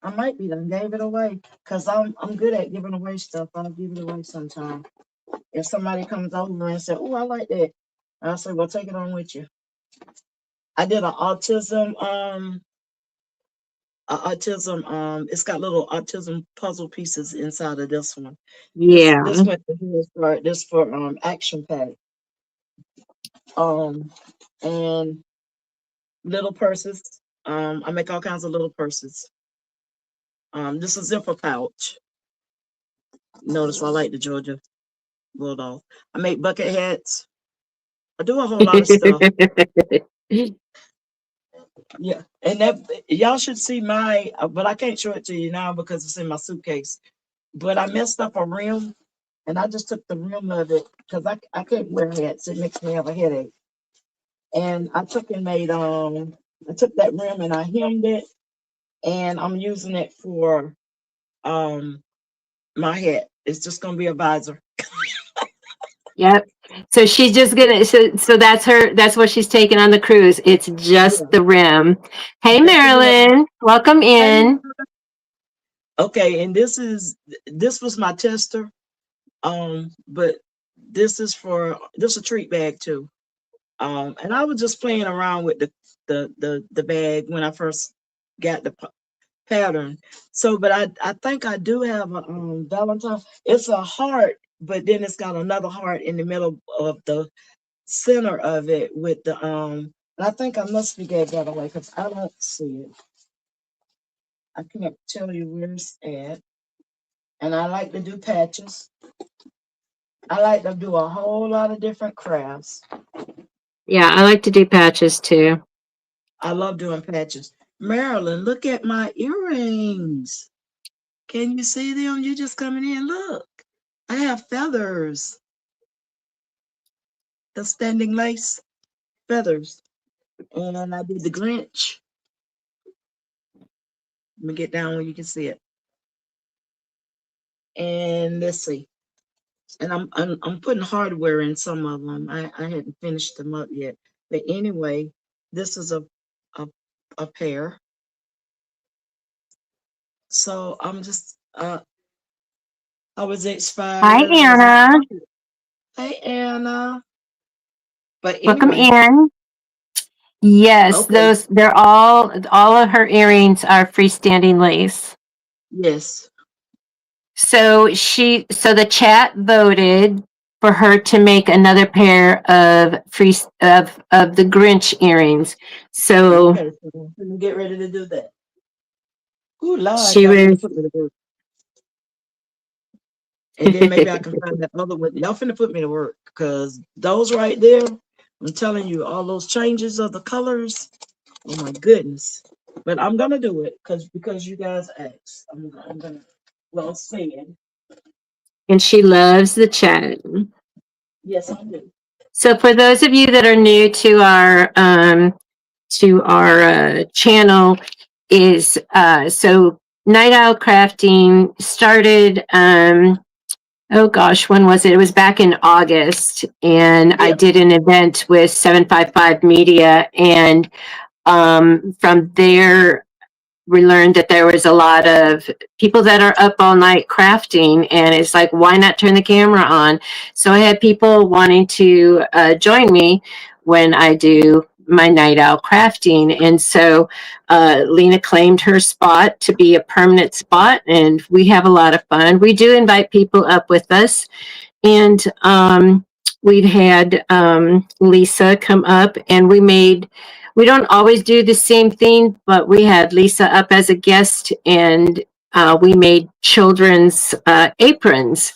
I might be done gave it away because I'm good at giving away stuff. I'll give it away sometime. If somebody comes over and said, "Oh, I like that," I'll say, "Well, take it on with you." I did an autism. It's got little autism puzzle pieces inside of this one. This Yeah. went to his for this for action pack. Um and little purses. I make all kinds of little purses. This is a zipper pouch. Notice I like the Georgia Bulldog. I make bucket hats. I do a whole lot of stuff. Yeah, and that y'all should see my, but I can't show it to you now because it's in my suitcase. But I messed up a rim, and I just took the rim of it because I can't wear hats. It makes me have a headache. And I took and made I took that rim and I hemmed it, and I'm using it for um my hat. It's just gonna be a visor. Yep. So she's just gonna, so that's her, that's what she's taking on the cruise. It's just Yeah, the rim. Hey, just the rim. Marilyn, welcome Hey, in. okay, and this was my tester. But this a treat bag too. And I was just playing around with the bag when I first got the pattern. So, but I think I do have a Valentine. It's a heart, but then it's got another heart in the middle of the center of it with the and I think I must be gave that away because I don't see it. I can't tell you where it's at. And I like to do patches. I like to do a whole lot of different crafts. Yeah, I like to do patches too. I love doing patches. Marilyn, look at my earrings. Can you see them? You're just coming in. Look, I have feathers. The standing lace feathers. And I did the Grinch. Let me get down where you can see it. And let's see. And I'm putting hardware in some of them. I hadn't finished them up yet. But anyway, this is a, a pair. So I'm just I was Hi, expired. I was Anna. expired. Hey Anna. But Welcome anyway, in. Yes, okay. those, they're all of her earrings are freestanding lace. Yes. So the chat voted for her to make another pair of of the Grinch earrings. So Okay. So let me get ready to do that. Ooh, Lord, she y'all was, finna put me to work. And then maybe I can find that other one. Y'all finna put me to work because those right there, I'm telling you, all those changes of the colors. Oh my goodness. But I'm gonna do it because you guys asked. I'm gonna well sing. and she loves the chat. Yes, I do. So for those of you that are new to our channel, is so Night Owl Crafting started. Oh gosh, when was it? It was back in August, and I Yep. did an event with 755 Media, and from there we learned that there was a lot of people that are up all night crafting, and it's like, why not turn the camera on? So I had people wanting to join me when I do my night owl crafting, and so Lena claimed her spot to be a permanent spot, and we have a lot of fun. We do invite people up with us, and we've had Lisa come up, and we don't always do the same thing, but we had Lisa up as a guest, and we made children's aprons.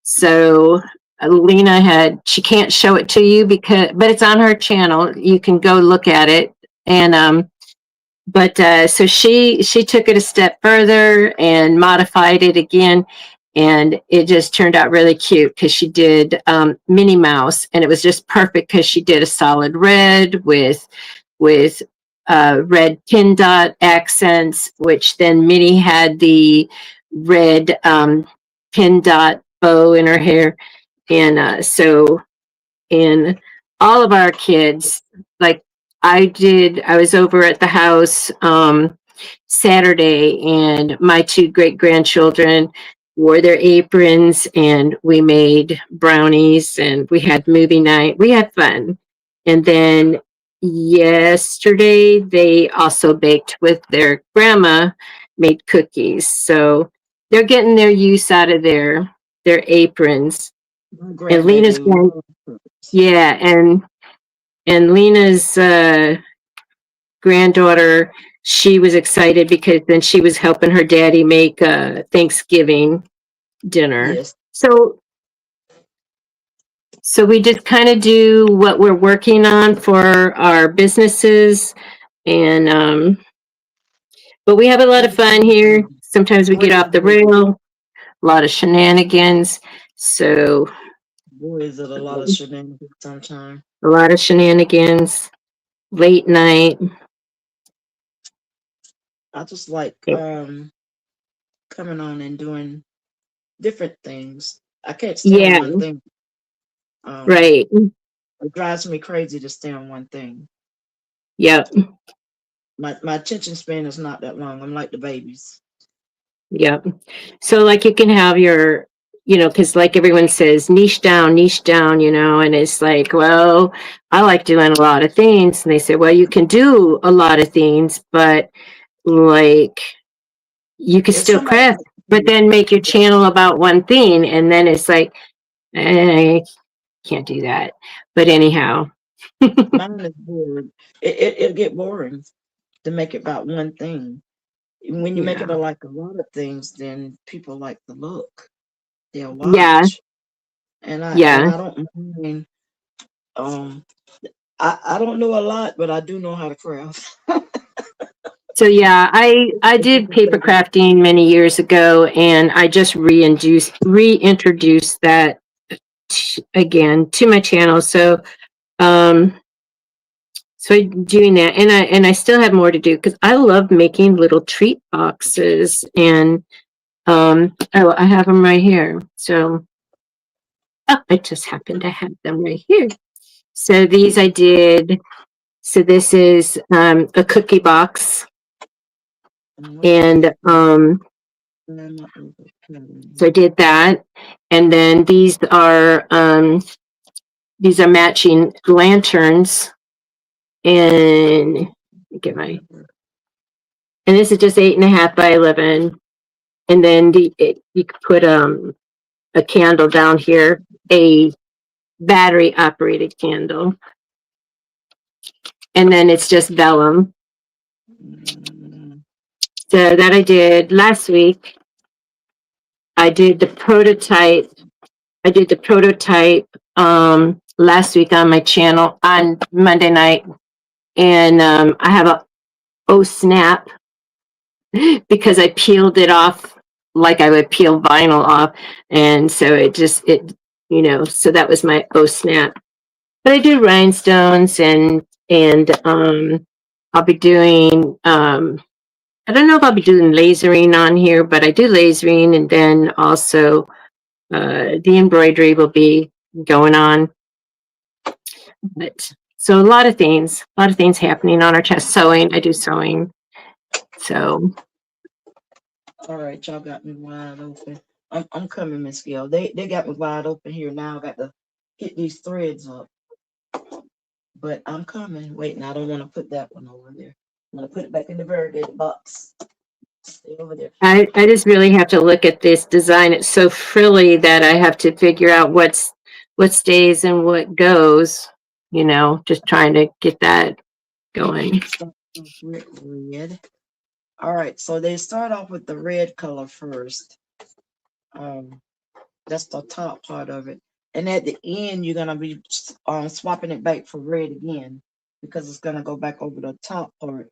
So Lena she can't show it to you but it's on her channel. You can go look at it. And but so she took it a step further and modified it again, and it just turned out really cute because she did Minnie Mouse, and it was just perfect because she did a solid red with red pin dot accents, which then Minnie had the red pin dot bow in her hair, and and all of our kids, like I was over at the house Saturday, and my two great grandchildren wore their aprons, and we made brownies, and we had movie night. We had fun. And then yesterday they also baked with their grandma, made cookies. So they're getting their use out of their aprons. My And Lena's grandbaby going, loves. yeah, and Lena's granddaughter, she was excited because then she was helping her daddy make Thanksgiving dinner. Yes. So we just kind of do what we're working on for our businesses, and but we have a lot of fun here. Sometimes we get Great off the idea. rail, a lot of shenanigans. So Boy, is it a lot of shenanigans sometimes. a lot of shenanigans, late night. I just like coming on and doing different things. I can't stay on Yeah, one thing. Um, right. it drives me crazy to stay on one thing. Yep, My attention span is not that long. I'm like the babies. yep. So like you can have your, because like everyone says, niche down, and it's like, well, I like doing a lot of things. And they say, well, you can do a lot of things, but like you could If still somebody, craft, but then make your channel about one thing. And then it's like, I can't do that. But anyhow, mine is bored. It'll get boring to make it about one thing. When you make yeah, it like a lot of things, then people like the look. They'll yeah, watch, and yeah. I don't mind. Um, I don't know a lot, but I do know how to craft. So yeah, I did paper crafting many years ago, and I just reintroduced that again to my channel. Um, so I'm doing that, and I still have more to do because I love making little treat boxes, and I have them right here. So I just happen to have them right here. So these I did. So this is a cookie box, And what is and so I did that, and then these are matching lanterns, and get my and this is just 8.5 by 11, and then you could put a candle down here, a battery operated candle, and then it's just vellum. So that I did last week. I did the prototype. I did the prototype last week on my channel on Monday night, and I have a oh snap because I peeled it off like I would peel vinyl off, and so so that was my oh snap. But I do rhinestones, and I'll be doing I don't know if I'll be doing lasering on here, but I do lasering, and then also the embroidery will be going on. But so a lot of things happening on our chest. Sewing, I do sewing. So All right, y'all got me wide open. I'm coming, Miss Gail. They got me wide open here now. I got to hit these threads up, but I'm coming. Wait, now I don't want to put that one over there. I'm gonna put it back in the variegated box. Stay over there. I just really have to look at this design. It's so frilly that I have to figure out what stays and what goes. Just trying to get that going. Start off with red. All right, so they start off with the red color first. Um, that's the top part of it, and at the end you're gonna be swapping it back for red again because it's gonna go back over the top part.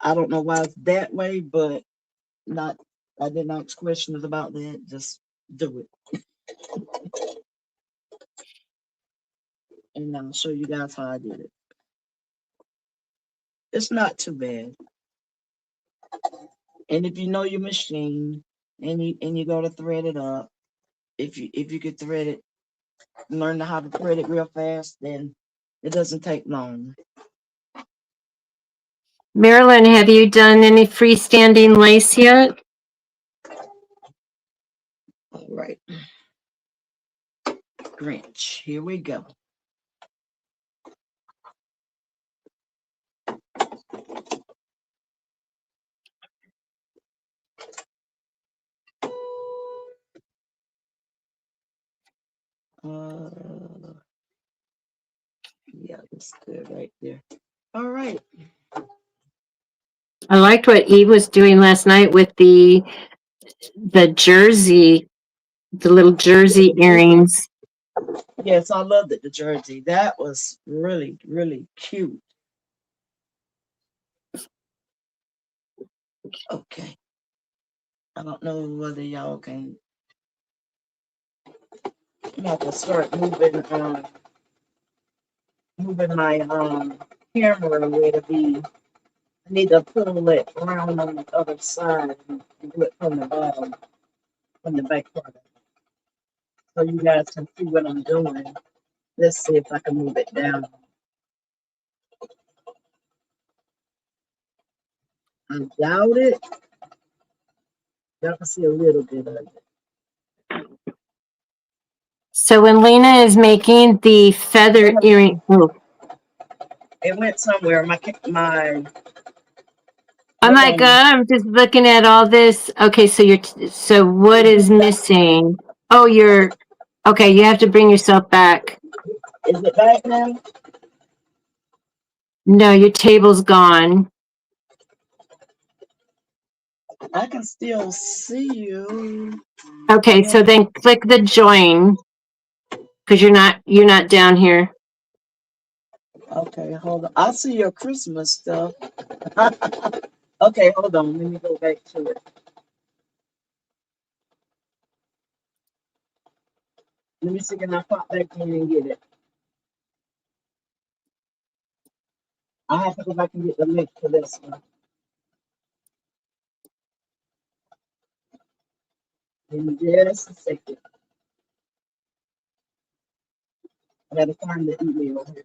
I don't know why it's that way, but not. I didn't ask questions about that. Just do it, and I'll show you guys how I did it. It's not too bad. And if you know your machine and you go to thread it up, if you could thread it, learn how to thread it real fast, then it doesn't take long. Marilyn, have you done any freestanding lace yet? All right, Grinch, here we go. Uh, yeah, that's good right there. All right. I liked what Eve was doing last night with the jersey, the little jersey earrings. Yes, I loved it, the jersey. That was really, really cute. Okay. I don't know whether y'all can. I'm going to start moving my camera where to be I need to pull it around on the other side and do it from the bottom, from the back part, so you guys can see what I'm doing. Let's see if I can move it down. I doubt it. Y'all can see a little bit of it. So when Lena is making the feather earring, oh, It went somewhere. My I'm hold like, on. I'm just looking at all this. Okay, so what is missing? Oh, okay, you have to bring yourself back. Is it back now? No, your table's gone. I can still see you. Okay, so then click the join because you're not down here. Okay, hold on. I see your Christmas stuff. Okay, hold on. Let me go back to it. Let me see, can I pop back in and get it? I have to go back and get the link to this one. In just a second. I gotta find the email here.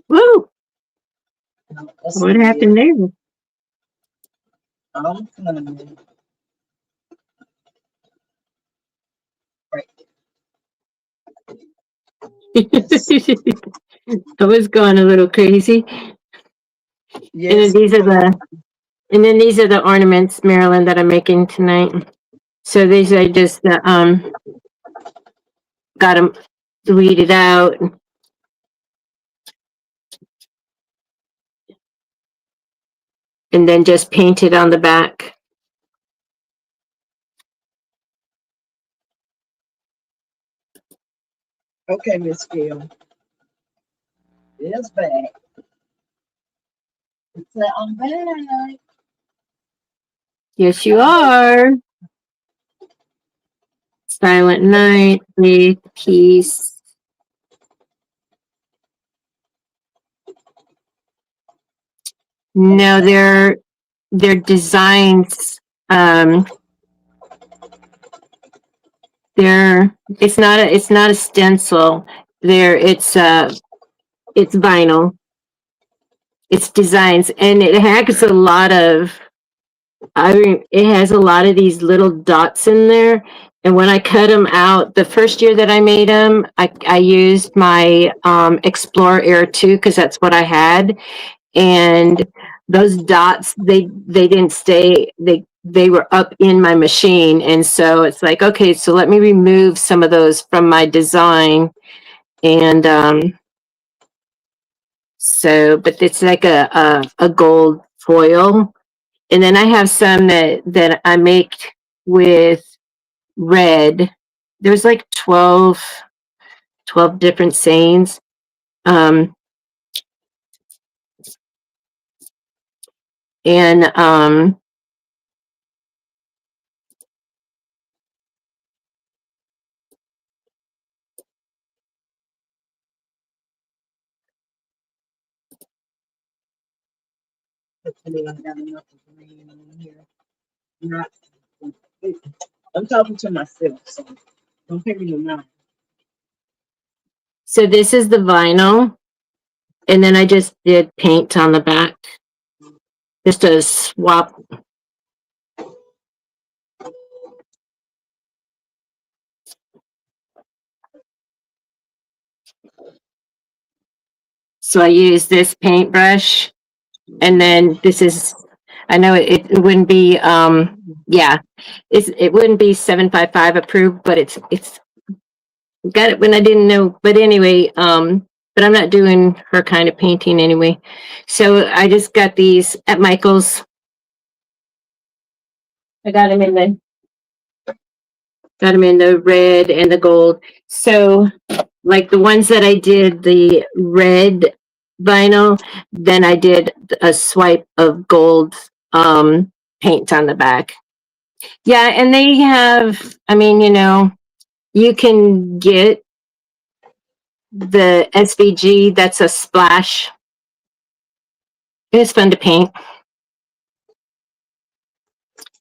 Woo! No, that's What not it. happened there? I'm coming. Right. Yes. I was going a little crazy. And then Yes. these are the ornaments, Marilyn, that I'm making tonight. So these I just got them weeded out, and then just painted on the back. Okay, Miss Gail. It's back. It's that I'm back. Yes, you are. Silent night, faith, peace. No, they're designs. It's not a stencil. It's vinyl. It's designs, and it has a lot of. It has a lot of these little dots in there. And when I cut them out, the first year that I made them, I used my Explorer Air 2 because that's what I had. And those dots, they didn't stay. They were up in my machine, and so it's like, okay, so let me remove some of those from my design. And but it's like a gold foil. And then I have some that I make with red. There's like 12 different sayings. Um, and Hopefully I got enough of green in here. Not. I'm talking to myself, so don't hear me now. so this is the vinyl. And then I just did paint on the back. Just a swap. So I use this paintbrush, and then this is, I know it wouldn't be, yeah, it wouldn't be 755 approved, but it's got it when I didn't know. But anyway, but I'm not doing her kind of painting anyway. So I just got these at Michael's. I got them in the red and the gold. So like the ones that I did the red vinyl, then I did a swipe of gold paint on the back. Yeah, and they have, I mean, you can get the SVG, that's a splash. It's fun to paint.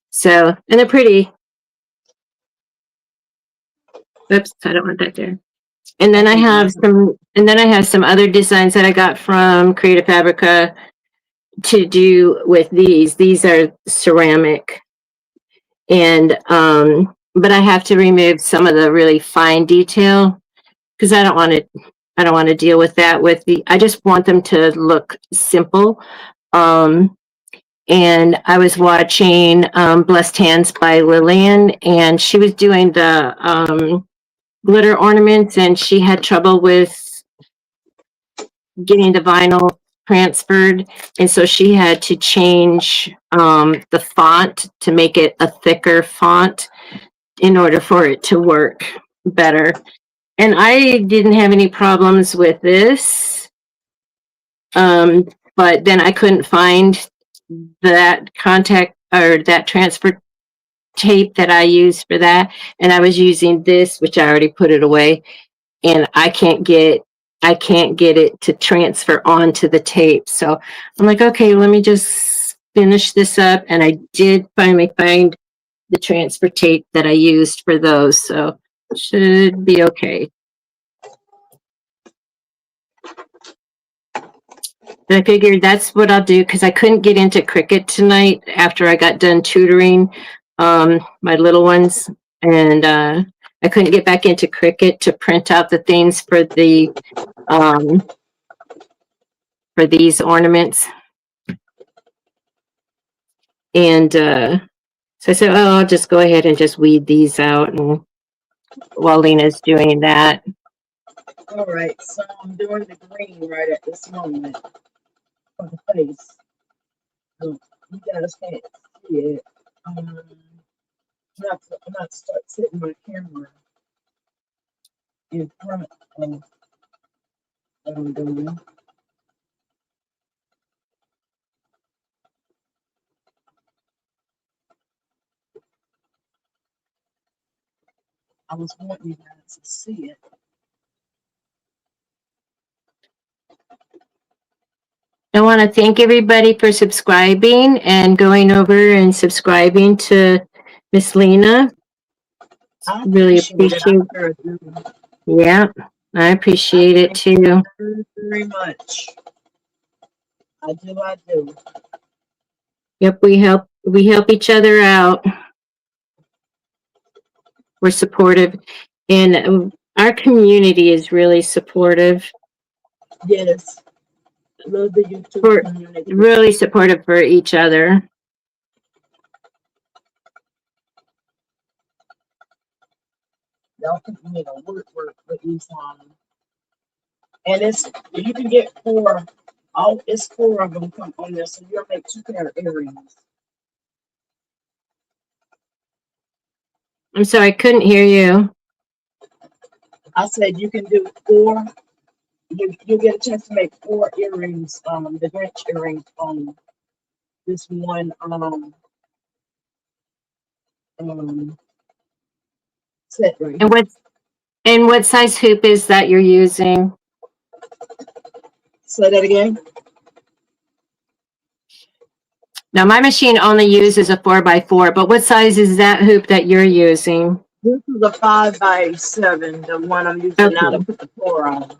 So, and they're pretty. Oops, I don't want that there. And then I have some other designs that I got from Creative Fabrica to do with these. These are ceramic. And but I have to remove some of the really fine detail because I don't want to deal with that I just want them to look simple. And I was watching Blessed Hands by Lillian, and she was doing the glitter ornaments, and she had trouble with getting the vinyl transferred, and so she had to change the font to make it a thicker font in order for it to work better. And I didn't have any problems with this, but then I couldn't find that contact or that transfer tape that I used for that, and I was using this, which I already put it away, and I can't get it to transfer onto the tape. So I'm like, okay, let me just finish this up. And I did finally find the transfer tape that I used for those. So should be okay. But I figured that's what I'll do because I couldn't get into Cricut tonight after I got done tutoring my little ones. And I couldn't get back into Cricut to print out the things for these ornaments. And so I said, oh, I'll just go ahead and just weed these out and while Lena's doing that. All right, so I'm doing the green right at this moment for the face. So you guys can't see it. Not to start sitting my camera in front of what I'm doing. I was wanting you guys to see it. I want to thank everybody for subscribing and going over and subscribing to Miss Lena. I Really appreciate it. appreciate I sure do. Yeah, I appreciate it Thank you too. very, very much. I do. I do. Yep, we help each other out. We're supportive, and our community is really supportive. Yes. I love the YouTube We're community. really supportive for each other. Y'all can, work with these and you can get it's four of them come on there, so you'll make 2 pair of earrings. I'm sorry, I couldn't hear you. I said you can do 4. You'll get a chance to make 4 earrings, the Grinch earrings on this one set right And here. what size hoop is that you're using? Say that again. Now my machine only uses a 4x4, but what size is that hoop that you're using? This is a 5x7, the one I'm using now to Okay. put the 4 on.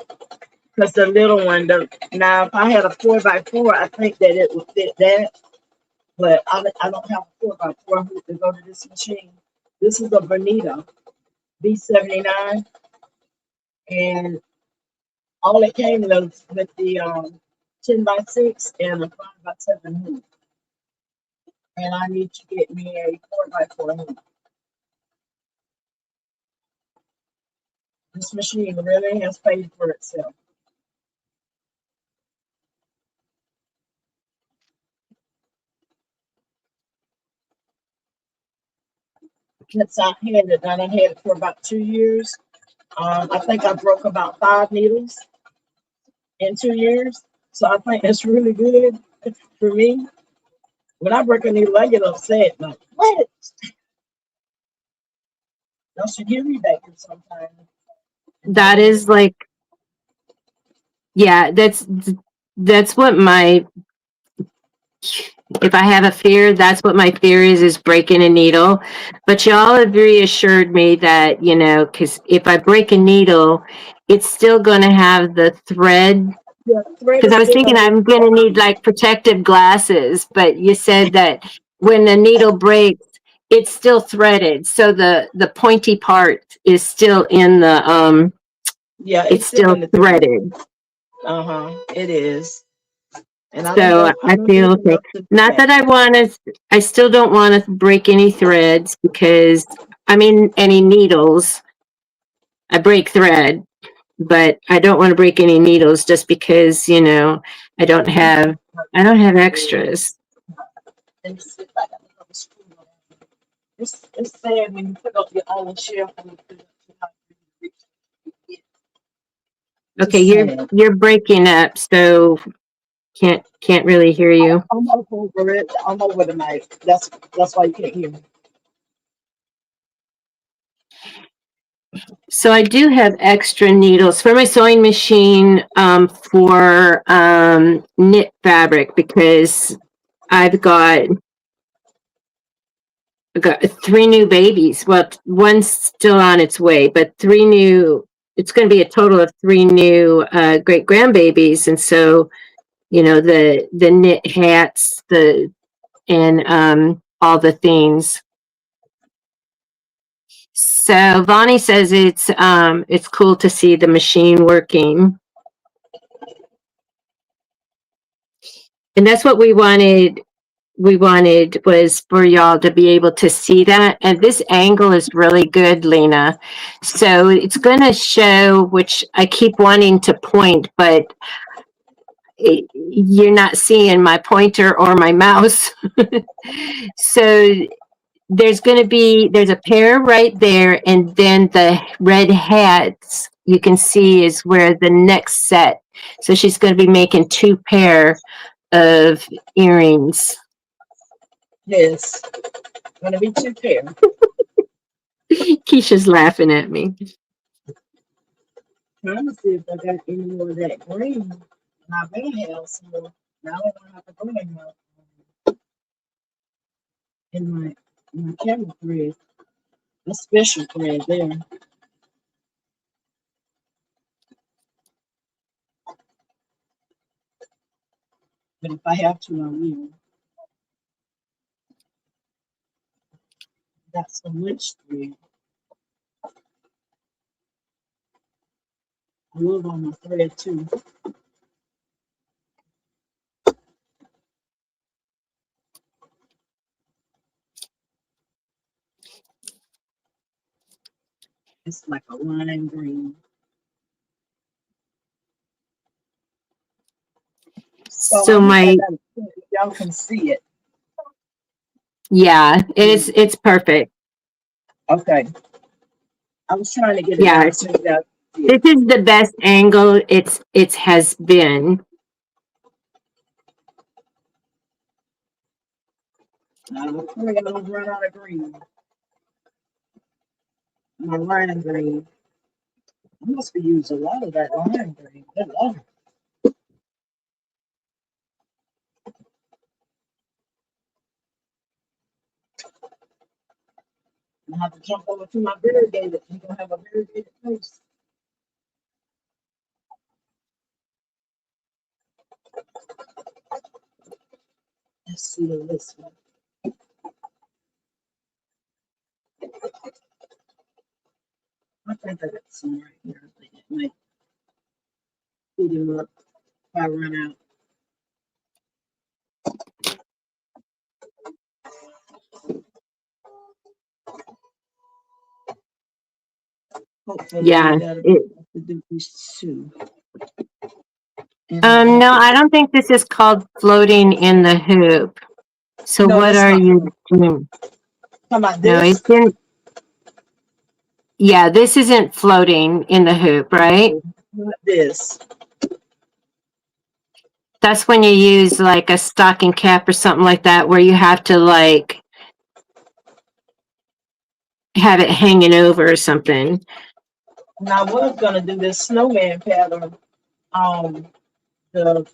Because the little one, now if I had a 4x4, I think that it would fit that. But I don't have a 4x4 hoop to go to this machine. This is a Bonita B79, and all it came was with the 10x6 and a 5x7 hoop. And I need to get me a 4x4 hoop. This machine really has paid for itself. Since I had it, and I had it for about 2 years. I think I broke about 5 needles in 2 years. So I think that's really good for me. When I break a needle, I get upset. Like, what? Y'all should hear me back here sometime. That is like, yeah, that's what my, if I have a fear, that's what my fear is breaking a needle. But y'all have reassured me that, because if I break a needle, it's still going to have the thread. Yeah, thread Because is I was still thinking gonna be I'm going to need like protective glasses, but you said that when the needle breaks, it's still threaded. So the pointy part is still in yeah, it's it's still still in the thread. threaded. Uh-huh. It is. And So I I know feel there's okay. enough to do Not that. that I still don't want to break any threads because, I mean, any needles. I break thread, but I don't want to break any needles just because, I don't have, I don't have extras. And sit back at the school. It's sad when you put up your own shelf and you put up your house. Okay, It's sad. you're breaking up, so can't really hear you. I'm over it. I'm over the mic. That's why you can't hear me. So I do have extra needles for my sewing machine for knit fabric because I've got I got 3 new babies. Well, one's still on its way, but it's going to be a total of 3 new great grandbabies. And so, the knit hats, and all the things. So Vonnie says it's cool to see the machine working. And that's what we wanted was for y'all to be able to see that. And this angle is really good, Lena. So it's going to show, which I keep wanting to point, but you're not seeing my pointer or my mouse. So there's a pair right there, and then the red hats you can see is where the next set. So she's going to be making 2 pair of earrings. Yes. Gonna be 2 pair. Keisha's laughing at me. Trying to see if I got any more of that green. And I may have some more. Now I don't have to go in my camera thread. A special thread there. But if I have to, I will. Got so much thread. I love on my thread too. It's like a lime green. So I So hope I my got it. Y'all can see it. yeah, it's Mm, it's perfect. okay. I was trying to get it Yeah, down so y'all can see it. this is the best angle it has been. I'm afraid I'm gonna run out of green. My lime green. I must be using a lot of that lime green. Good Lord. I have to jump over to my variegated. You're gonna have a variegated place. Let's see this one. I think I got some right here. I think it might heat him up if I run out. Hopefully Yeah. that'll be enough to do these two. And I No, have to. I don't think this is called floating in the hoop. So No, what that's are not. you doing? Talking about No, this. it's in. Yeah, this isn't floating in the hoop, right? Not this. That's when you use like a stocking cap or something like that, where you have to like have it hanging over or something. And I was gonna do this snowman pattern, um, the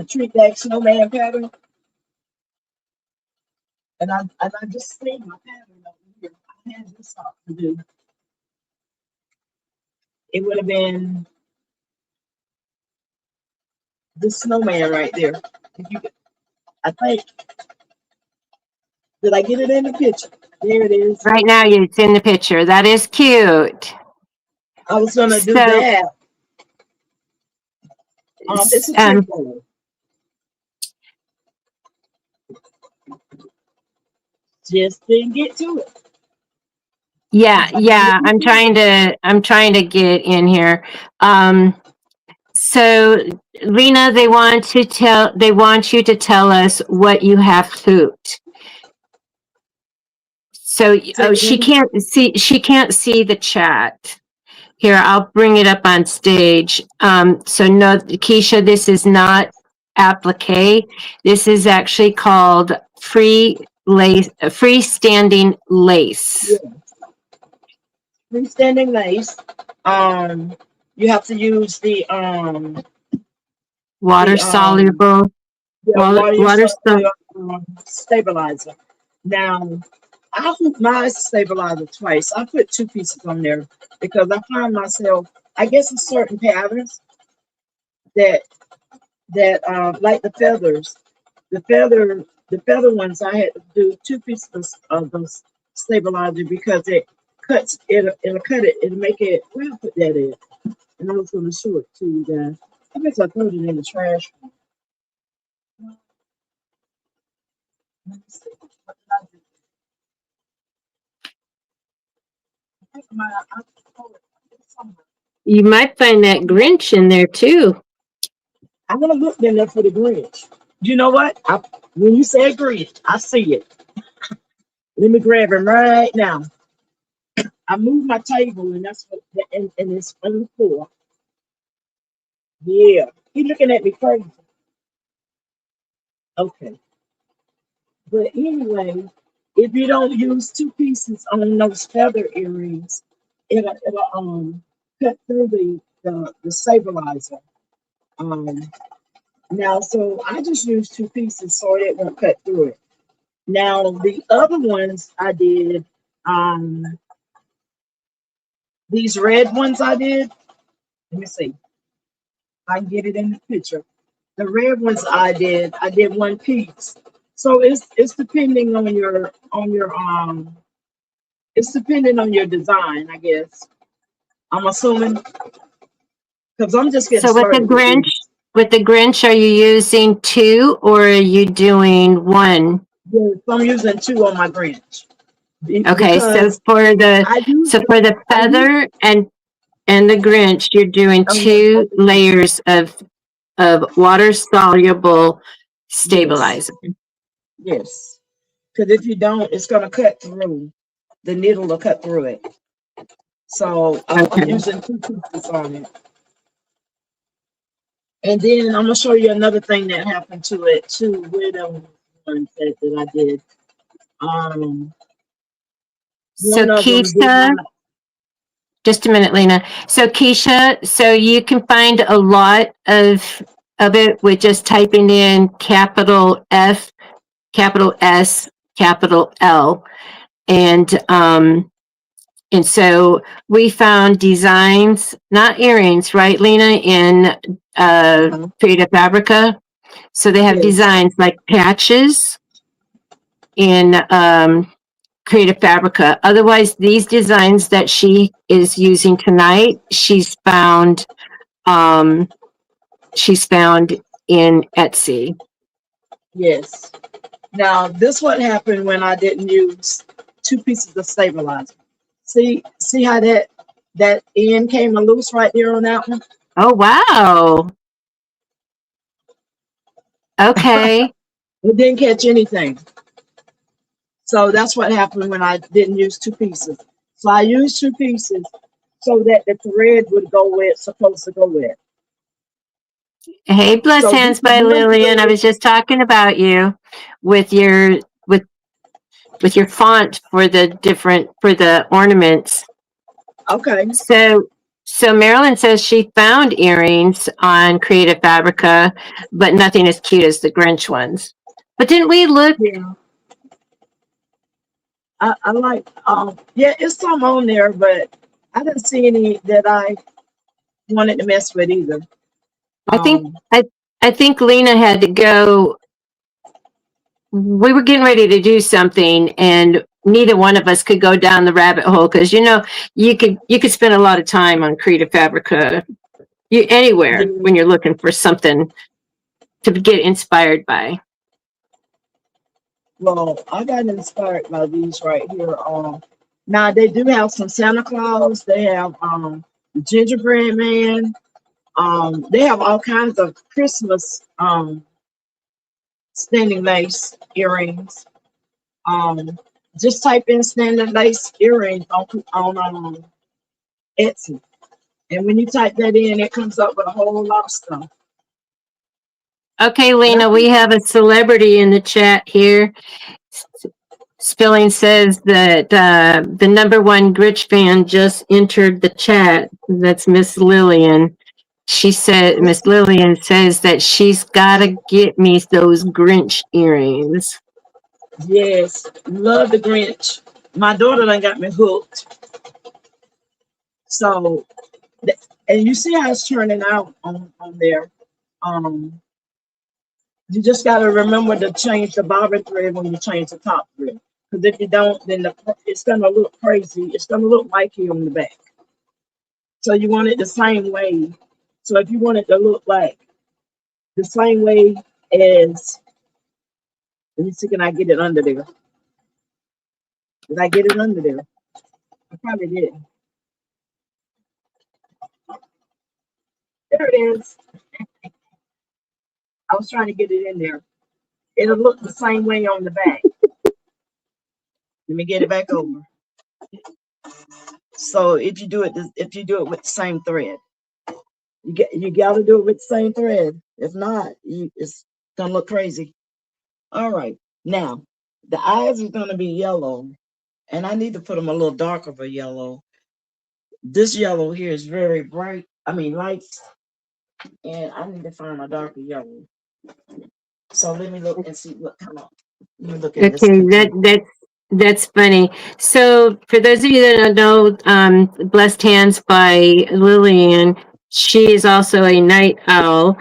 tree deck snowman pattern, and I just seen my pattern over here. I had this out to do. It would have been the snowman right there. If you could, I think. Did I get it in the picture? There it is. Right now, it's in the picture. That is cute. I was gonna do So, that. It's a tree pole. Just didn't get to it. yeah, I'm trying to get in here. So Lena, they want you to tell us what you have hooped. So Say it again. she can't see the chat. Here, I'll bring it up on stage. So no, Keisha, this is not applique. This is actually called freestanding lace. Yeah. Freestanding lace. You have to use Water the soluble, yeah, water stabilizer. Now, I put my stabilizer twice. I put two pieces on there because I find myself, I guess, in certain patterns that like the feather ones. I had to do two pieces of the stabilizer because it cuts. It'll cut it. It'll make it. Where I put that in? And I was going to show it to you guys. I guess I threw it in the trash. Let me see. What did I do? I think I threw it somewhere. You might find that Grinch in there too. I'm gonna look in there for the Grinch. You know what? When you say Grinch, I see it. Let me grab him right now. I moved my table, and that's what, and it's on the floor. Yeah, he looking at me crazy. Okay, but anyway, if you don't use two pieces on those feather earrings, it'll cut through the stabilizer. Um, Now, so I just used two pieces so it won't cut through it. Now, the other ones I did, um, these red ones I did, let me see, I can get it in the picture. The red ones I did one piece. So it's depending on your it's depending on your design, I guess. I'm assuming because I'm just getting So started with these. with the Grinch, are you using two or are you doing one? Yes, I'm using two on my Grinch Okay, because I use for the I use feather and the Grinch, you're doing two layers of water soluble yes. stabilizer. Yes, because if you don't, it's gonna cut through. The needle will cut through it. So I'm Okay. using two pieces on it, and then I'm gonna show you another thing that happened to it too. With them ones that I did. Um, So one of them did Keisha, not. just a minute, Lena. So Keisha, so you can find a lot of it with just typing in capital F, capital S, capital L, and so we found designs, not earrings, right, Lena, in Uh-huh. Creative Fabrica. So they have Yes, designs like patches in Creative Fabrica. Otherwise, these designs that she is using tonight, um, she's found in Etsy. yes. Now this what happened when I didn't use two pieces of stabilizer. See how that end came loose right there on that one. Oh wow! Okay, It didn't catch anything. So that's what happened when I didn't use two pieces. So I used 2 pieces so that the thread would go where it's supposed to go with. Hey, Blessed So this Hands is by one Lillian. I thread. was just talking about you with your with your font for the ornaments. Okay. So Marilyn says she found earrings on Creative Fabrica, but nothing as cute as the Grinch ones. But didn't we look? Yeah. I like yeah, it's some on there, but I didn't see any that I wanted to mess with either. I think Um I I think Lena had to go. We were getting ready to do something, and neither one of us could go down the rabbit hole because you could spend a lot of time on Creative Fabrica, anywhere yeah, when you're looking for something to get inspired by. well, I got inspired by these right here. Now they do have some Santa Claus, they have gingerbread man, they have all kinds of Christmas standing lace earrings. Um, just type in standing lace earrings on Etsy, and when you type that in, it comes up with a whole lot of stuff. Okay, And I Lena, we think, have a celebrity in the chat here. Spilling says that the number one Grinch fan just entered the chat. That's Miss Lillian. She said, Miss Lillian says that she's got to get me those Grinch earrings. yes, love the Grinch. My daughter done got me hooked. So, and you see how it's turning out on there. Um, you just got to remember to change the bobbin thread when you change the top thread. Because if you don't, then it's gonna look crazy. It's gonna look likey on the back. So you want it the same way. So if you want it to look like the same way as, let me see, can I get it under there? Did I get it under there? I probably did. There it is. I was trying to get it in there. It'll look the same way on the back. Let me get it back over. So if you do it with the same thread, you gotta do it with the same thread. If not, it's gonna look crazy. All right. Now the eyes are gonna be yellow, and I need to put them a little darker of a yellow. This yellow here is very bright. I mean light, and I need to find a darker yellow. So let me look and see what come up. Let me look in this Okay, picture. that's funny. So for those of you that don't know, Blessed Hands by Lillian, she is also a night owl.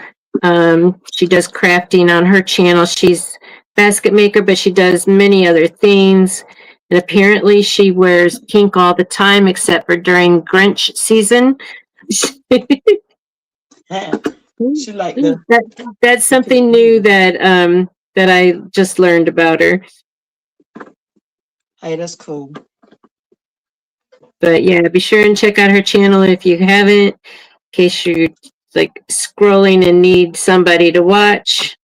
She does crafting on her channel. She's basket maker, but she does many other things. And apparently she wears pink all the time except for during Grinch season. She like the That's pink something new baby. that I just learned about her. Hey, that's cool. But yeah, be sure and check out her channel if you haven't, in case you're like scrolling and need somebody to watch.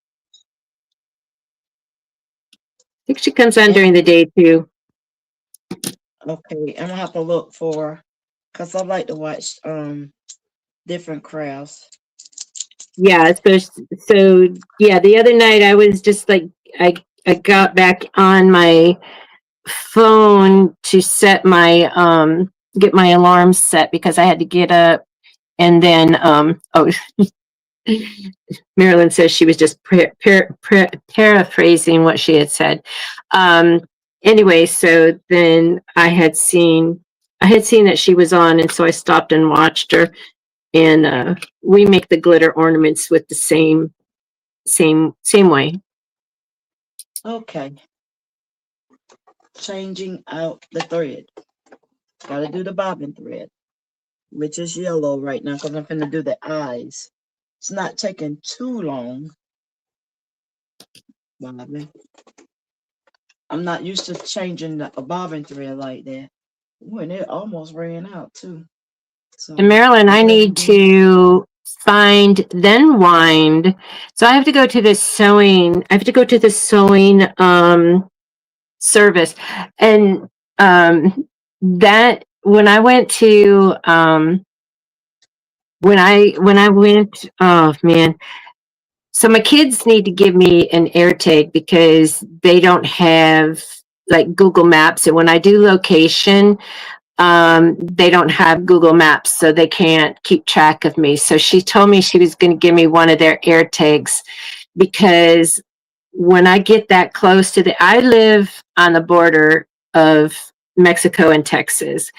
I think she comes on during And the day too. okay, I'm gonna have to look for, cause I like to watch different crafts. Yeah, so yeah, the other night I was just like I got back on my phone to set my get my alarm set because I had to get up and then Marilyn says she was just paraphrasing what she had said. Um, anyway, so then I had seen that she was on, and so I stopped and watched her. And we make the glitter ornaments with the same way. Okay, changing out the thread. Gotta do the bobbin thread, which is yellow right now, cause I'm gonna do the eyes. It's not taking too long, bobbin. I'm not used to changing a bobbin thread like that. Ooh, and it almost ran out too. And So Marilyn, I'm I glad I'm need doing. to find then wind. So I have to go to the sewing. I have to go to the sewing service, and that when I went to when I went, oh man. So my kids need to give me an air tag because they don't have like Google Maps, and when I do location, they don't have Google Maps, so they can't keep track of me. So she told me she was going to give me one of their air tags because when I get that close to I live on the border of Mexico and Texas,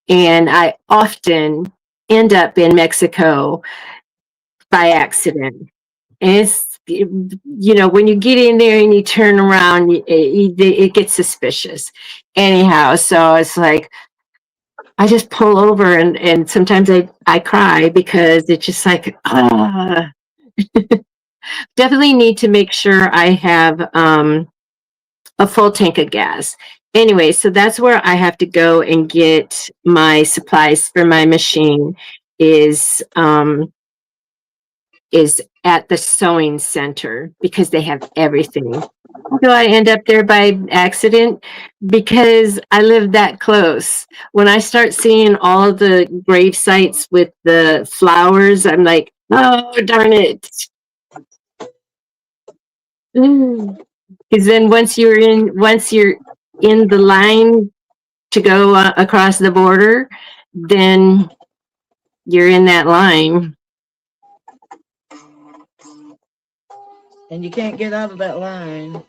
and I often end up in Mexico by accident. And it's, when you get in there and you turn around, it gets suspicious. Anyhow, so it's like, I just pull over and sometimes I cry because it's just like, definitely need to make sure I have a full tank of gas. Anyway, so that's where I have to go and get my supplies for my machine is at the sewing center because they have everything. So I end up there by accident because I live that close. When I start seeing all of the grave sites with the flowers, I'm like, oh, darn it. Because then once you're in the line to go across the border, then you're in that line. And you can't get out of that line.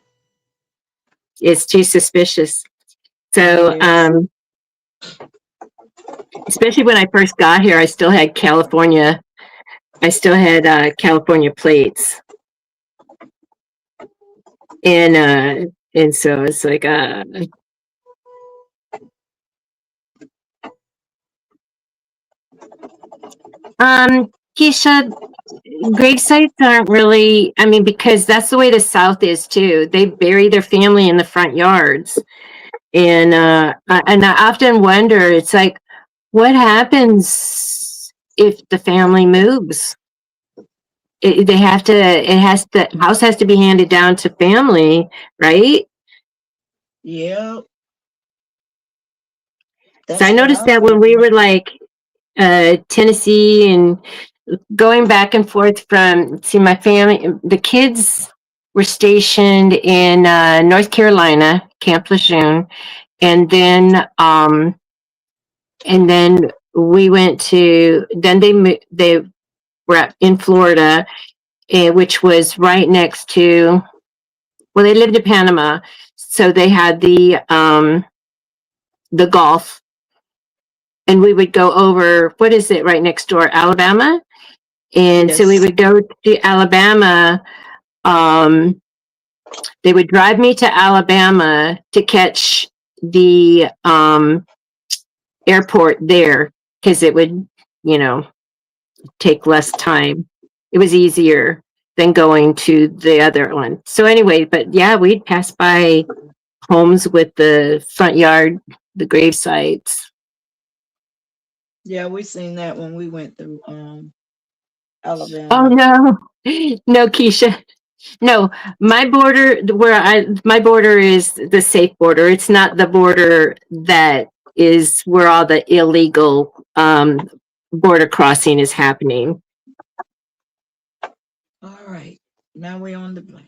It's too suspicious. So, Yes. especially when I first got here, I still had California plates. And so it's like Keisha, grave sites aren't really, I mean, because that's the way the South is too. They bury their family in the front yards. And I often wonder, it's like, what happens if the family moves? The house has to be handed down to family, right? Yeah. So I That's what noticed I'm that when we thinking. were like Tennessee and going back and forth from, see, my family, the kids were stationed in North Carolina, Camp Lejeune, and then we went to, then they were in Florida, which was right next to, well, they lived in Panama, so they had the Gulf, and we would go over, what is it right next door, Alabama? And so we Yes. would go to Alabama. They would drive me to Alabama to catch the airport there because it would, you know, take less time. It was easier than going to the other one. So anyway, but yeah, we'd pass by homes with the front yard, the grave sites. Yeah, we seen that when we went through Oh Alabama. no, no, Keisha. No, my border is the safe border. It's not the border that is where all the illegal border crossing is happening. All right. Now we're on the blank.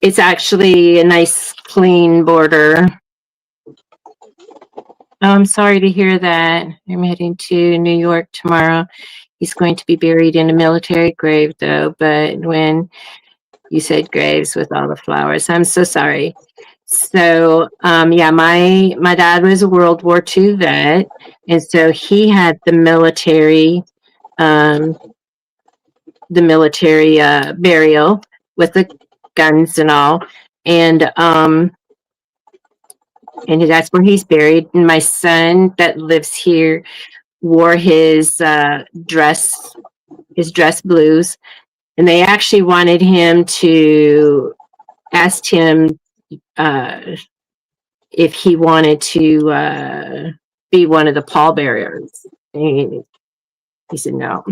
It's actually a nice clean border. Oh, I'm sorry to hear that. I'm heading to New York tomorrow. He's going to be buried in a military grave though, but when you said graves with all the flowers, I'm so sorry. So, yeah, my dad was a World War II vet, and so he had um, the military burial with the guns and all, and that's where he's buried. And my son that lives here wore his dress blues, and they actually wanted him to asked him uh, if he wanted to be one of the pallbearers. He said no.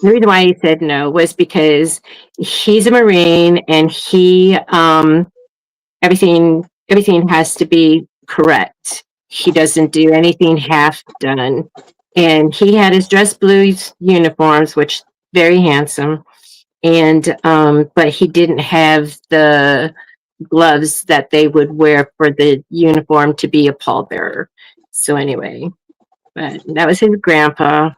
The reason why he said no was because he's a Marine and he everything everything has to be correct. He doesn't do anything half done. And he had his dress blue uniforms, which very handsome. And but he didn't have the gloves that they would wear for the uniform to be a pallbearer. So anyway, but that was his grandpa.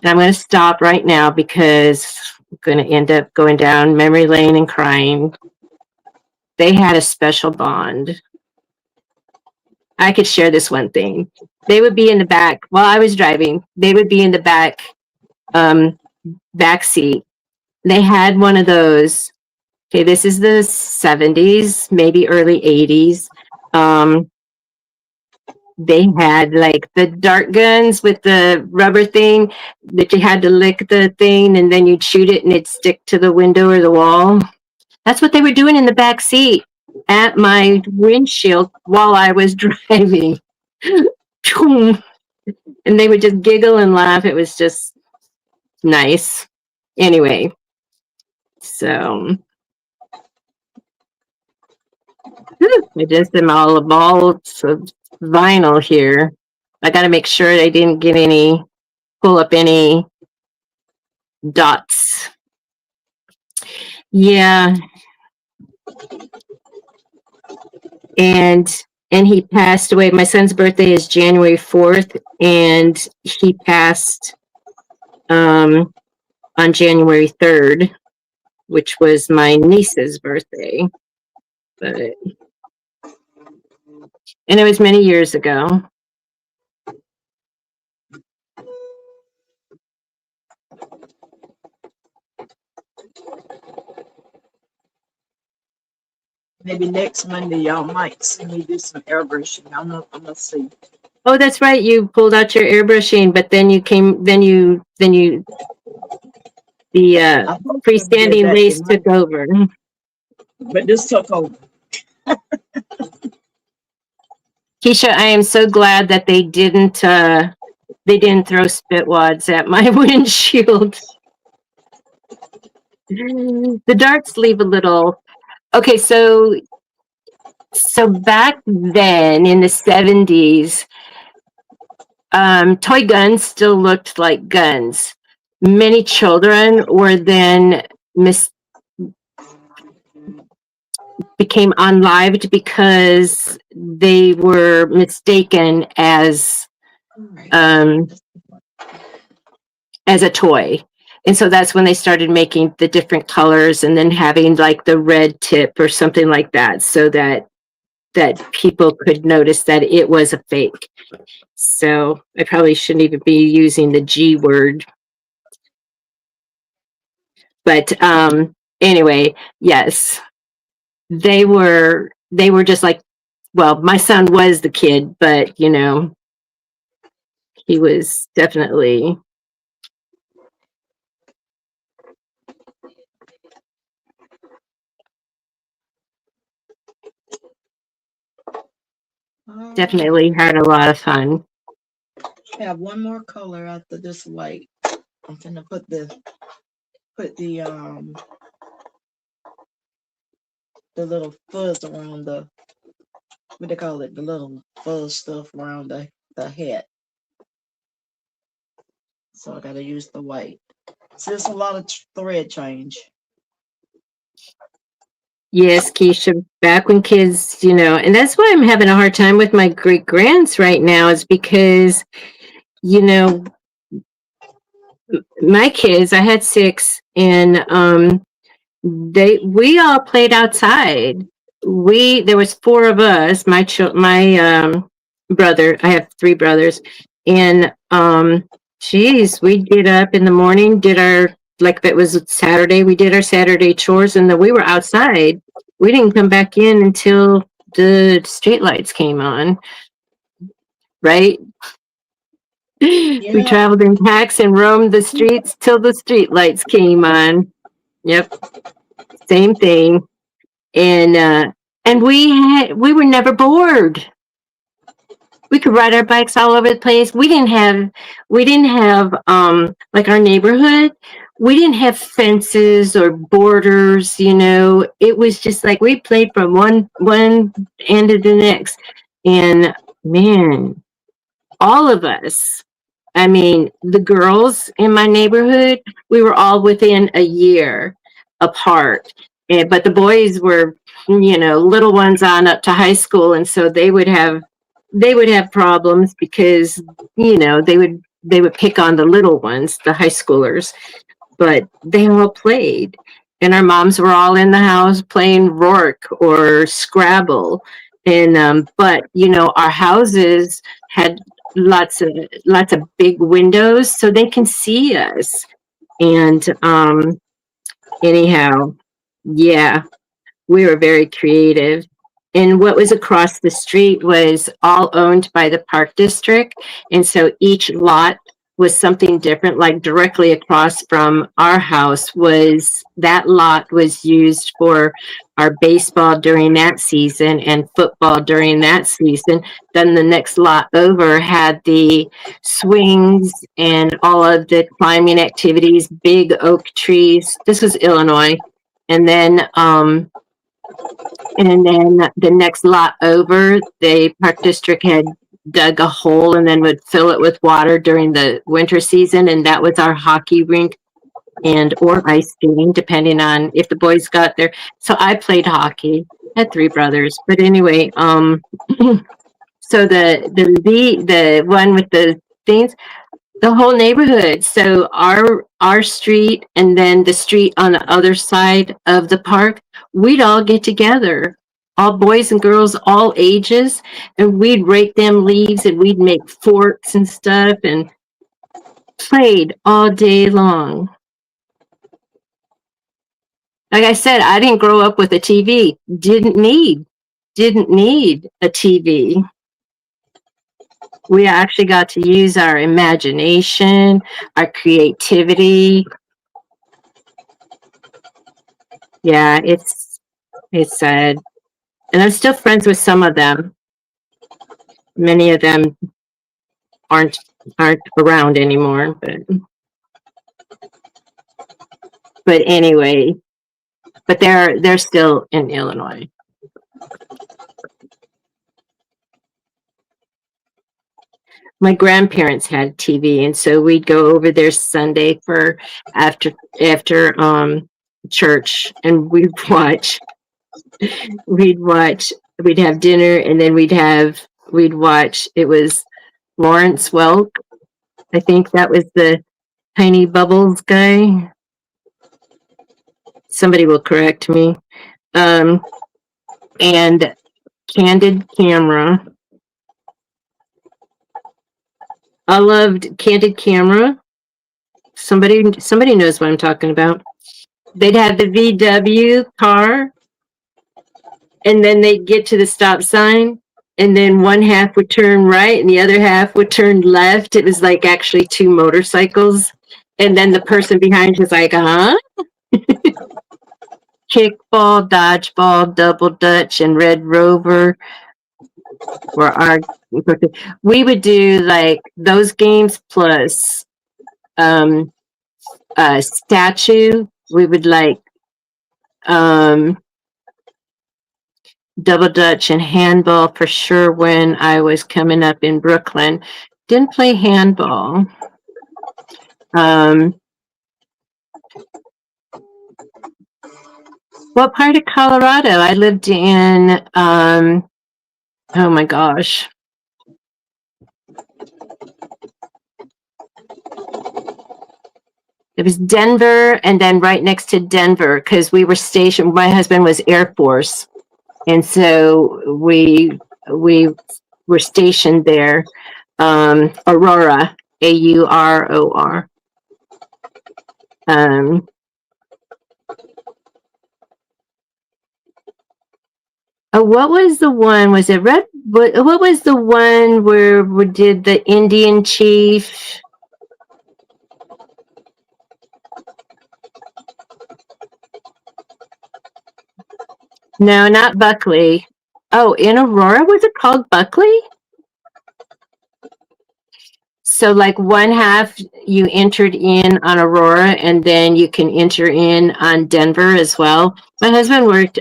And I'm going to stop right now because I'm going to end up going down memory lane and crying. They had a special bond. I could share this one thing. They would be in the back while I was driving. They would be in the back seat. They had one of those. Okay, this is the 70s, maybe early 80s. They had like the dart guns with the rubber thing that you had to lick the thing and then you'd shoot it and it'd stick to the window or the wall. That's what they were doing in the back seat at my windshield while I was driving. And they would just giggle and laugh. It was just nice. Anyway, so I just am all a ball of vinyl here. I got to make sure I didn't get any, pull up any dots. Yeah. And he passed away. My son's birthday is January 4th, and he passed on January 3rd, which was my niece's birthday. But and it was many years ago. Maybe next Monday y'all might see me do some airbrushing. I'm gonna see. Oh, that's right. You pulled out your airbrushing, but then you came. Then you. The freestanding lace took over. But this took over. Keisha, I am so glad that they didn't throw spit wads at my windshield. The darts leave a little. Okay, so back then in the 70s, toy guns still looked like guns. Many children were then became unlived because they were mistaken as a toy. And so that's when they started making the different colors and then having like the red tip or something like that so that people could notice that it was a fake. So I probably shouldn't even be using the G word. But anyway, yes. They were just like, well, my son was the kid, but you know, he was definitely definitely had a lot of fun. I have one more color after this white. I'm gonna put the little fuzz around the, what they call it, the little fuzz stuff around the head. So I gotta use the white. So there's a lot of thread change. Yes, Keisha, back when kids, you know, and that's why I'm having a hard time with my great grands right now is because, you know, my kids, I had 6 and we all played outside. There was 4 of us, my brother, I have 3 brothers, and geez, we'd get up in the morning, did our, like if it was Saturday, we did our Saturday chores, and then we were outside. We didn't come back in until the street lights came on, right? Yeah. We traveled in packs and roamed the streets till the street lights came on. Yep, same thing. And we were never bored. We could ride our bikes all over the place. We didn't have like our neighborhood we didn't have fences or borders, it was just like we played from one end to the next. And man, all of us, I mean, the girls in my neighborhood, we were all within a year apart. But the boys were, little ones on up to high school, and so they would have problems because, they would pick on the little ones, the high schoolers, but they all played. And our moms were all in the house playing Rourke or Scrabble. And but our houses had lots of big windows so they can see us. And anyhow, yeah, we were very creative. And what was across the street was all owned by the park district. And so each lot was something different. Like directly across from our house that lot was used for our baseball during that season and football during that season. Then the next lot over had the swings and all of the climbing activities, big oak trees. This was Illinois. And then the next lot over, the park district had dug a hole and then would fill it with water during the winter season, and that was our hockey rink and or ice skating, depending on if the boys got there. So I played hockey. I had three brothers, but anyway, so the one with the things, the whole neighborhood. So our street and then the street on the other side of the park, we'd all get together, all boys and girls, all ages, and we'd rake them leaves and we'd make forks and stuff and played all day long. Like I said, I didn't grow up with a TV. Didn't need a TV. We actually got to use our imagination, our creativity. Yeah, it's sad. And I'm still friends with some of them. Many of them aren't aren't around anymore, but anyway, but they're still in Illinois. My grandparents had TV, and so we'd go over there Sunday for after church, and we'd watch, we'd have dinner, and then we'd watch. It was Lawrence Welk. I think that was the Tiny Bubbles guy. Somebody will correct me. Um, and Candid Camera. I loved Candid Camera. Somebody knows what I'm talking about. They'd have the VW car, and then they'd get to the stop sign, and then one half would turn right and the other half would turn left. It was like actually two motorcycles. And then the person behind was like, huh? Kickball, dodgeball, double dutch, and Red Rover were our. We would do like those games plus statue. We would like double dutch and handball for sure when I was coming up in Brooklyn. Didn't play handball. What part of Colorado? I lived in oh my gosh. It was Denver, and then right next to Denver, because we were stationed. My husband was Air Force, and so we were stationed there. Aurora, Auror. Oh, what was the one? Was it Red? What was the one where we did the Indian Chief? No, not Buckley. Oh, in Aurora, was it called Buckley? So like one half you entered in on Aurora and then you can enter in on Denver as well. My husband worked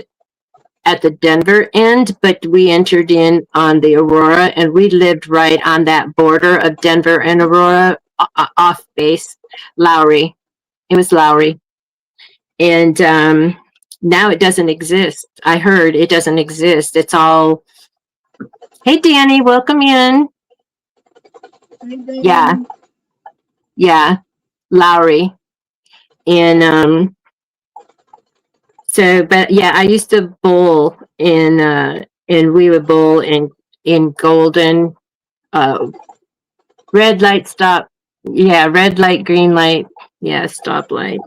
at the Denver end, but we entered in on the Aurora and we lived right on that border of Denver and Aurora off base, Lowry. It was Lowry. And now it doesn't exist. I heard it doesn't exist. It's all, hey, Danny, welcome in. Yeah, yeah, Lowry. And so, but yeah, I used to bowl and we would bowl in Golden, red light, stop. Yeah, red light, green light. Yeah, stoplight.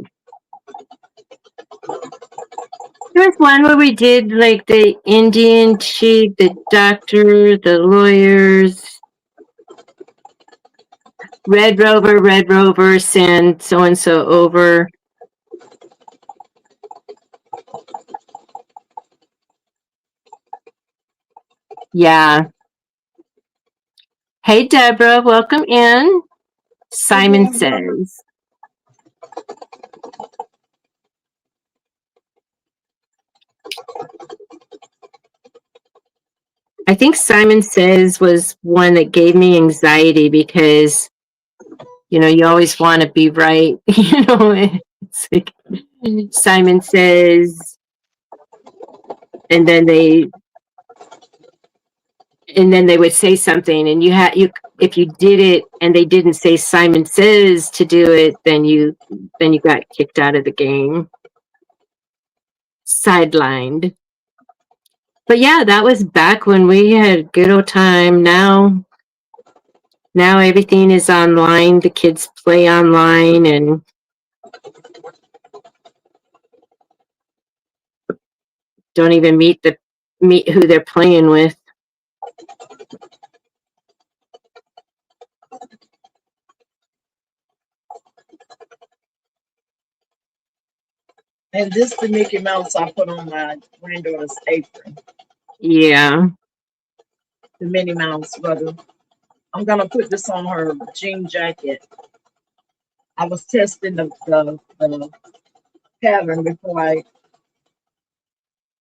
There was one where we did like the Indian chief, the doctor, the lawyers. Red Rover, send so and so over. Yeah. Hey, Deborah, welcome in. Simon says. I think Simon Says was one that gave me anxiety because, you know, you always want to be right. You know, it's like Simon Says, and then they would say something, and you if you did it and they didn't say Simon Says to do it, then you got kicked out of the game, sidelined. But yeah, that was back when we had a good old time. Now everything is online. The kids play online and don't even meet who they're playing with. And this the Mickey Mouse I put on my granddaughter's apron. Yeah. The Minnie Mouse, brother. I'm gonna put this on her jean jacket. I was testing the pattern before I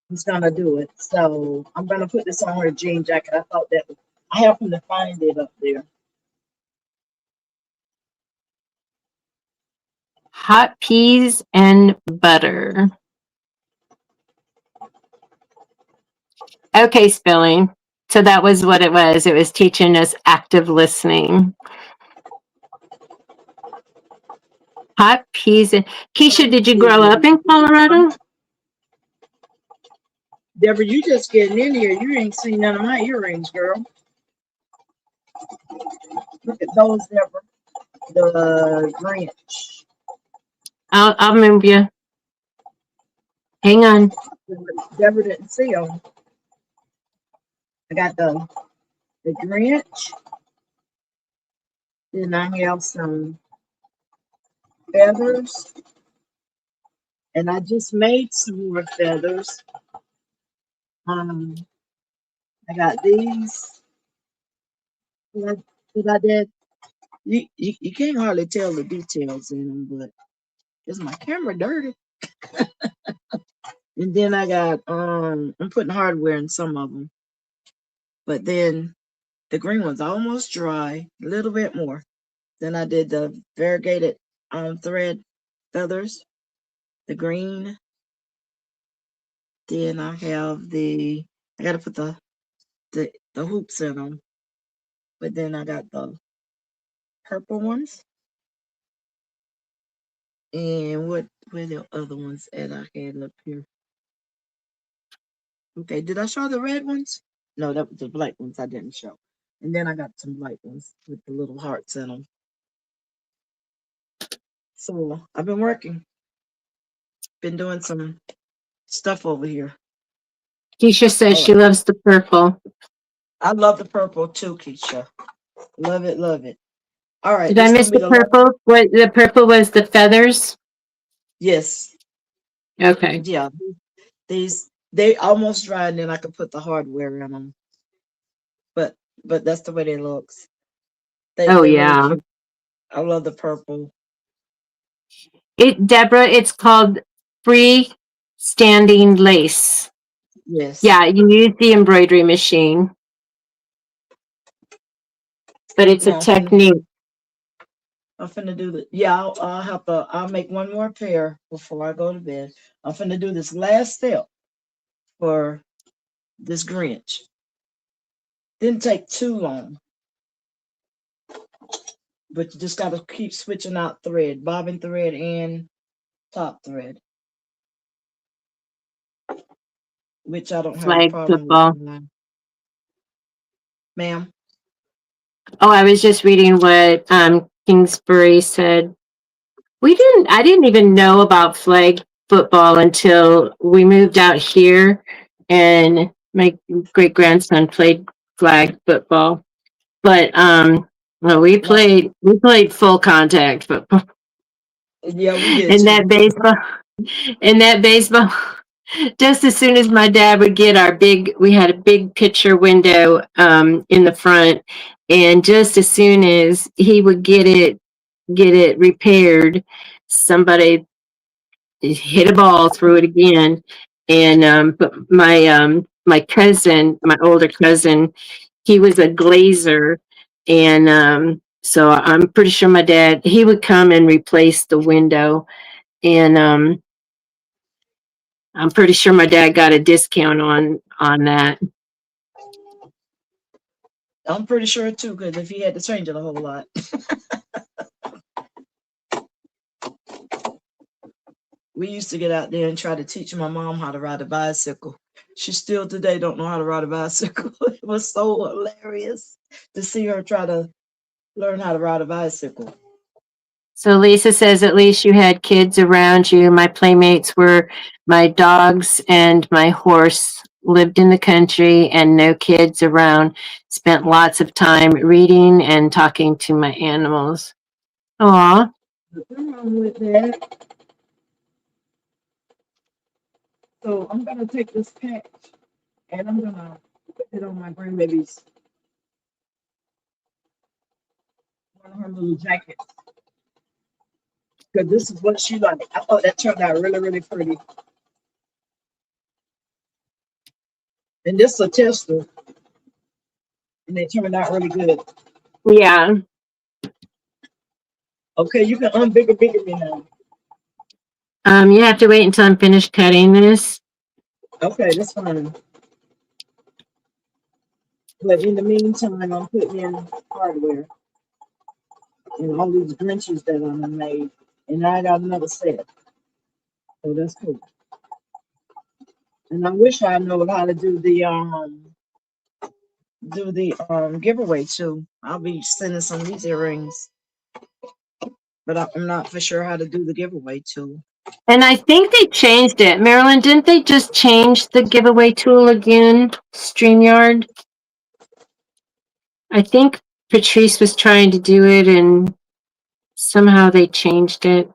was gonna do it. So I'm gonna put this on her jean jacket. I thought that I happened to find it up there. Hot peas and butter. Okay, spelling. So that was what it was. It was teaching us active listening. Hot peas. Keisha, did you grow up in Colorado? Deborah, you just getting in here. You ain't seen none of my earrings, girl. Look at those, Deborah. The Grinch. I'll move you. Hang on. Deborah didn't see them. I got the Grinch. Then I have some feathers. And I just made some more feathers. I got these that I did. You can't hardly tell the details in them, but is my camera dirty? And then I got I'm putting hardware in some of them, but then the green one's almost dry, a little bit more. Then I did the variegated thread feathers, the green. Then I have I gotta put the hoops in them, but then I got the purple ones. And what were the other ones that I had up here? Okay, did I show the red ones? No, that was the black ones I didn't show. And then I got some white ones with the little hearts in them. So I've been working, been doing some stuff over here. Keisha says Oh, she loves the purple. I love the purple too, Keisha. Love it, love it. All right, Did I this miss gonna be the the last. purple? What the purple was the feathers? Yes, Okay. yeah. These they almost dry, and then I can put the hardware in them. But that's the way they looks. Oh They're really yeah. cute. I love the purple. Deborah, it's called freestanding lace. Yes. Yeah, you use the embroidery machine, but it's a No, technique. I'm finna do the, yeah, I'll make one more pair before I go to bed. I'm finna do this last step for this Grinch. Didn't take too long, but you just gotta keep switching out thread, bobbin thread and top thread, which I don't have a Flag problem with football. now. Ma'am, Oh, I was just reading what Kingsbury said. I didn't even know about flag football until we moved out here, and my great grandson played flag football. But well, no, we played full contact football. yeah, we did And too. that baseball, just as soon as my dad would get we had a big picture window in the front, and just as soon as he would get it repaired, somebody hit a ball, threw it again, and but my cousin, my older cousin, he was a glazer, and so I'm pretty sure my dad he would come and replace the window, and I'm pretty sure my dad got a discount on that. I'm pretty sure too, because if he had to change it a whole lot. We used to get out there and try to teach my mom how to ride a bicycle. She still today don't know how to ride a bicycle. It was so hilarious to see her try to learn how to ride a bicycle. So Lisa says, at least you had kids around you. My playmates were my dogs and my horse. Lived in the country and no kids around. Spent lots of time reading and talking to my animals. Aw. Nothing wrong with that. So I'm gonna take this patch and I'm gonna put it on my grandbaby's one of her little jackets. Because this is what she liked. I thought that turned out really, really pretty. And this is a tester, and it turned out really good. Yeah. Okay, you can unbigger me now. You have to wait until I'm finished cutting this. Okay, that's fine. But in the meantime, I'm putting in hardware and all these Grinches that I made. And now I got another set. So that's cool. And I wish I know how to do the giveaway too. I'll be sending some of these earrings, but I'm not for sure how to do the giveaway too. And I think they changed it. Marilyn, didn't they just change the giveaway tool again? StreamYard? I think Patrice was trying to do it and somehow they changed it.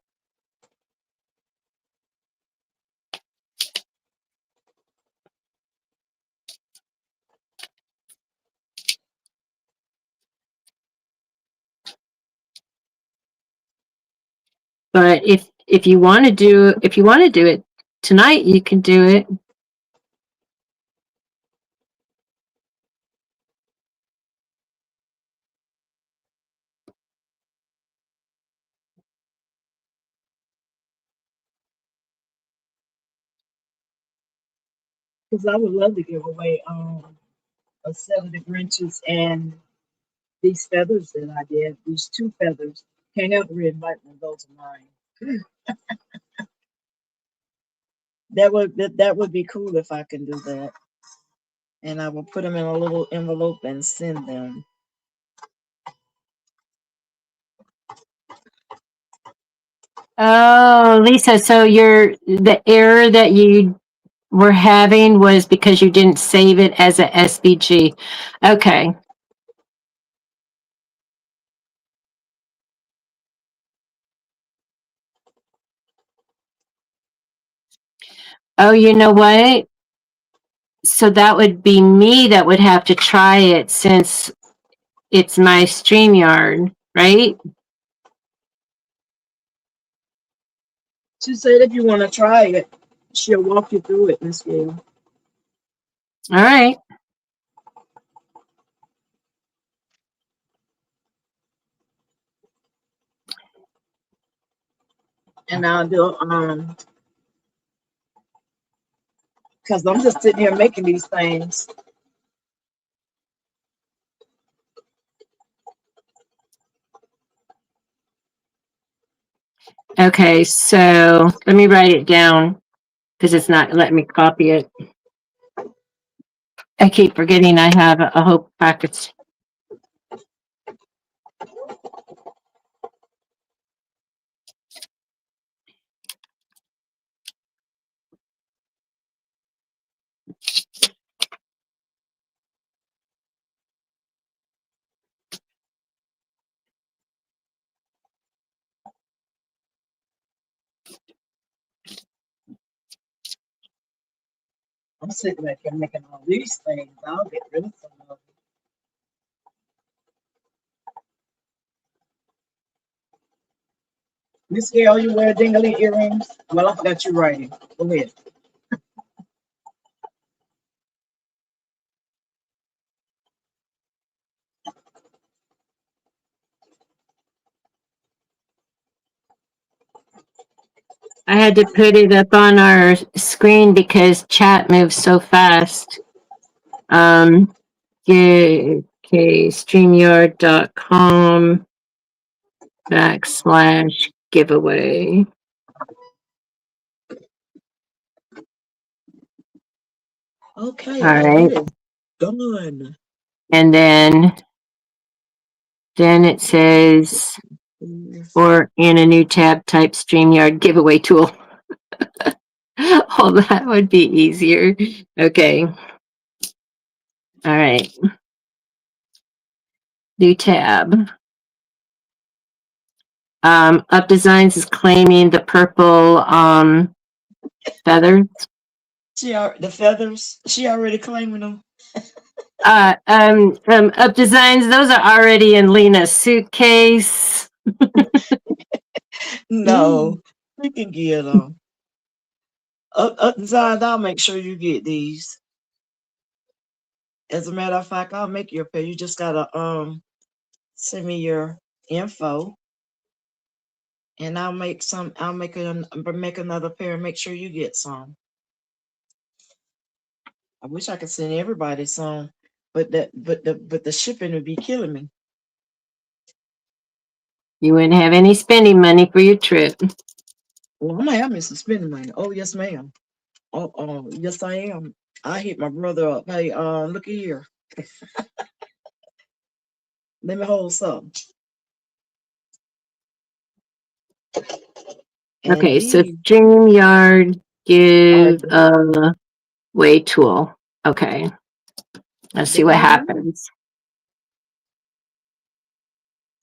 But if you want to do it tonight, you can do it. Because I would love to give away a set of the Grinches and these feathers that I did. These two feathers. Can't help but reinvite them. Those are mine. That would be cool if I can do that. And I will put them in a little envelope and send them. Oh, Lisa, so the error that you were having was because you didn't save it as a SVG. Okay. Oh, you know what? So that would be me that would have to try it since it's my StreamYard, right? She said if you want to try it, she'll walk you through it, Miss Gail. All right. And I'll do because I'm just sitting here making these things. Okay, so let me write it down because it's not letting me copy it. I keep forgetting I have a whole package. I'm sitting back here making all these things. I'll get rid of some of them. Miss Gail, you wear dingly earrings? Well, I forgot you writing. Go ahead. I had to put it up on our screen because chat moves so fast. Okay, StreamYard.com/giveaway. Okay, All and right. it is done. And then it says, or in a new tab, type StreamYard giveaway tool. Oh, that would be easier. Okay. All right. New tab. Up Designs is claiming the purple feathers. The feathers. She already claiming them. Up Designs, those are already in Lena's suitcase. No, you can get them. Up inside, I'll make sure you get these. As a matter of fact, I'll make you a pair. You just gotta send me your info, and I'll make some. I'll make another pair and make sure you get some. I wish I could send everybody some, but the shipping would be killing me. You wouldn't have any spending money for your trip. Well, I'm gonna have me some spending money. Oh yes, ma'am. Oh, yes, I am. I hit my brother up. Hey, look here. Let me hold some. And Okay, so these StreamYard are giveaway tool. Okay, let's see what done. happens.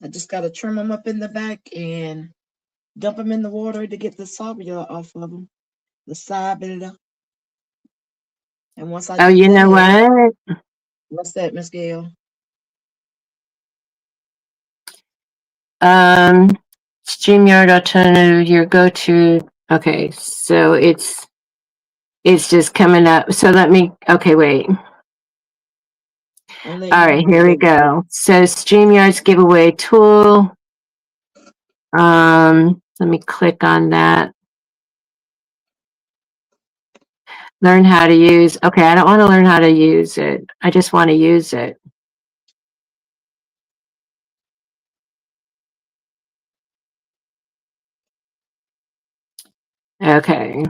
I just gotta trim them up in the back and dump them in the water to get the salvia off of them. The salvia. And once I Oh, do you know that, what? what's that, Miss Gail? Um, StreamYard alternative, your go-to. Okay, so it's just coming up. So let me. Okay, wait. I'm letting All you know right, how to here we go. go. So StreamYard's giveaway tool. Let me click on that. Learn how to use. Okay, I don't want to learn how to use it. I just want to use it. Okay.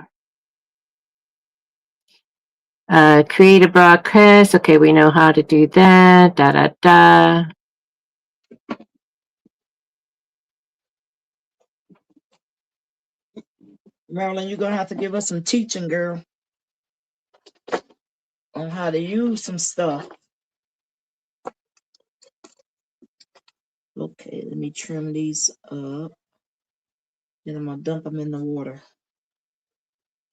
Create a broadcast. Okay, we know how to do that. Da da da. Marilyn, you're gonna have to give us some teaching, girl, on how to use some stuff. Okay, let me trim these up. Then I'm gonna dump them in the water.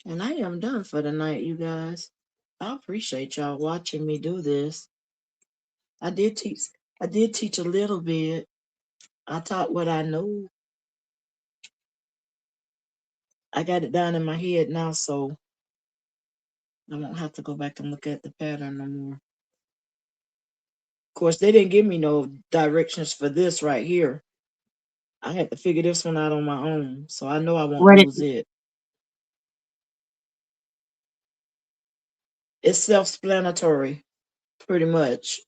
And I am done for the night, you guys. I appreciate y'all watching me do this. I did teach. I did teach a little bit. I taught what I know. I got it down in my head now, so I won't have to go back and look at the pattern no more. Of course, they didn't give me no directions for this right here. I had to figure this one out on my own, so I know I won't What it, lose it. It's self-explanatory, pretty much.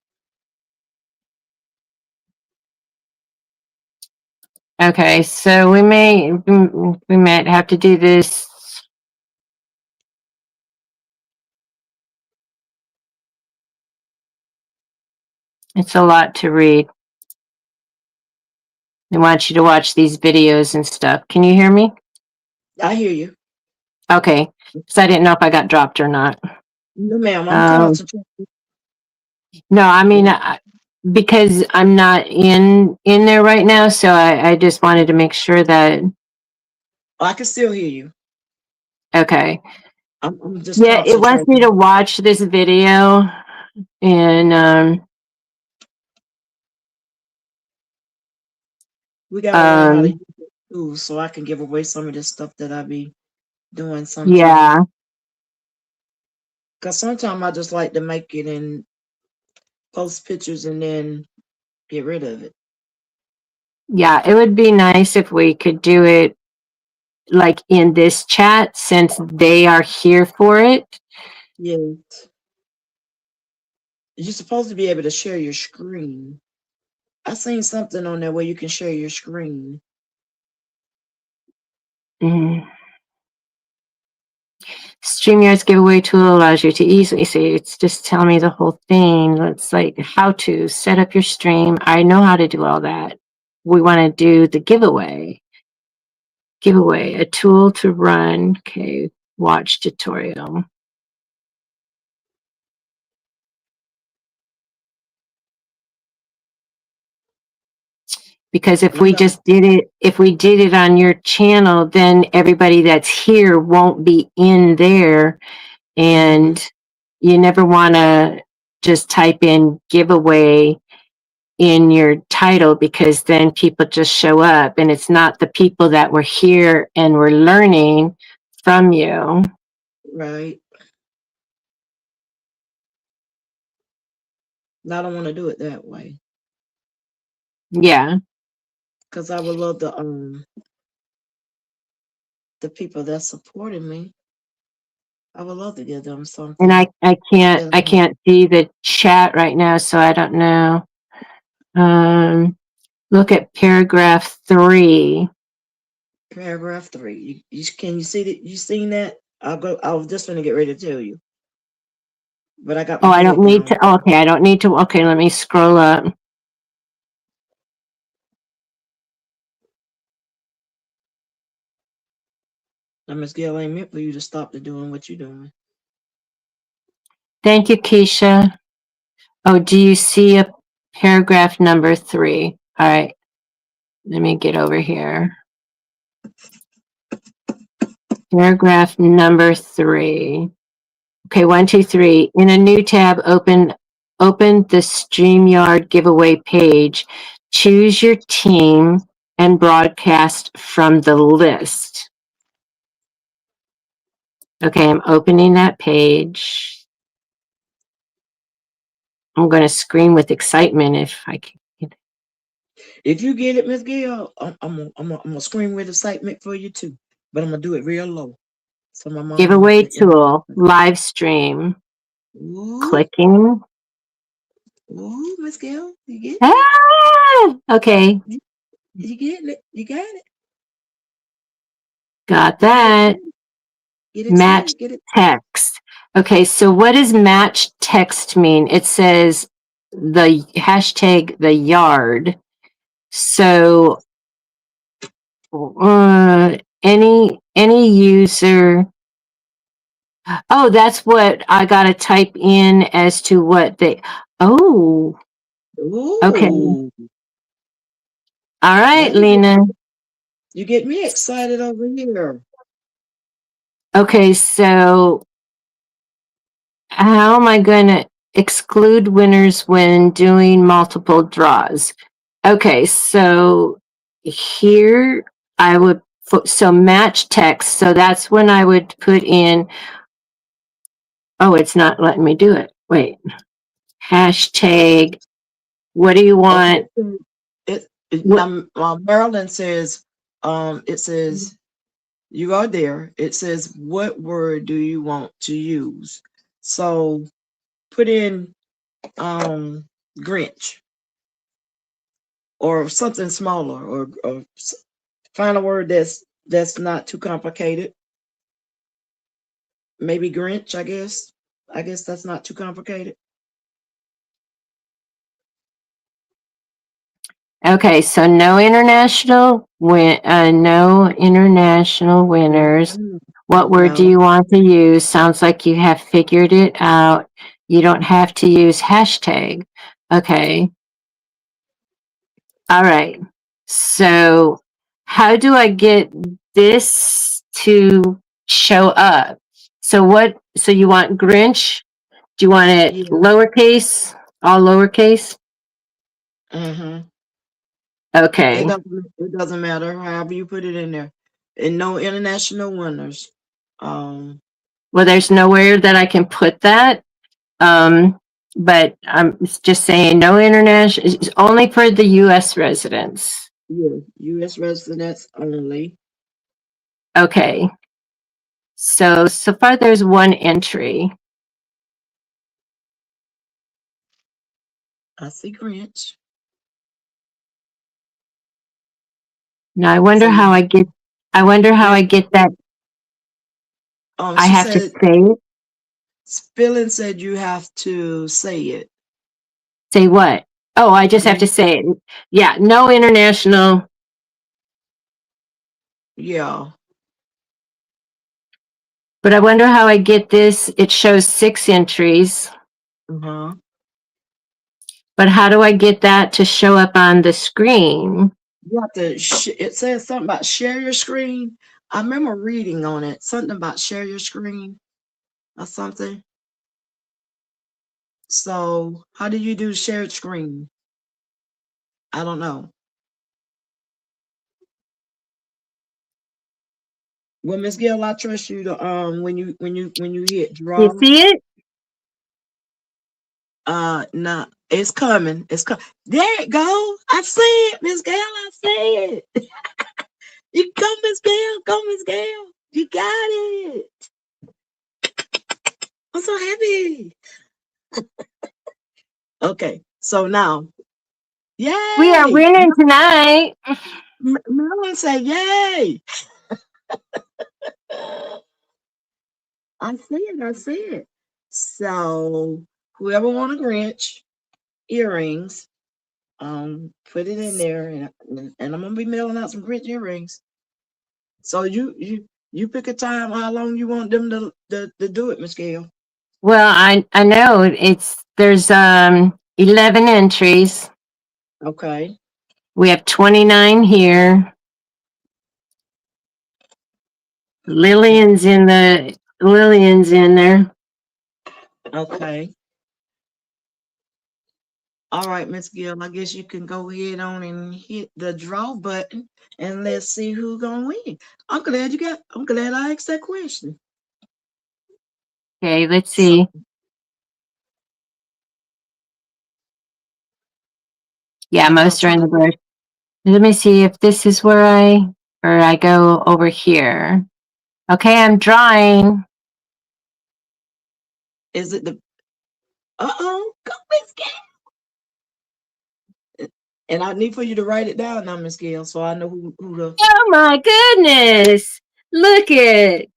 okay, so we might have to do this. It's a lot to read. I want you to watch these videos and stuff. Can you hear me? I hear you. Okay, because I didn't know if I got dropped or not. No, ma'am, I'm Um, concentrating. no, I mean, Oh, because I'm not in there right now, so I just wanted to make sure that, I can still hear you. okay. I'm just Yeah, it wants me to concentrating. watch this video, and We gotta learn how to um, use it too, so I can give away some of this stuff that I be doing sometime. yeah, Cause sometimes I just like to make it and post pictures and then get rid of it. yeah, it would be nice if we could do it like in this chat since they are here for it. Yes. You're supposed to be able to share your screen. I seen something on there where you can share your screen. Mm. StreamYard's giveaway tool allows you to easily see. It's just telling me the whole thing. It's like how to set up your stream. I know how to do all that. We want to do the giveaway. Giveaway, a tool to run. Okay, watch tutorial. Because if I'm we gonna just did it, if we did it on your channel, then everybody that's here won't be in there. mhm, And you never want to just type in giveaway in your title because then people just show up and it's not the people that were here and were learning from you. right. I don't want to do it that way. Yeah. Cause I would love the people that supported me. I would love to give them And something. I can't see the chat right now, so I don't know. Look at paragraph 3. Paragraph 3. Can you see that? You seen that? I was just gonna get ready to tell you, but I got Oh, my I don't head need down. to. Okay, I don't need to. Okay, let me scroll up. Now, Miss Gail, ain't meant for you to stop to doing what you're doing. Thank you, Keisha. Oh, do you see a paragraph number 3? All right, let me get over here. Paragraph number 3. Okay, 1, 2, 3. In a new tab, open the StreamYard giveaway page. Choose your team and broadcast from the list. Okay, I'm opening that page. I'm going to scream with excitement if I can. If you get it, Miss Gail, I'm gonna scream with excitement for you too. But I'm gonna do it real low, so my mom won't Giveaway think. tool, live stream. Ooh, Clicking. ooh, Miss Gail, you getting it? Ah, okay, You getting it? You got it? got Get that. excited. Get Match excited. Get it. text. Okay, so what does match text mean? It says the hashtag the yard. So any user. Oh, that's what I gotta type in as to what they. Oh, okay. Ooh, All now right, Lena. you get me excited over here. Okay, so how am I gonna? exclude winners when doing multiple draws. Okay, so here I would, so match text. So that's when I would put in, oh, it's not letting me do it. Wait, hashtag, what do you want? What, Maryland says, it says, you are there. It says, what word do you want to use? So put in Grinch or something smaller, or find a word that's not too complicated. Maybe Grinch, I guess. I guess that's not too complicated. okay, so no international no international winners. What word do No. you want to use? Sounds like you have figured it out. You don't have to use hashtag. Okay. All right. So how do I get this to show up? So you want Grinch? Do you want it Yeah. lowercase? All lowercase? Mm-hmm. Okay. It doesn't matter however you put it in there. And no international winners. Um, Well, there's nowhere that I can put that. But I'm just saying no international, it's only for the US residents. yeah, U.S. residents only. Okay. So far there's one entry. I see Grinch. Now So I wonder how you I get that. I she have to said, say it. Spilling said you have to say it. Say what? Oh, I just have to You, say it. Yeah, no international. yeah. But I wonder how I get this. It shows 6 entries. Uh-huh. But how do I get that to show up on the screen? You have to, it says something about share your screen. I remember reading on it, something about share your screen or something. So how do you do shared screen? I don't know. Well, Miss Gill, I trust you to when you hit You draw. see it? Nah, it's coming. It's coming. There it go. I see it, Miss Gill. I see it. You go, Miss Gill. Go, Miss Gill. You got it. I'm so happy. Okay, so now, We are yay! winning tonight. Marilyn said, yay! I see it. I see it. So whoever want a Grinch earrings, put it in there, and I'm gonna be mailing out some Grinch earrings. So you pick a time how long you want them to do it, Miss Gail. Well, I know there's 11 entries. Okay. We have 29 here. Lillian's in there. Okay. All right, Miss Gill, I guess you can go ahead on and hit the draw button and let's see who's gonna win. I'm glad I asked that question. Okay, let's So see. Yeah, and I'll most are try. in the bird. Let me see if this is where I go over here. Okay, I'm drawing. Is it the go Miss Gill. And I need for you to write it down now, Miss Gill, so I know who to Oh my goodness. Look at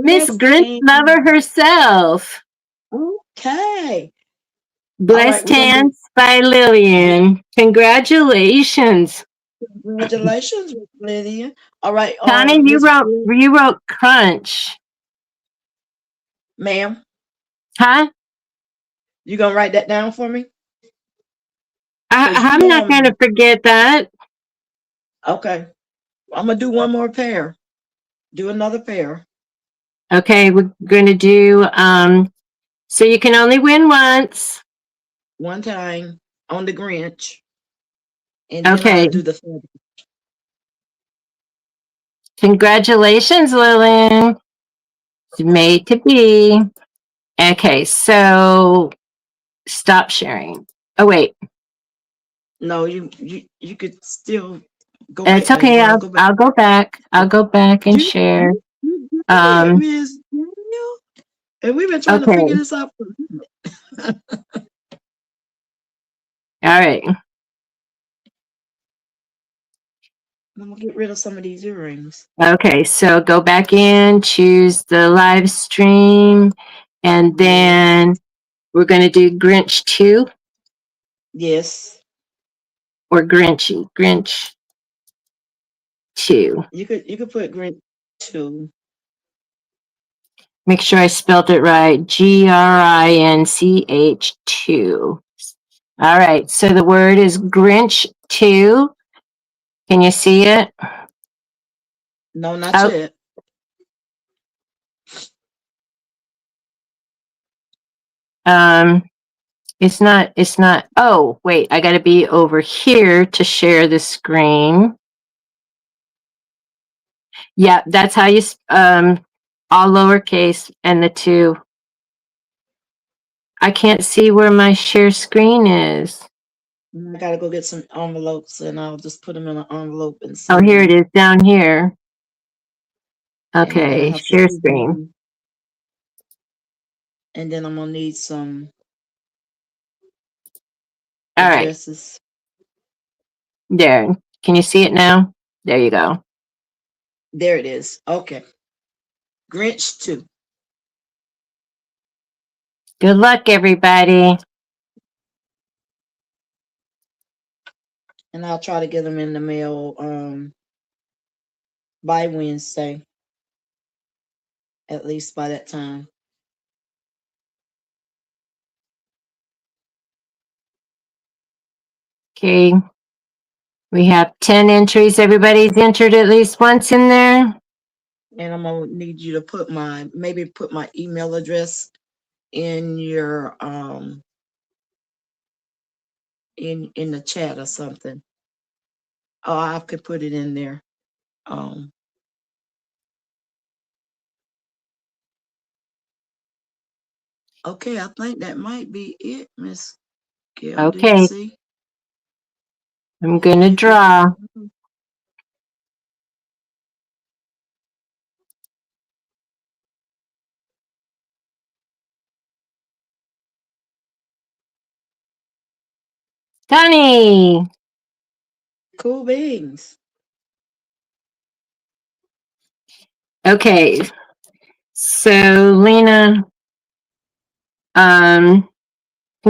Miss bless Grinch Lover and herself. okay. All right, Blessed we're gonna do Hands by Lillian. Congratulations. congratulations, Miss Lydia. All right, Connie, Miss you wrote crunch. ma'am, Huh? you gonna write that down for me? Because you I'm not normally gonna forget that. okay. I'm gonna do one more pair. Do another pair. Okay, we're gonna do So you can only win once. One time on the Grinch, and then I'll Okay. do the feather. Congratulations, Lillian. It's made to be. Okay, so stop sharing. Oh, wait. No, you could still go It's back. Are you okay. gonna go back? I'll go back. I'll go back and You share. you did, Um, Miss Daniel. And we've been trying to okay. figure this out for a minute. All right. I'm gonna get rid of some of these earrings. Okay, so go back in, choose the live stream, and Yes. then we're going to do Grinch 2 Yes. or Grinchy. Grinch 2. You could put Grinch too. Make sure I spelled it right. Grinch 2. All right, so the word is Grinch 2. Can you see it? No, not Oh, yet. um, it's not. Oh, wait, I got to be over here to share the screen. Yeah, that's how you, all lowercase and the 2. I can't see where my share screen is. I gotta go get some envelopes and I'll just put them in an envelope and Oh, send here it them. is down here. And I'm gonna Okay, have to share give screen. them, and then I'm gonna need some All right, addresses. there. Can you see it now? There you go. There it is. Okay. Grinch 2. Good luck, everybody. And I'll try to get them in the mail by Wednesday, at least by that time. Okay, we have 10 entries. Everybody's entered at least once in there. And I'm gonna need you to put maybe put my email address in your in the chat or something. Oh, I could put it in there. Um okay, I think that might be it, Miss Gail. Do you Okay, see? I'm going to You can draw. Donnie. cool beans. Okay, so Lena, um,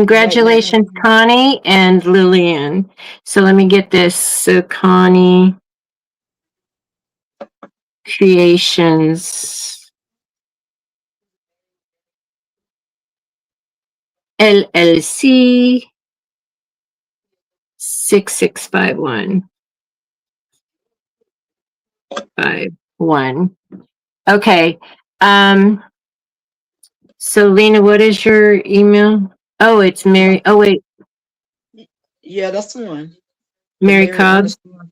You writing that one congratulations, down? Connie and Lillian. So let me get this. So Connie Creations LLC 665151. Okay. Um, so Lena, what is your email? Oh, it's My, Mary. Oh, wait, yeah, that's the one. The Mary Mary Cobbs, underscore.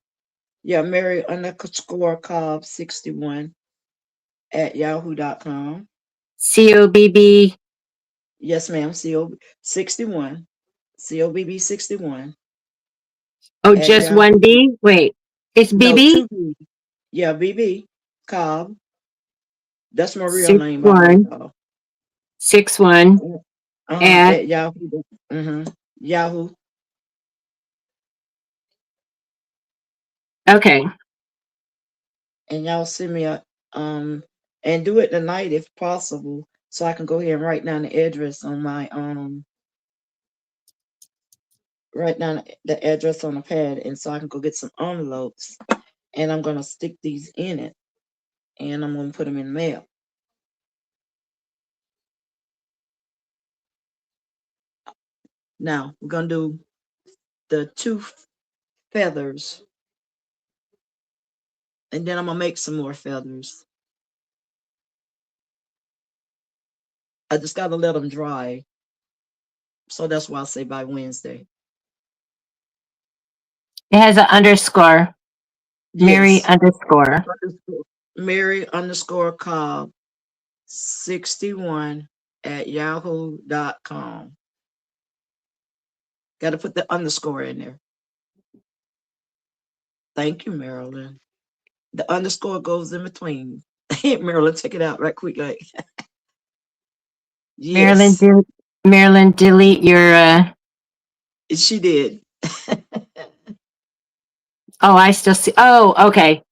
Yeah, Mary underscore Cobb 61 at yahoo.com. COBB. Yes, ma'am. CO 61. COBB 61 Oh, at just Yahoo. one B? Wait, it's No, BB? 2B. Yeah, BB Cobb. That's my real Six name, by the way, one y'all. 61 at, At Yahoo. Yahoo. okay. And y'all send me a and do it tonight if possible, so I can go ahead and write down the address on my write down the address on the pad, and so I can go get some envelopes, and I'm gonna stick these in it, and I'm gonna put them in the mail. Now we're gonna do the 2 feathers, and then I'm gonna make some more feathers. I just gotta let them dry. So that's why I say by Wednesday. It has an underscore. Mary Yes. underscore. Mary_Cobb 61 at yahoo.com. Got to put the underscore in there. Thank you, Marilyn. The underscore goes in between. Marilyn, take it out right quick. Like, Marilyn, yes, Marilyn, delete your. she did. Oh, I still see. Oh, okay.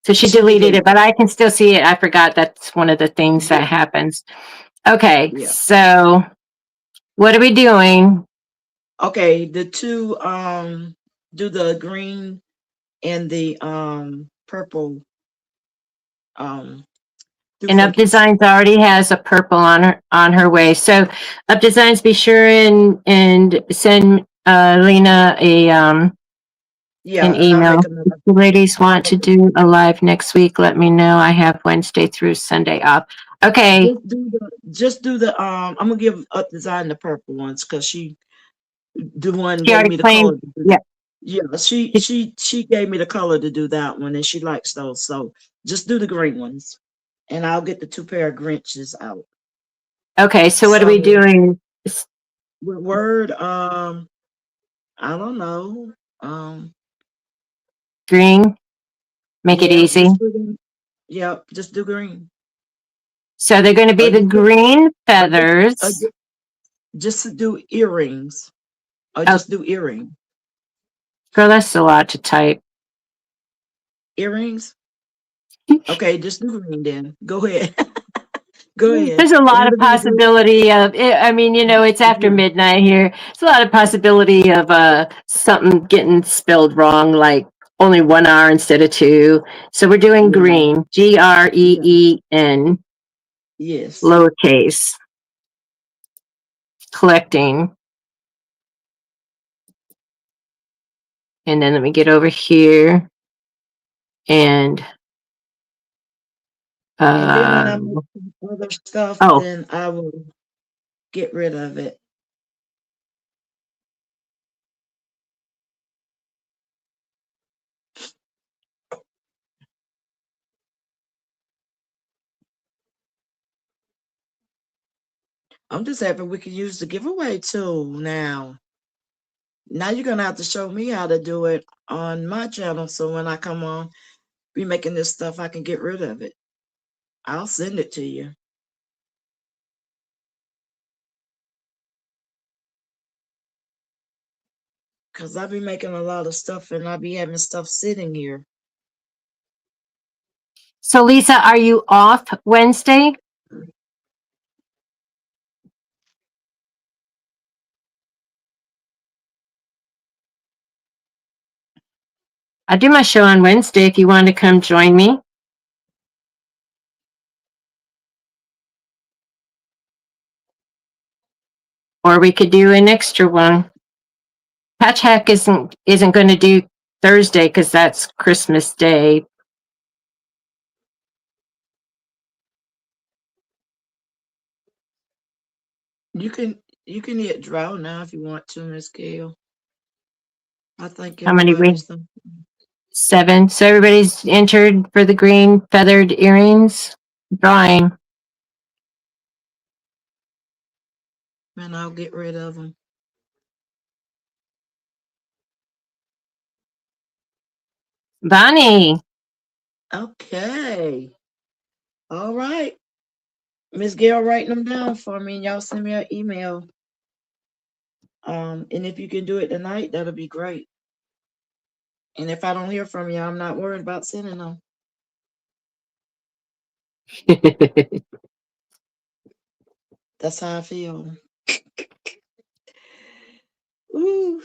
So she She deleted it, deleted but it. I can still see it. I forgot that's one of the things that Yeah, happens. Okay, yeah. so what are we doing? Okay, the two do the green and the purple And Up doohickeys. Designs already has a purple on her way. So Up Designs, be sure and send Lena Yeah, an and I'll email. make another. If the ladies I'll want make to do a live next week, let me know. I have Wednesday through Sunday off. Okay, just do the I'm gonna give up design the purple ones because she the one she gave already me the color claimed. to do. Yeah, Yeah, she gave me the color to do that one and she likes those. So just do the green ones. And I'll get the two pair of Grinches out. okay, so what are we So doing? with Word, I don't know. Um Green, make it yeah, easy. just do green. So they're going to Or be the you get green or just or feathers. just to do earrings. Or Oh, just do girl, that's a lot to type. earrings. Okay, just do green then. Go ahead. Go ahead. There's a And lot of it'll be good. possibility of it. I mean, it's after Yeah, midnight here. It's a lot of possibility of something getting spelled wrong, like only one R instead of two. So we're doing yeah, green, yeah. GREEN, Yes. lowercase, collecting. And then let me get over here and And then when I uh make some other stuff, oh, then I will get rid of it. I'm just happy we can use the giveaway tool now. Now you're gonna have to show me how to do it on my channel so when I come on be making this stuff I can get rid of it. I'll send it to you. Cause I be making a lot of stuff and I be having stuff sitting here. so Lisa, are you off Wednesday? I do my show on Wednesday if you want to come join me. Or we could do an extra one. Patch Hack isn't going to do Thursday because that's Christmas Day. You can hit draw now if you want to, Miss Gail. I think How many we? everybody's done. 7. So everybody's entered for the green feathered earrings drawing. And I'll get rid of them. Bonnie, Okay. All right. Miss Gail writing them down for me and y'all send me an email. And if you can do it tonight, that'll be great. And if I don't hear from you, I'm not worried about sending them. That's how I feel. Ooh,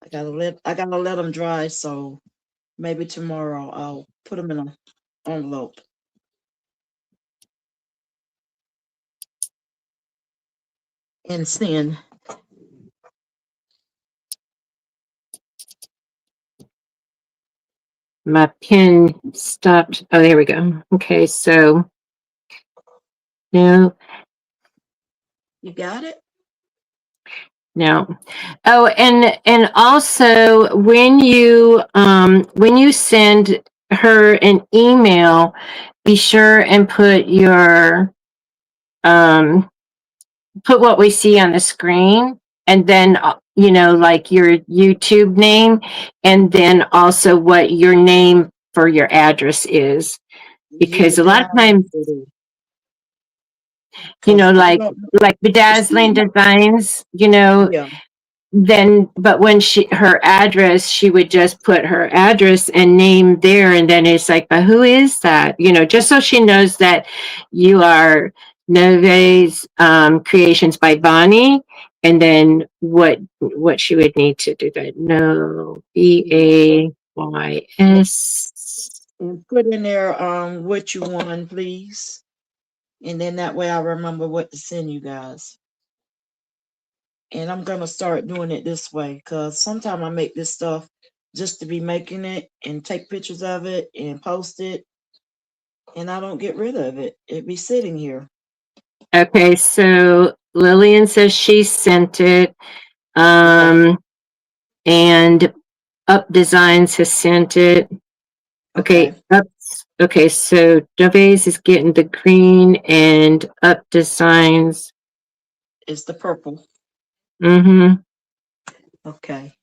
I gotta let them dry. So maybe tomorrow I'll put them in an envelope and send. my pen stopped. Oh, there we go. Okay, so no, You got it? no. Oh, and also when you send her an email, be sure and um put what we see on the screen, and then like your YouTube name, and then also what your name for your address is, Yeah, because a that lot I of will times, do. Cause I like don't know. Bedazzling She, Designs, yeah, then but when her address, she would just put her address and name there, and then it's like, but who is that, just so she knows that you are Nove's Creations by Bonnie, and then what she would need to do that. No, yeah. Bays. And put in there what you want, please. And then that way I remember what to send you guys. And I'm gonna start doing it this way because sometimes I make this stuff just to be making it and take pictures of it and post it, and I don't get rid of it. It be sitting here. Okay, so Lillian says she sent it, Okay. and Up Designs has sent it. Okay. Okay, so Doves is getting the green, and Up Designs. It's the purple. Mm-hmm. Okay.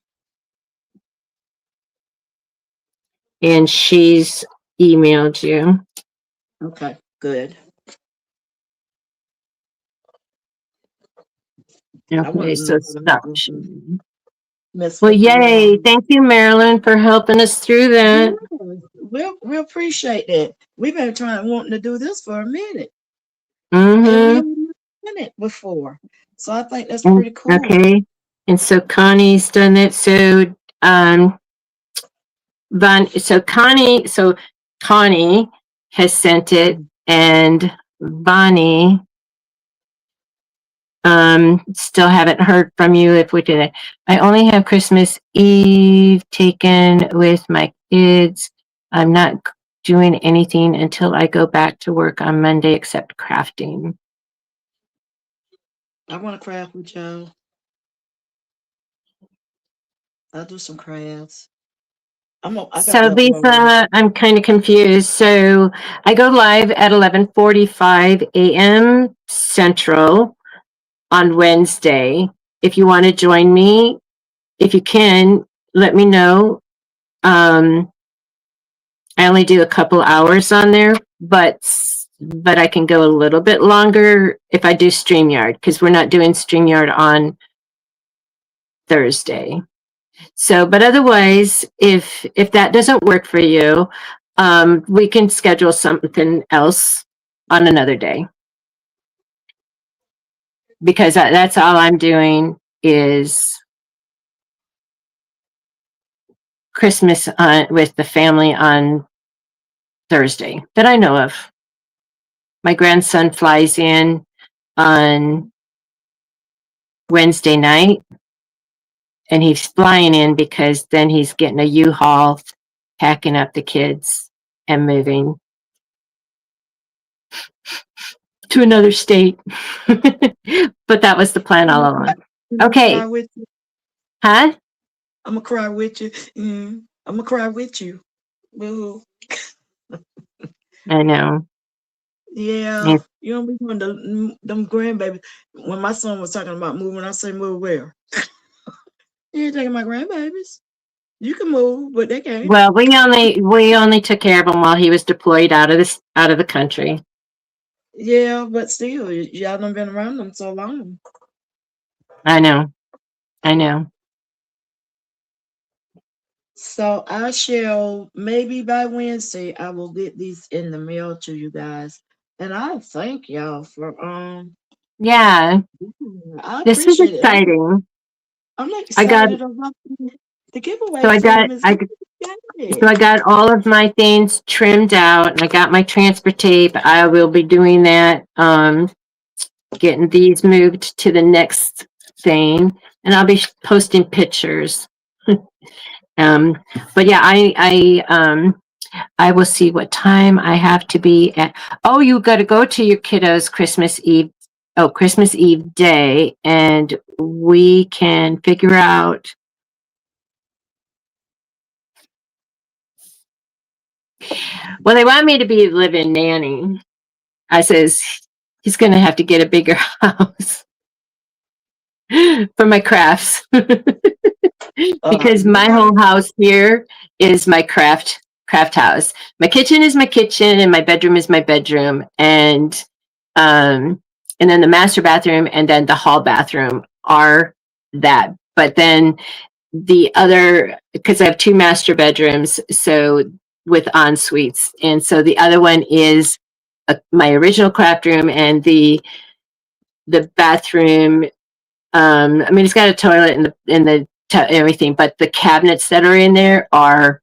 And she's emailed you. Okay. Good. I Okay, wouldn't so know how to stop. mess Well, with the yay. Thank you, Marilyn, for helping us through yeah, that. we appreciate that. We've been wanting to do this for a minute, and we Mm-hmm. haven't done it before. So I think that's And, pretty cool. okay. And so Connie's done it. So Connie has sent it, and Bonnie, still haven't heard from you if we did it. I only have Christmas Eve taken with my kids. I'm not doing anything until I go back to work on Monday except crafting. I want to craft with y'all. I'll do some crafts. I got So to upload. Lisa, I'm kind of confused. So I go live at 11:45 a.m. Central on Wednesday. If you want to join me, if you can, let me know. Um, I only do a couple hours on there, but I can go a little bit longer if I do StreamYard, because we're not doing StreamYard on Thursday. So, but otherwise, if that doesn't work for you, we can schedule something else on another day, because that's all I'm doing is Christmas with the family on Thursday that I know of. My grandson flies in on Wednesday night, and he's flying in because then he's getting a U-Haul, packing up the kids and moving to another state. But that was the plan all along. I'm gonna cry Okay. with you. Huh? I'm gonna cry with you. I'm gonna cry with you. Boo. I know. Yeah, It's, you don't be doing them grandbabies. When my son was talking about moving, I say move where? You ain't taking my grandbabies. You can move, but they can't. well, we only took care of him while he was deployed out of the country. Yeah, but still, y'all done been around them so long. I know. I know. So I shall maybe by Wednesday I will get these in the mail to you guys. And I thank y'all for Yeah. I This was appreciate it. exciting. I'm I got excited about the so giveaway I too, got Miss I So Good. I got all of my things trimmed out, and I got my transfer tape. I will be doing that, getting these moved to the next thing, and I'll be posting pictures. But yeah, I will see what time I have to be at. Oh, you got to go to your kiddos Christmas Eve. Oh, Christmas Eve day, and we can figure out. Well, they want me to be live-in nanny. I says he's going to have to get a bigger house for my crafts. Because my Yeah. whole house here is my craft house. My kitchen is my kitchen, and my bedroom is my bedroom, and then the master bathroom and then the hall bathroom are that. But then the other, because I have two master bedrooms, so with en suites, and so the other one is my original craft room, and the bathroom. I mean, it's got a toilet in the everything, but the cabinets that are in there are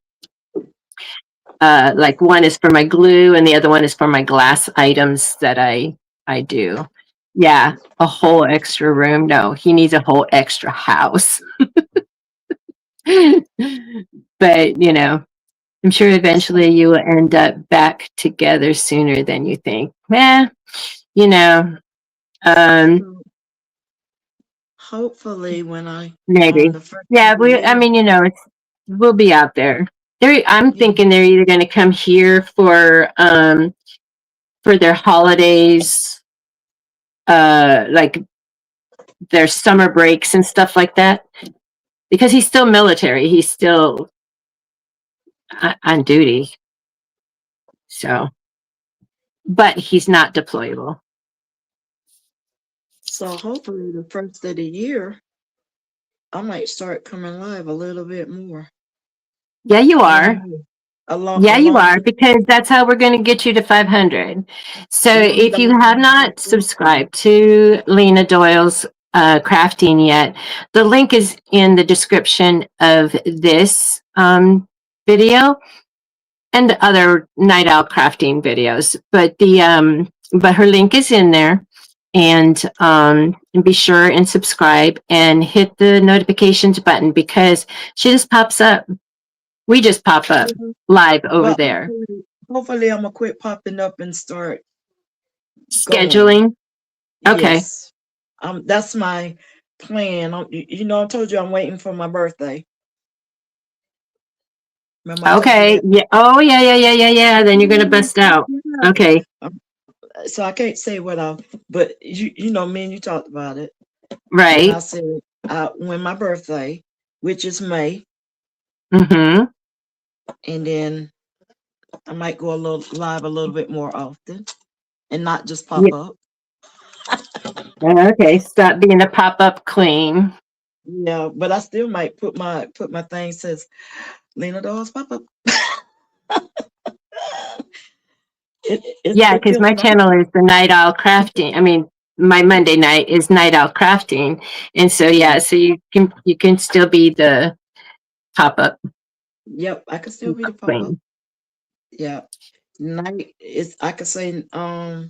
like one is for my glue and the other one is for my glass items that I do. Yeah, a whole extra room. No, he needs a whole extra house. But I'm sure eventually you will end up back together sooner than you think. You know, um, So hopefully when I maybe. the first of Yeah, the I year, mean, we'll be out there. I'm yeah. thinking they're either going to come here for their holidays, like their summer breaks and stuff like that, because he's still military. He's still on duty. So, but he's not deployable. So hopefully the first of the year, I might start coming live a little bit more. Yeah, you I don't are. know. Yeah, you Along are, with because that's how we're going to get you to 500. So if you have not the subscribed to Lena Doyle's crafting yet, the link is in the description of this video and the other Night Owl crafting videos. But her link is in there, and be sure and subscribe and hit the notifications button, because she just pops up. We just pop up live over well, there. hopefully I'm gonna quit popping up and start going. Scheduling. Okay. Yes. That's my plan. I told you I'm waiting for my birthday. Remember I told you Okay. that? Yeah. Oh, yeah, yeah, yeah, yeah, yeah. Then you're gonna bust out. Yeah. Okay. So I can't say what but me and you talked about it. And I Right. said, when my birthday, which is May, Mm-hmm. and then I might go live a little bit more often and not just pop Yep. up. Okay. Stop being a pop-up queen. Yeah, but I still might put my thing says Lena Dolls pop up. Yeah, It because feels my nice. channel is the Night Owl Crafting. I mean, my Monday night is Night Owl Crafting, and so Yeah. yeah, so you can still be the pop-up Yep, I could still be the pop up. queen. Yeah. Night is I could say night.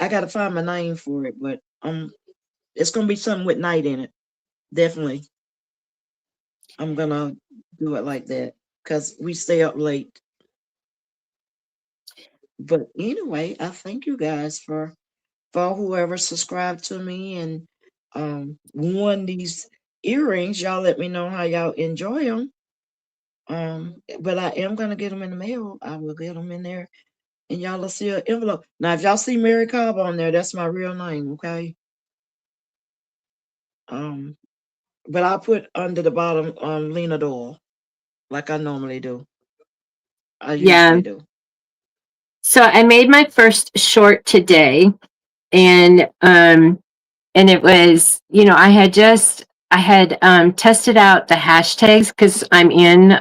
I gotta find my name for it, but it's gonna be something with night in it. Definitely. I'm gonna do it like that because we stay up late. But anyway, I thank you guys for whoever subscribed to me and won these earrings. Y'all let me know how y'all enjoy them. But I am gonna get them in the mail. I will get them in there, and y'all will see an envelope. Now, if y'all see Mary Cobb on there, that's my real name, okay? Um, but I put under the bottom Lena Doyle, like I normally do. I Yeah. usually do. So I made my first short today, and it was, I had tested out the hashtags, because I'm in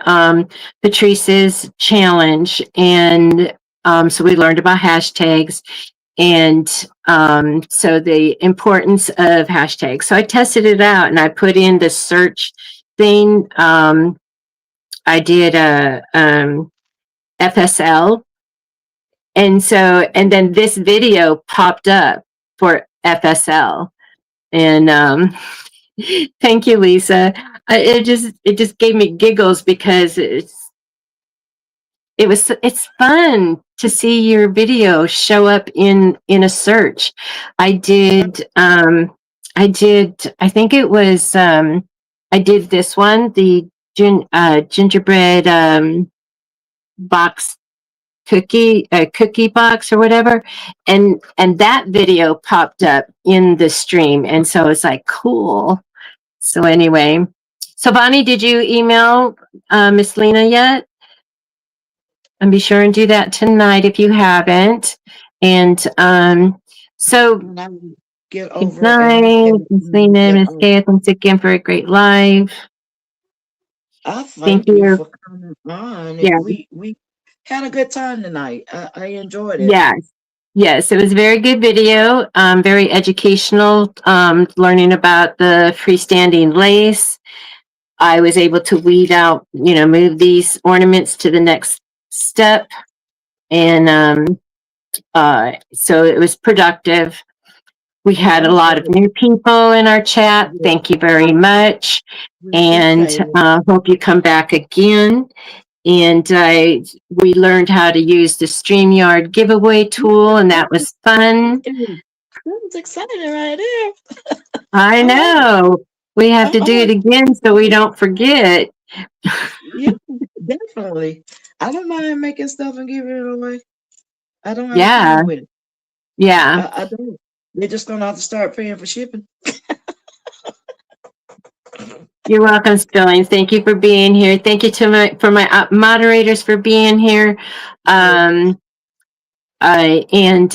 Patrice's challenge, and so we learned about hashtags, and so the importance of hashtags. So I tested it out, and I put in the search thing. I did a FSL, and then this video popped up for FSL. And thank you, Lisa. It just gave me giggles because it's fun to see your video show up in a search. I did I think it was I did this one, the gingerbread box cookie box or whatever, and that video popped up in the stream, and so it's like cool. So anyway, so Bonnie, did you email Miss Lena yet? And be sure and do that tonight if you haven't. And so And I will get good over night, and Miss Lena, get Miss Kay. Thanks again for a great live. I Thank thank you you. for coming on. Yeah, We had a good time tonight. I enjoyed it. yes. Yes, it was a very good video, very educational, learning about the freestanding lace. I was able to weed out, move these ornaments to the next step. And so it was productive. We had a I'm lot of glad. new people in our chat. Yeah, Thank you very much. we And appreciate it. hope you come back again. And we learned how to use the StreamYard giveaway tool, and that was fun. That was exciting right there. I I like it. know. We have to I do it like again so we don't forget. Yeah, definitely. I don't mind making stuff and giving it away. I don't have a Yeah, problem with it. yeah. I don't. They're just gonna have to start paying for shipping. You're welcome, Spillings. Thank you for being here. Thank you to my moderators for being here. Um, and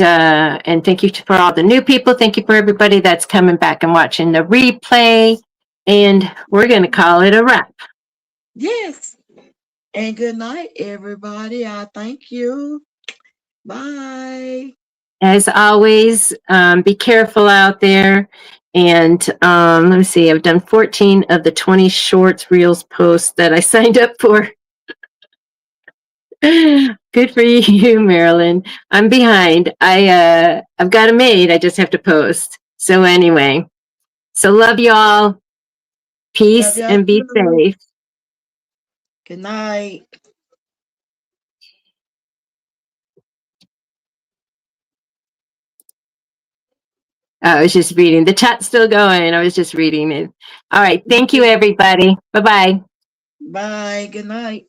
thank you for all the new people. Thank you for everybody that's coming back and watching the replay. And we're going to call it a wrap. Yes. And good night, everybody. I thank you. Bye. As always, be careful out there. And let me see, I've done 14 of the 20 shorts, reels, posts that I signed up for. Good for you, Marilyn. I'm behind. I've got it made. I just have to post. So anyway, so love y'all. Love Peace y'all and be too. safe. Good night. I was just reading. The chat's still going. I was just reading it. All right. Thank you, everybody. Bye-bye. Bye. Good night.